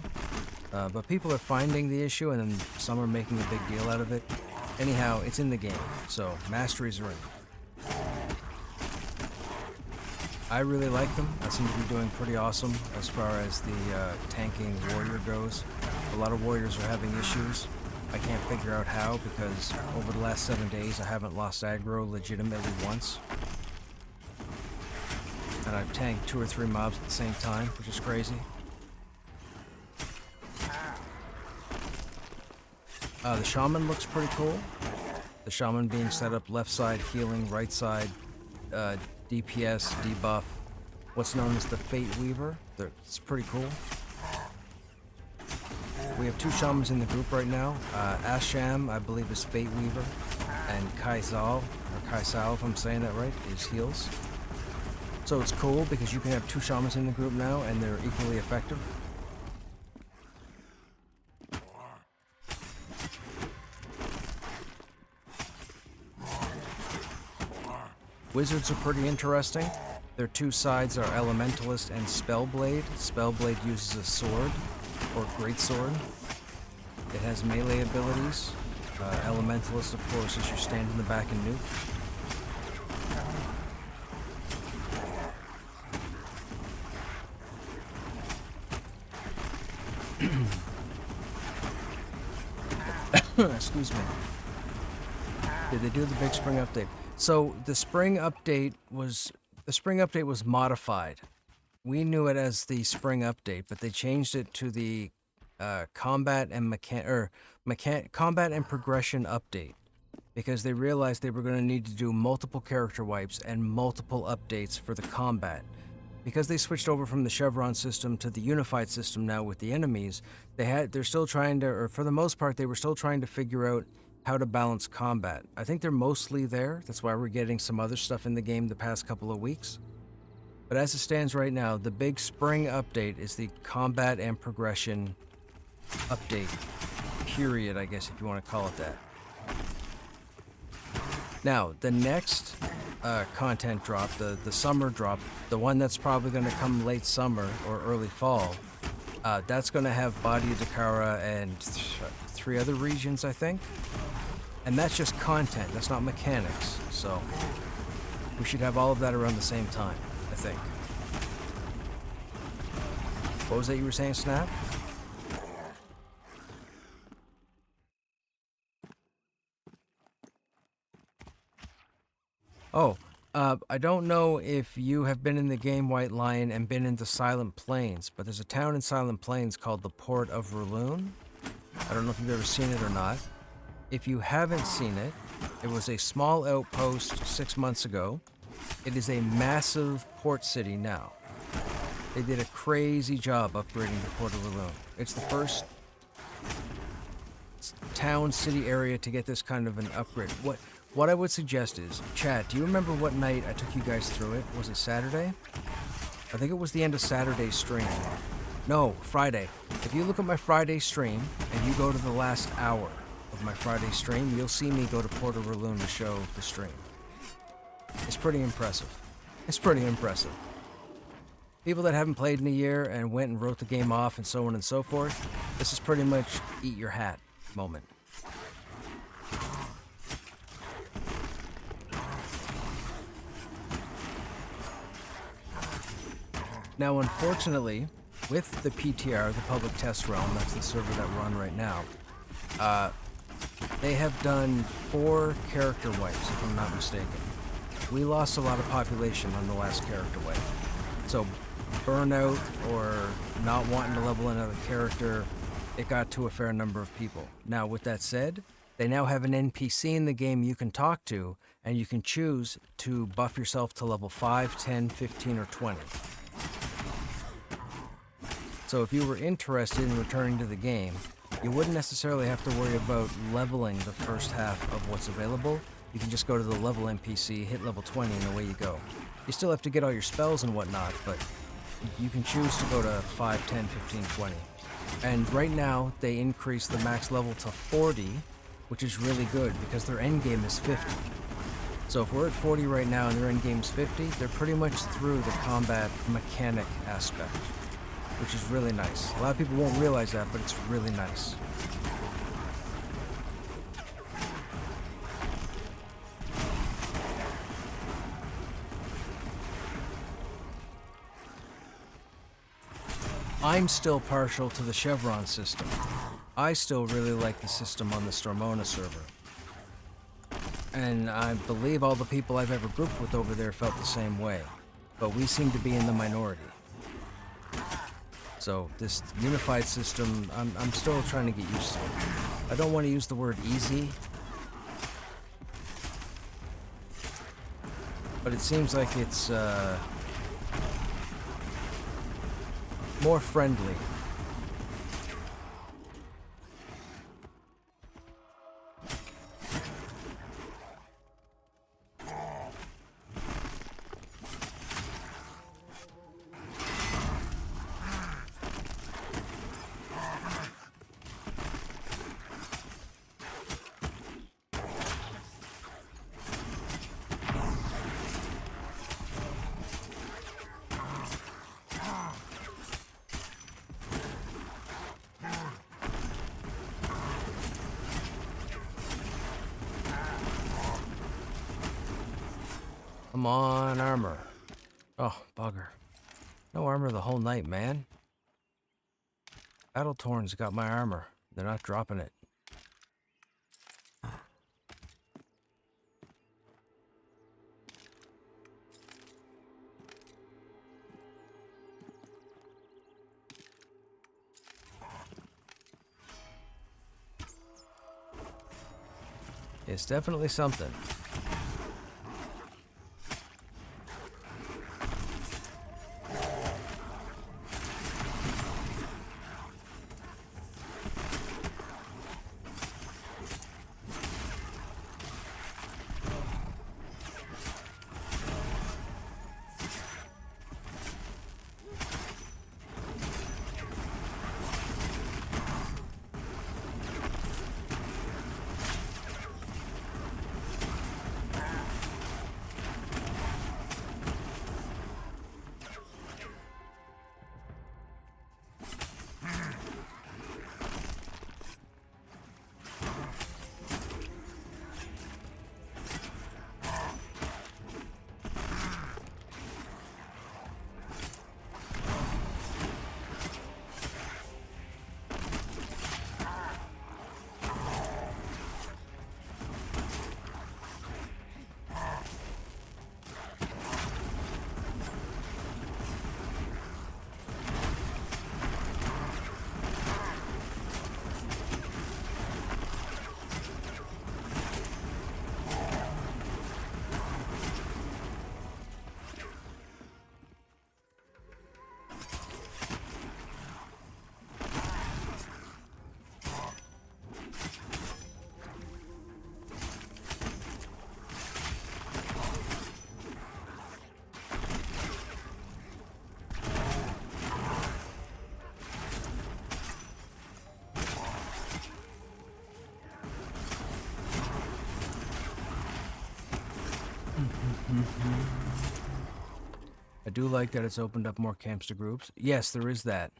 but people are finding the issue and then some are making a big deal out of it. Anyhow, it's in the game, so masteries are in. I really like them. I seem to be doing pretty awesome as far as the tanking warrior goes. A lot of warriors are having issues. I can't figure out how because over the last 7 days I haven't lost aggro legitimately once. And I've tanked 2 or 3 mobs at the same time, which is crazy. The shaman looks pretty cool. The shaman being set up left side healing, right side DPS, debuff, what's known as the Fate Weaver. It's pretty cool. We have 2 shamans in the group right now. Asham, I believe, is Fate Weaver, and Kaisal, or Kaisal if I'm saying that right, is heals. So it's cool because you can have 2 shamans in the group now and they're equally effective. Wizards are pretty interesting. Their 2 sides are Elementalist and Spellblade. Spellblade uses a sword, or greatsword. It has melee abilities. Elementalist, of course, is your stand in the back and nuke. Excuse me. Did they do the big spring update? So the spring update was modified. We knew it as the spring update, but they changed it to the combat and progression update because they realized they were going to need to do multiple character wipes and multiple updates for the combat. Because they switched over from the Chevron system to the unified system now with the enemies, they're still trying to, or for the most part, they were still trying to figure out how to balance combat. I think they're mostly there. That's why we're getting some other stuff in the game the past couple of weeks. But as it stands right now, the big spring update is the combat and progression update. Period, I guess, if you want to call it that. Now, the next content drop, the summer drop, the one that's probably going to come late summer or early fall, that's going to have Body of Dakara and 3 other regions, I think. And that's just content, that's not mechanics, so we should have all of that around the same time, I think. What was that you were saying, Snap? Oh, I don't know if you have been in the game White Lion and been into Silent Plains, but there's a town in Silent Plains called the Port of Raloon. I don't know if you've ever seen it or not. If you haven't seen it, it was a small outpost 6 months ago. It is a massive port city now. They did a crazy job upgrading the Port of Raloon. It's the first town, city area to get this kind of an upgrade. What I would suggest is, Chad, do you remember what night I took you guys through it? Was it Saturday? I think it was the end of Saturday's stream. No, Friday. If you look at my Friday stream and you go to the last hour of my Friday stream, you'll see me go to Port of Raloon to show the stream. It's pretty impressive. It's pretty impressive. People that haven't played in a year and went and wrote the game off and so on and so forth, this is pretty much eat your hat moment. Now, unfortunately, with the PTR, the Public Test Realm, that's the server that we're on right now, they have done 4 character wipes, if I'm not mistaken. We lost a lot of population on the last character wipe. So, burnout or not wanting to level another character, it got to a fair number of people. Now, with that said, they now have an NPC in the game you can talk to, and you can choose to buff yourself to level 5, 10, 15, or 20. So if you were interested in returning to the game, you wouldn't necessarily have to worry about leveling the first half of what's available. You can just go to the level NPC, hit level 20, and away you go. You still have to get all your spells and whatnot, but you can choose to go to 5, 10, 15, 20. And right now, they increased the max level to 40, which is really good because their end game is 50. So if we're at 40 right now and their end game is 50, they're pretty much through the combat mechanic aspect, which is really nice. A lot of people won't realize that, but it's really nice. I'm still partial to the Chevron system. I still really like the system on the Stormona server. And I believe all the people I've ever grouped with over there felt the same way. But we seem to be in the minority. So this unified system, I'm still trying to get used to it. I don't want to use the word easy, but it seems like it's more friendly. Come on, armor. Oh, bugger. No armor the whole night, man. Battle-Torn's got my armor. They're not dropping it. It's definitely something. I do like that it's opened up more camps to groups. Yes, there is that.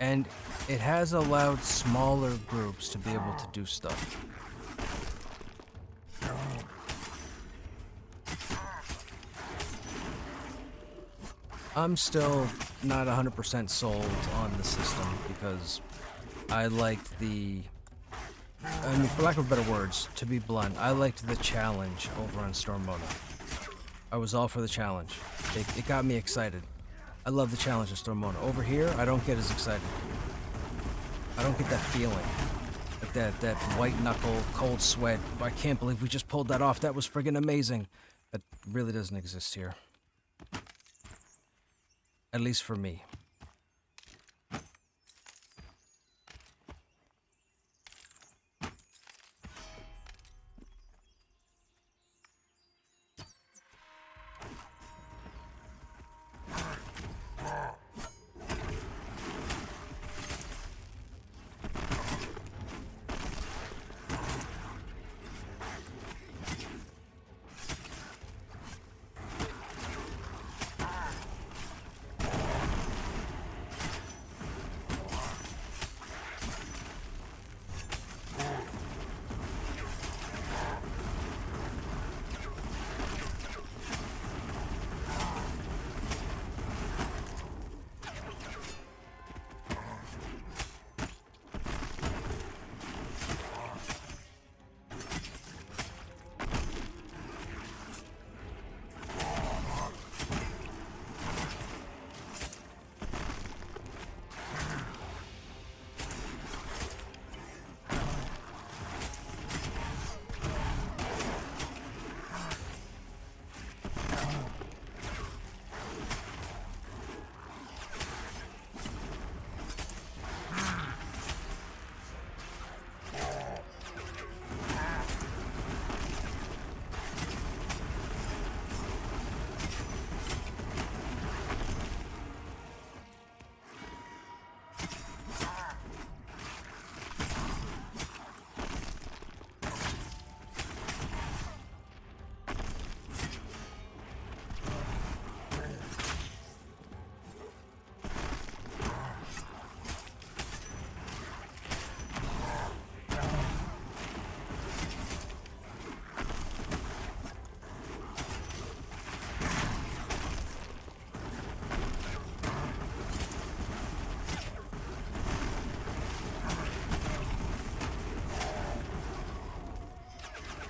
And it has allowed smaller groups to be able to do stuff. I'm still not 100% sold on the system because I liked the... I mean, for lack of better words, to be blunt, I liked the challenge over on Stormona. I was all for the challenge. It got me excited. I love the challenge of Stormona. Over here, I don't get as excited. I don't get that feeling. Like that white knuckle, cold sweat. I can't believe we just pulled that off. That was friggin' amazing. That really doesn't exist here. At least for me.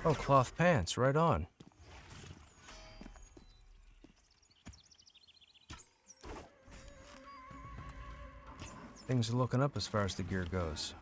Oh, cloth pants, right on. Things are looking up as far as the gear goes.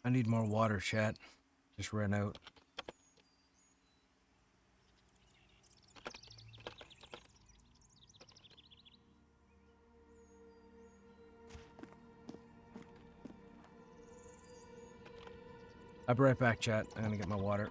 I need more water, chat. Just ran out. I'll be right back, chat. I'm gonna get my water.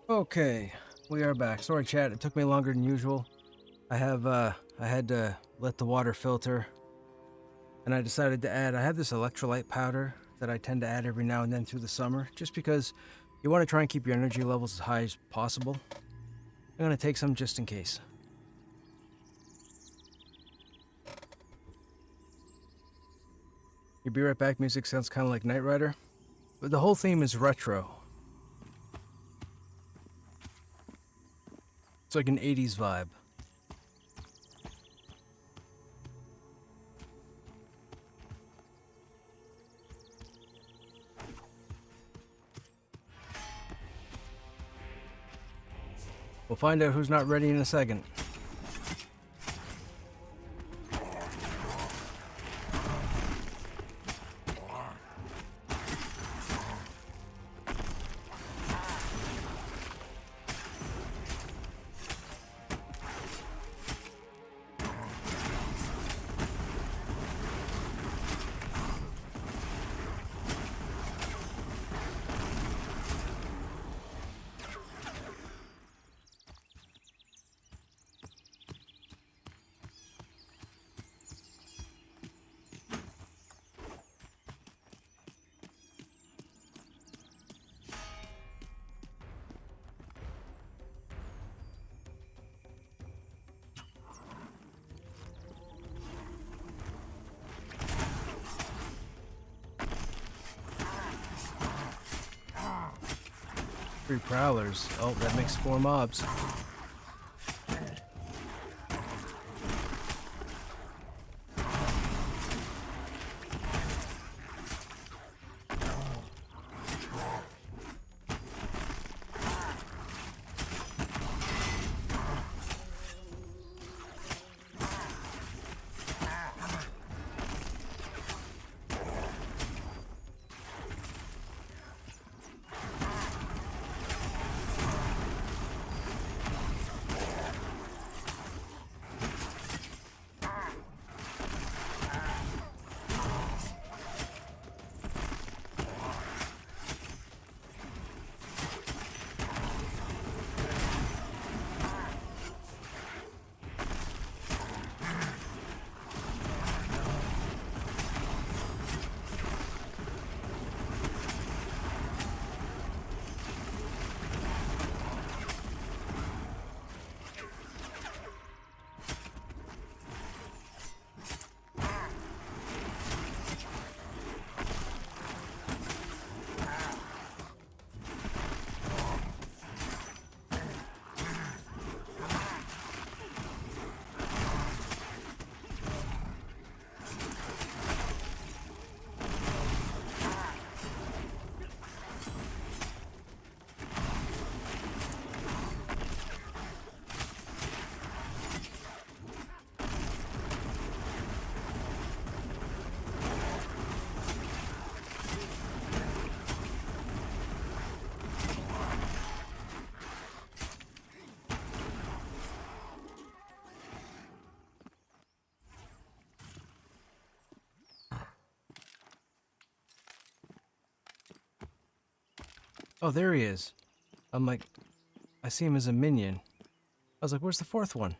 Okay, we are back. Sorry, chat. It took me longer than usual. I had to let the water filter, and I decided to add. I have this electrolyte powder that I tend to add every now and then through the summer, just because you want to try and keep your energy levels as high as possible. I'm gonna take some just in case. Your Be Right Back music sounds kind of like Knight Rider, but the whole theme is retro. It's like an 80s vibe. We'll find out who's not ready in a second. Three prowlers. Oh, that makes 4 mobs. Oh, there he is. I'm like, I see him as a minion. I was like, where's the 4th one?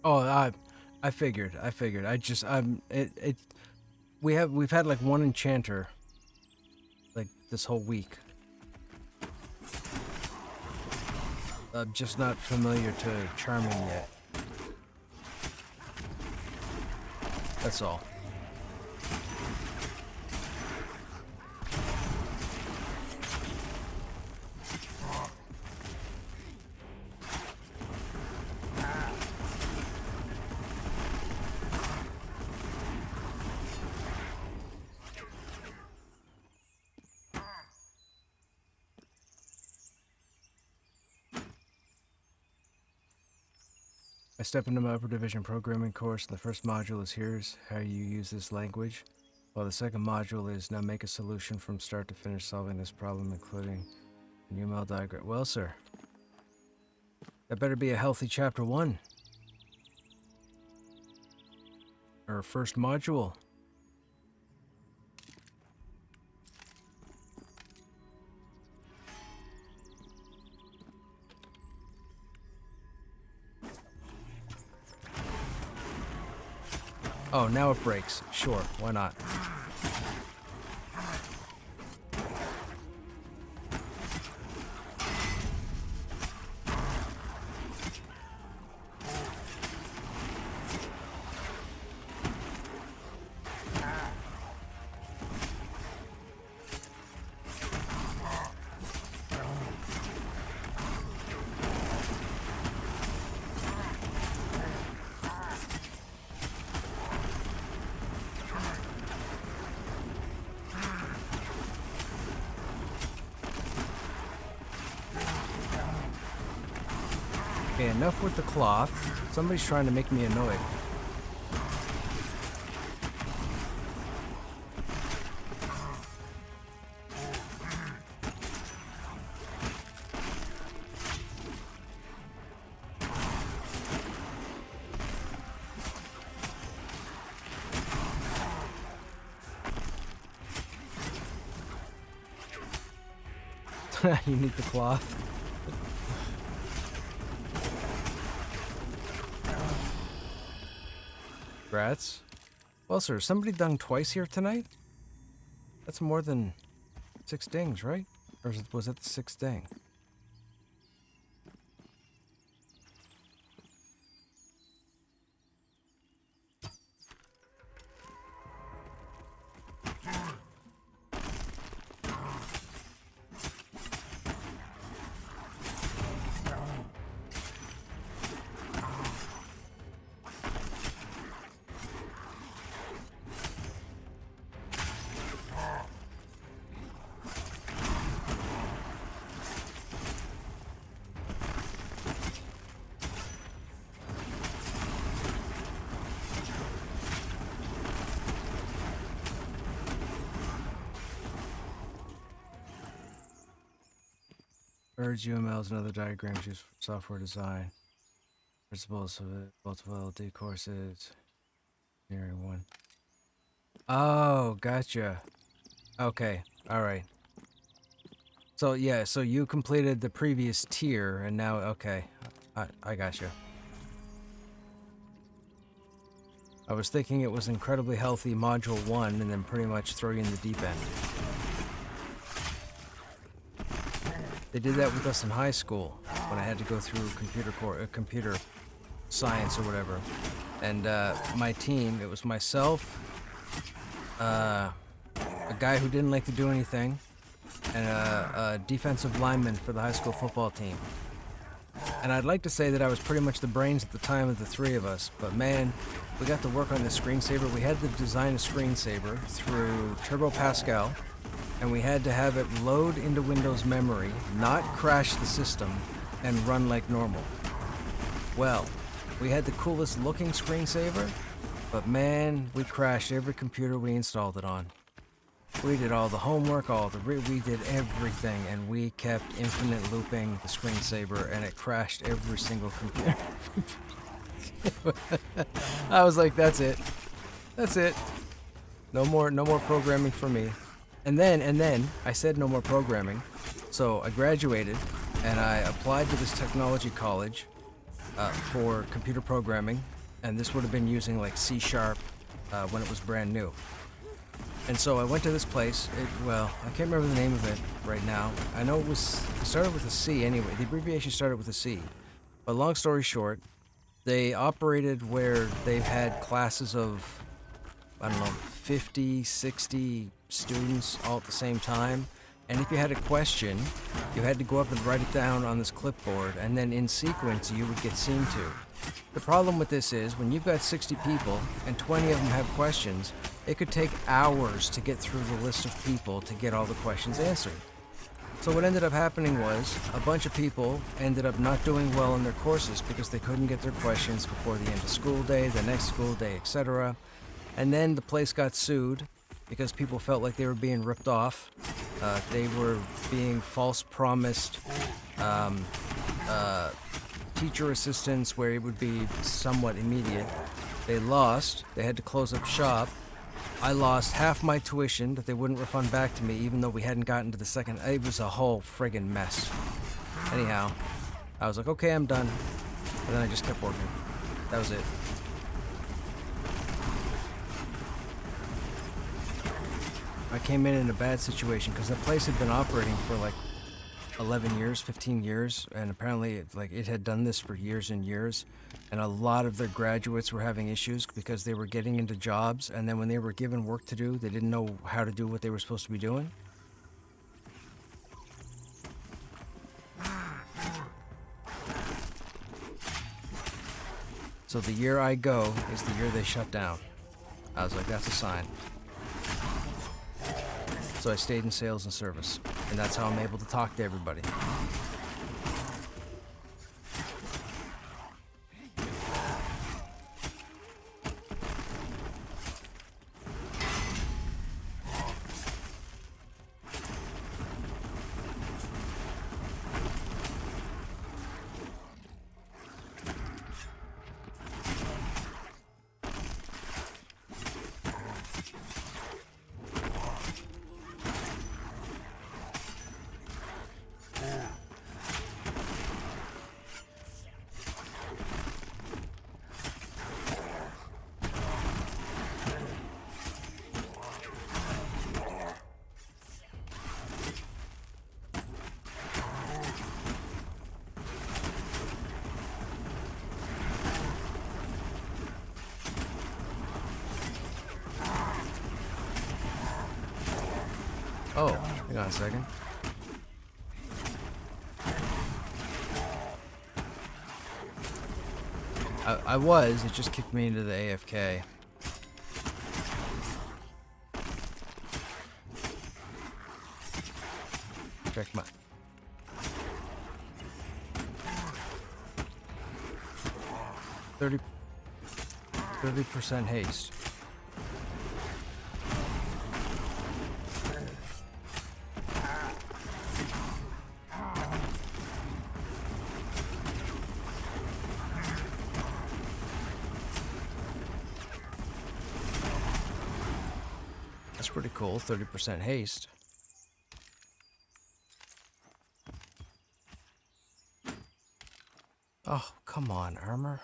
Oh, I figured. We've had like one enchanter, like this whole week. I'm just not familiar to charming yet. That's all. I step into my upper division programming course, and the first module is here's how you use this language, while the second module is now make a solution from start to finish solving this problem, including an UML diagram. Well, sir, that better be a healthy chapter 1. Or first module. Oh, now it breaks. Sure, why not? Okay, enough with the cloth. Somebody's trying to make me annoyed. You need the cloth. Rats. Well, sir, somebody dunged twice here tonight? That's more than 6 dings, right? Or was it the 6th ding? Birds, UMLs, and other diagrams used for software design. Principles of multiple LD courses. Engineering 1. Oh, gotcha. Okay, alright. So, yeah, so you completed the previous tier, and now, okay. I gotcha. I was thinking it was incredibly healthy module 1, and then pretty much throw you in the deep end. They did that with us in high school when I had to go through computer science or whatever. And my team, it was myself, a guy who didn't like to do anything, and a defensive lineman for the high school football team. And I'd like to say that I was pretty much the brains at the time of the 3 of us, but man, we got to work on this screensaver. We had to design a screensaver through Turbo Pascal, and we had to have it load into Windows memory, not crash the system, and run like normal. Well, we had the coolest looking screensaver, but man, we crashed every computer we installed it on. We did all the homework, we did everything, and we kept infinite looping the screensaver, and it crashed every single computer. I was like, that's it. That's it. No more programming for me. And then I said no more programming. So I graduated and I applied to this technology college for computer programming, and this would have been using like C# when it was brand new. And so I went to this place. Well, I can't remember the name of it right now. I know it started with a C anyway. The abbreviation started with a C. But long story short, they operated where they've had classes of, I don't know, 50, 60 students all at the same time. And if you had a question, you had to go up and write it down on this clipboard, and then in sequence you would get seen to. The problem with this is, when you've got 60 people and 20 of them have questions, it could take hours to get through the list of people to get all the questions answered. So what ended up happening was a bunch of people ended up not doing well in their courses because they couldn't get their questions before the end of school day, the next school day, etc. And then the place got sued because people felt like they were being ripped off. They were being false promised teacher assistance where it would be somewhat immediate. They lost. They had to close up shop. I lost half my tuition that they wouldn't refund back to me, even though we hadn't gotten to the second. It was a whole friggin' mess. Anyhow, I was like, okay, I'm done. And then I just kept working. That was it. I came in a bad situation because the place had been operating for like 11 years, 15 years, and apparently it had done this for years and years, and a lot of their graduates were having issues because they were getting into jobs, and then when they were given work to do, they didn't know how to do what they were supposed to be doing. So the year I go is the year they shut down. I was like, that's a sign. So I stayed in sales and service, and that's how I'm able to talk to everybody. Oh, hang on a second. It just kicked me into the AFK. Check my... 30% haste. That's pretty cool, 30% haste. Oh, come on, armor.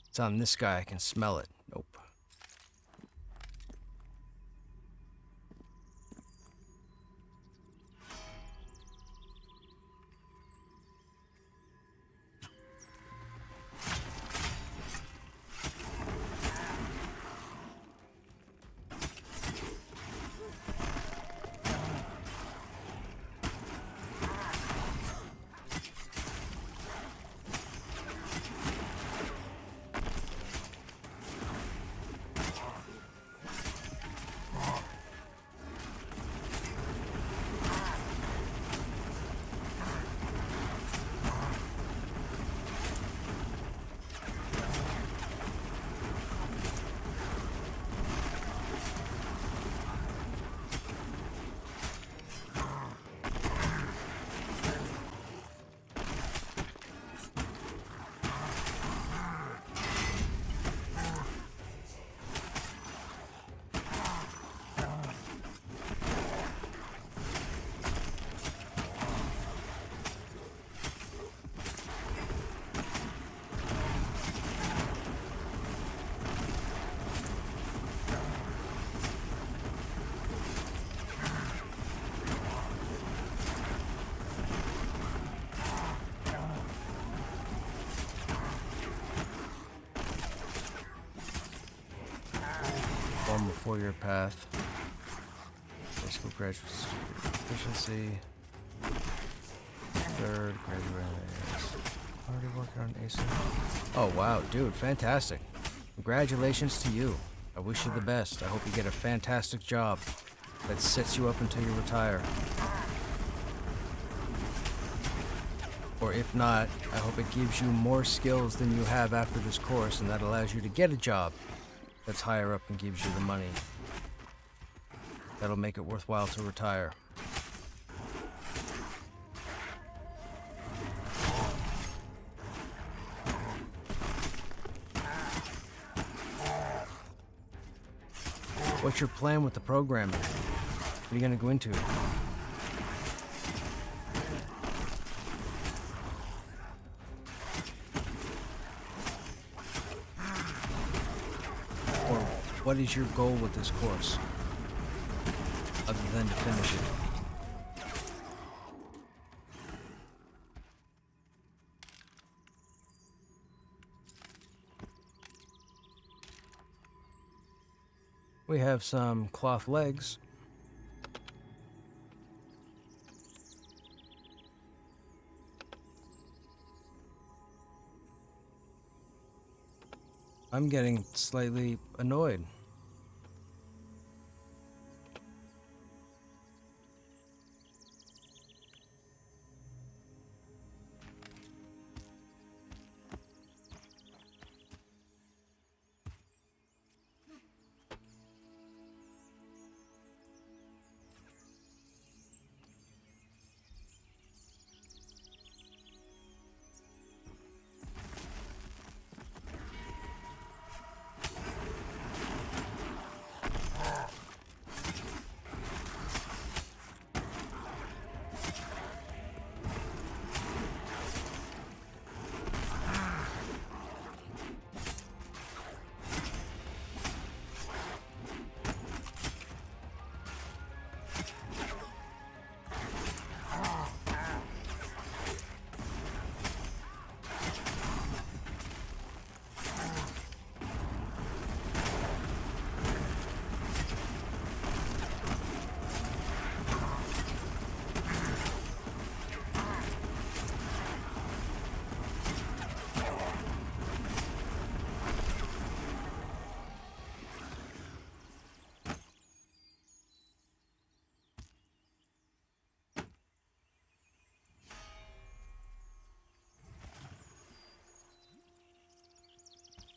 It's on this guy, I can smell it. Nope. Form a 4-year path. High school graduate efficiency. Third graduate. Already working on ASIN. Oh wow, dude, fantastic. Congratulations to you. I wish you the best. I hope you get a fantastic job that sets you up until you retire. Or if not, I hope it gives you more skills than you have after this course, and that allows you to get a job that's higher up and gives you the money that'll make it worthwhile to retire. What's your plan with the programming? What are you going to go into? Or what is your goal with this course, other than to finish it? We have some cloth legs. I'm getting slightly annoyed.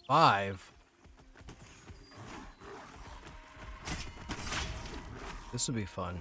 Five? This will be fun.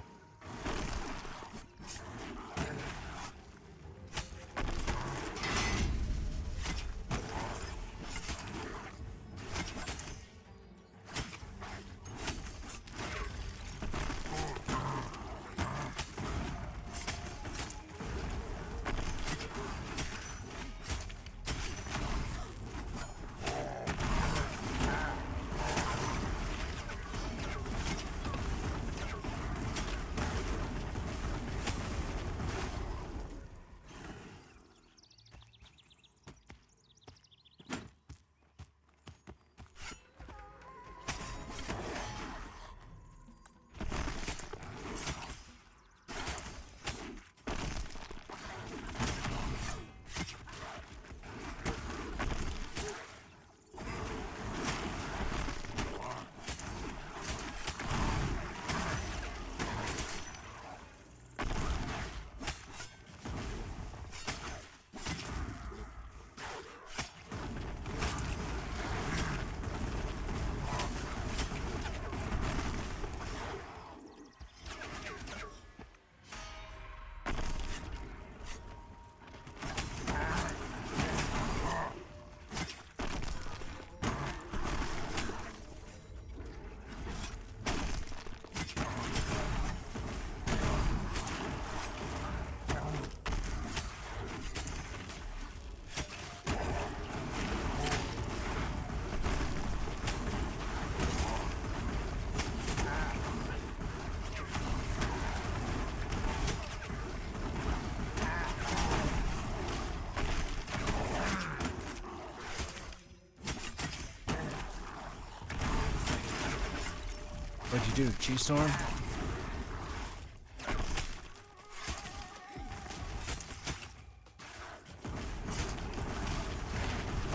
What'd you do, Cheese Storm?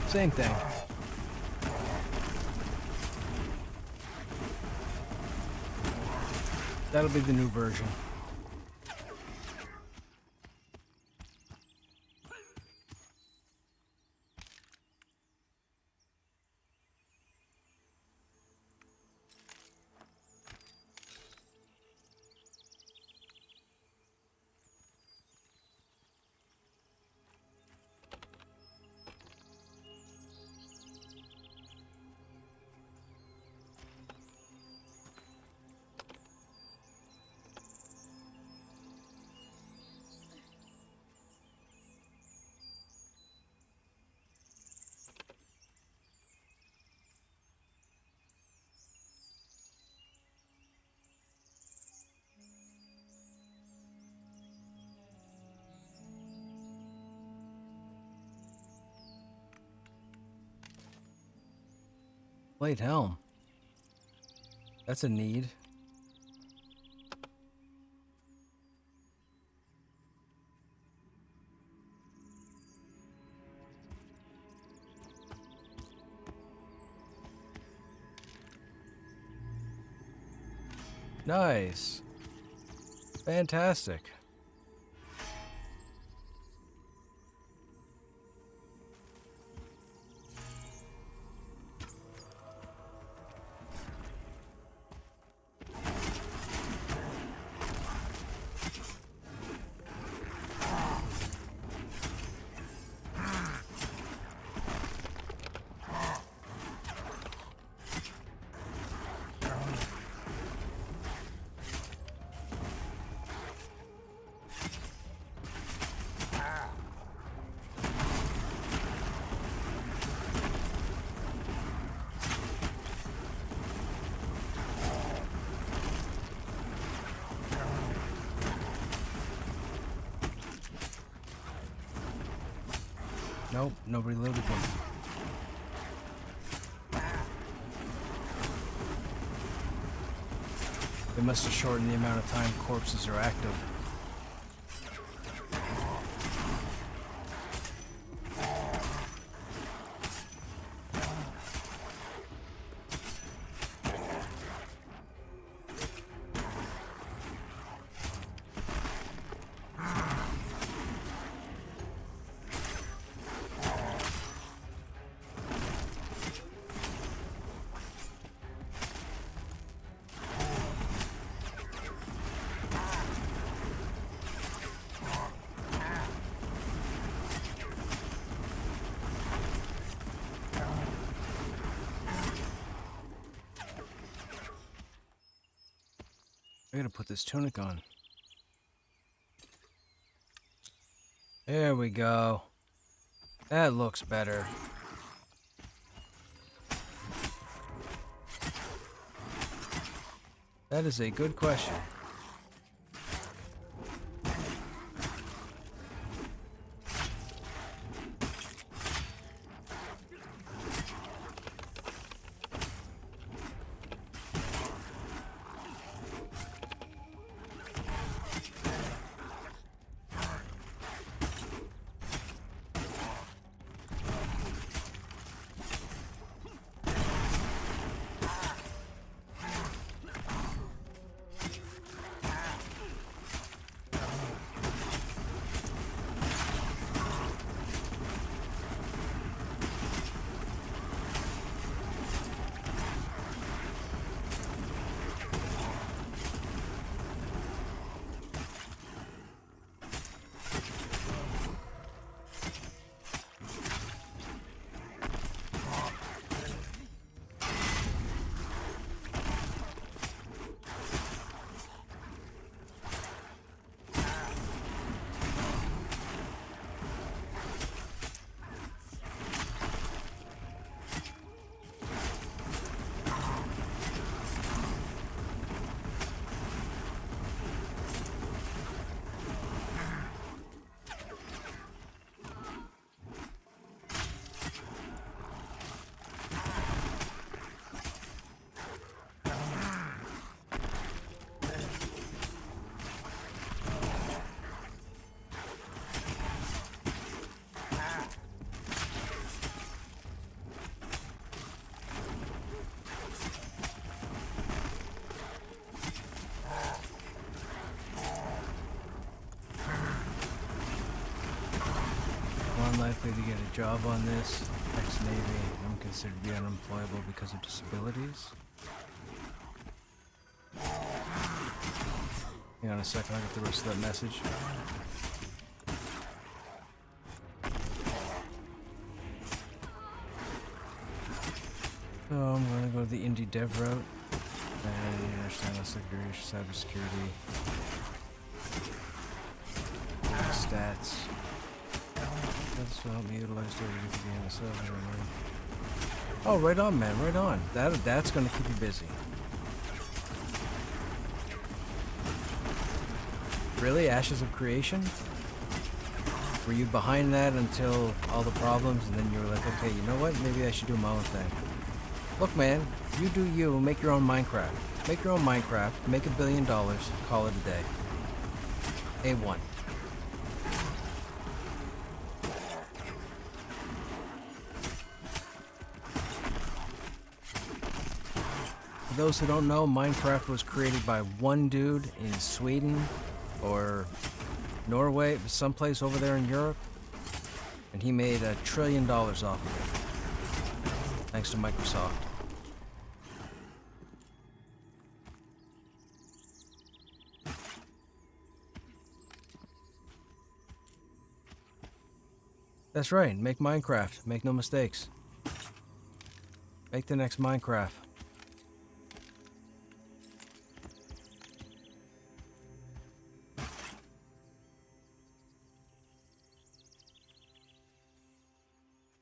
Same thing. That'll be the new version. Plate helm. That's a need. Nice. Fantastic. Nope, nobody loaded them. They must have shortened the amount of time corpses are active. I gotta put this tunic on. There we go. That looks better. That is a good question. unlikely to get a job on this. Ex-Navy. I'm considered to be unemployable because of disabilities. Hang on a second, I'll get the rest of that message. So I'm going to go to the indie dev route. And international security, cybersecurity. Stats. This will help me utilize data to be in the server. Oh, right on, man, right on. That's going to keep you busy. Really? Ashes of Creation? Were you behind that until all the problems, and then you were like, okay, you know what? Maybe I should do my own thing. Look, man, you do you. Make your own Minecraft. Make your own Minecraft. Make $1 billion. Call it a day. A1. For those who don't know, Minecraft was created by one dude in Sweden or Norway, someplace over there in Europe, and he made $1 trillion off of it, thanks to Microsoft. That's right, make Minecraft, make no mistakes. Make the next Minecraft.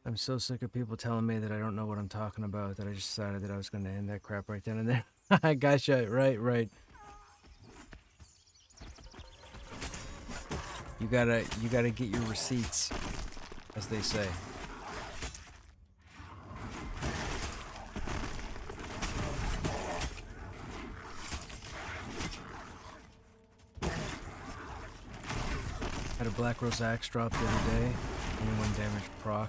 I'm so sick of people telling me that I don't know what I'm talking about that I just decided that I was going to end that crap right then and there. I gotcha. Right. You gotta get your receipts, as they say. Had a Black Rose axe drop the other day. 21 damage proc.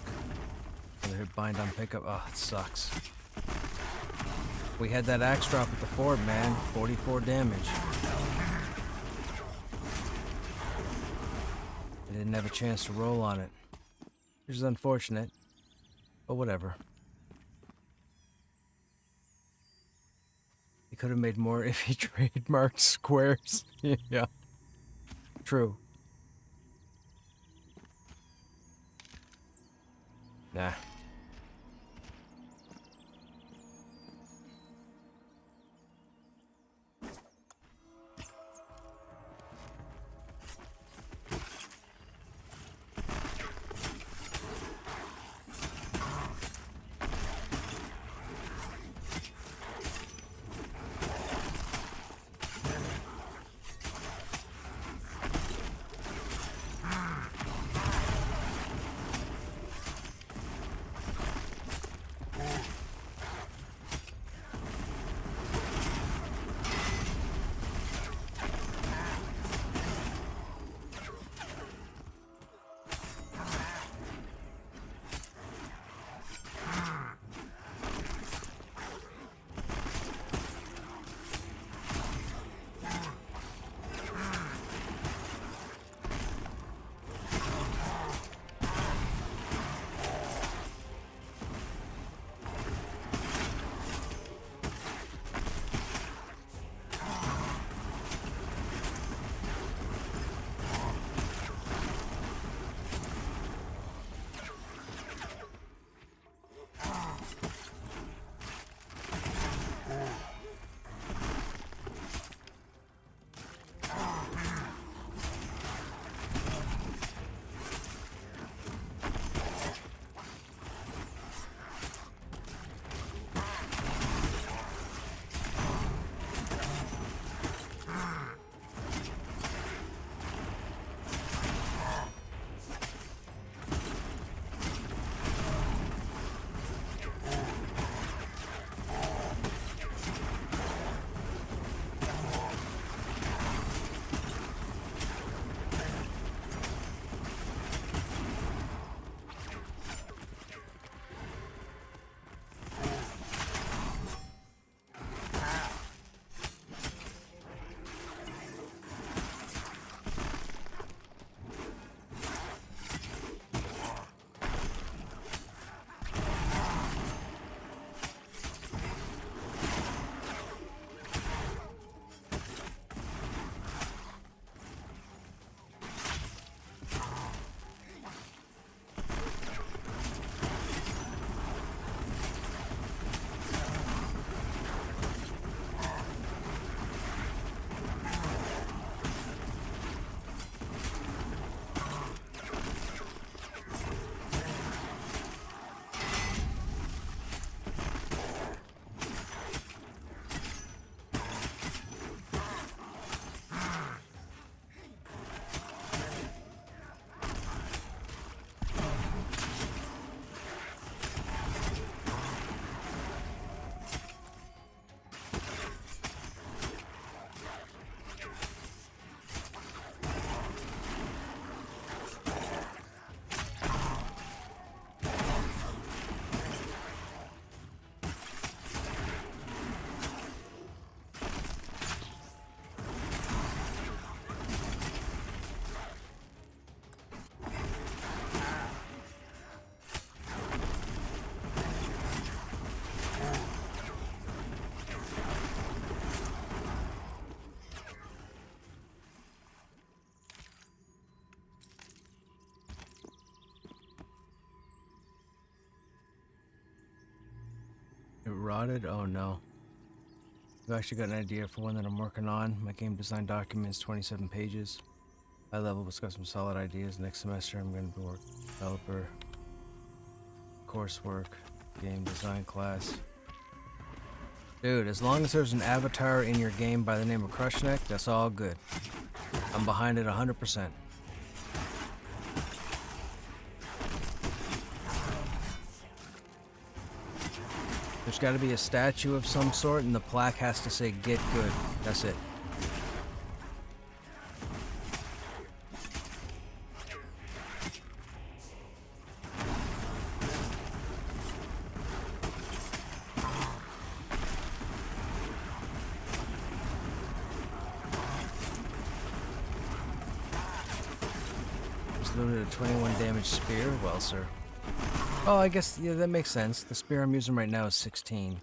Another hit bind on pickup. Oh, it sucks. We had that axe drop at the fort, man. 44 damage. I didn't have a chance to roll on it. Which is unfortunate. But whatever. He could have made more if he trademarked squares. Yeah. True. Nah. rotted? Oh no. I've actually got an idea for one that I'm working on. My game design document is 27 pages. High level, it's got some solid ideas. Next semester I'm going to work developer, coursework, game design class. Dude, as long as there's an avatar in your game by the name of Krushnek, that's all good. I'm behind it 100%. There's got to be a statue of some sort, and the plaque has to say, "Get good." That's it. Just looted a 21 damage spear. Well, sir. Oh, I guess, yeah, that makes sense. The spear I'm using right now is 16.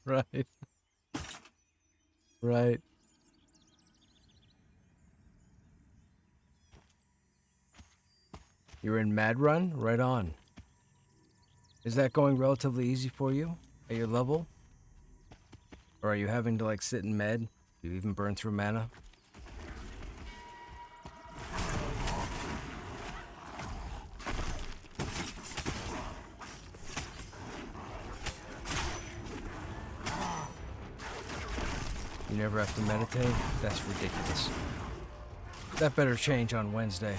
Right. Right. You're in Mad Run? Right on. Is that going relatively easy for you at your level? Or are you having to like sit in med? Do you even burn through mana? You never have to meditate? That's ridiculous. That better change on Wednesday.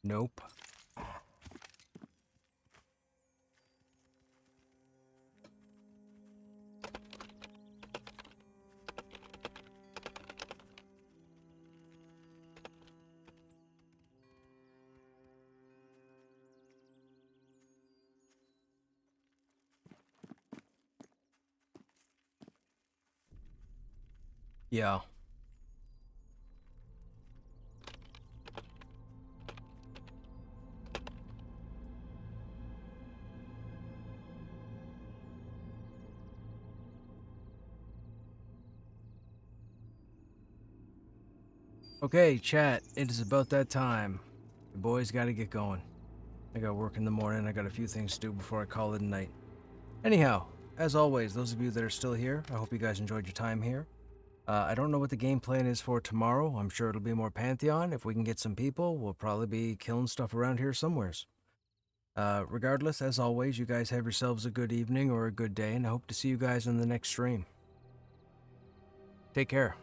Nope. Yeah. Okay, chat, it is about that time. The boys gotta get going. I got work in the morning, I got a few things to do before I call it a night. Anyhow, as always, those of you that are still here, I hope you guys enjoyed your time here. I don't know what the game plan is for tomorrow. I'm sure it'll be more Pantheon. If we can get some people, we'll probably be killing stuff around here somewheres. Regardless, as always, you guys have yourselves a good evening or a good day, and I hope to see you guys in the next stream. Take care.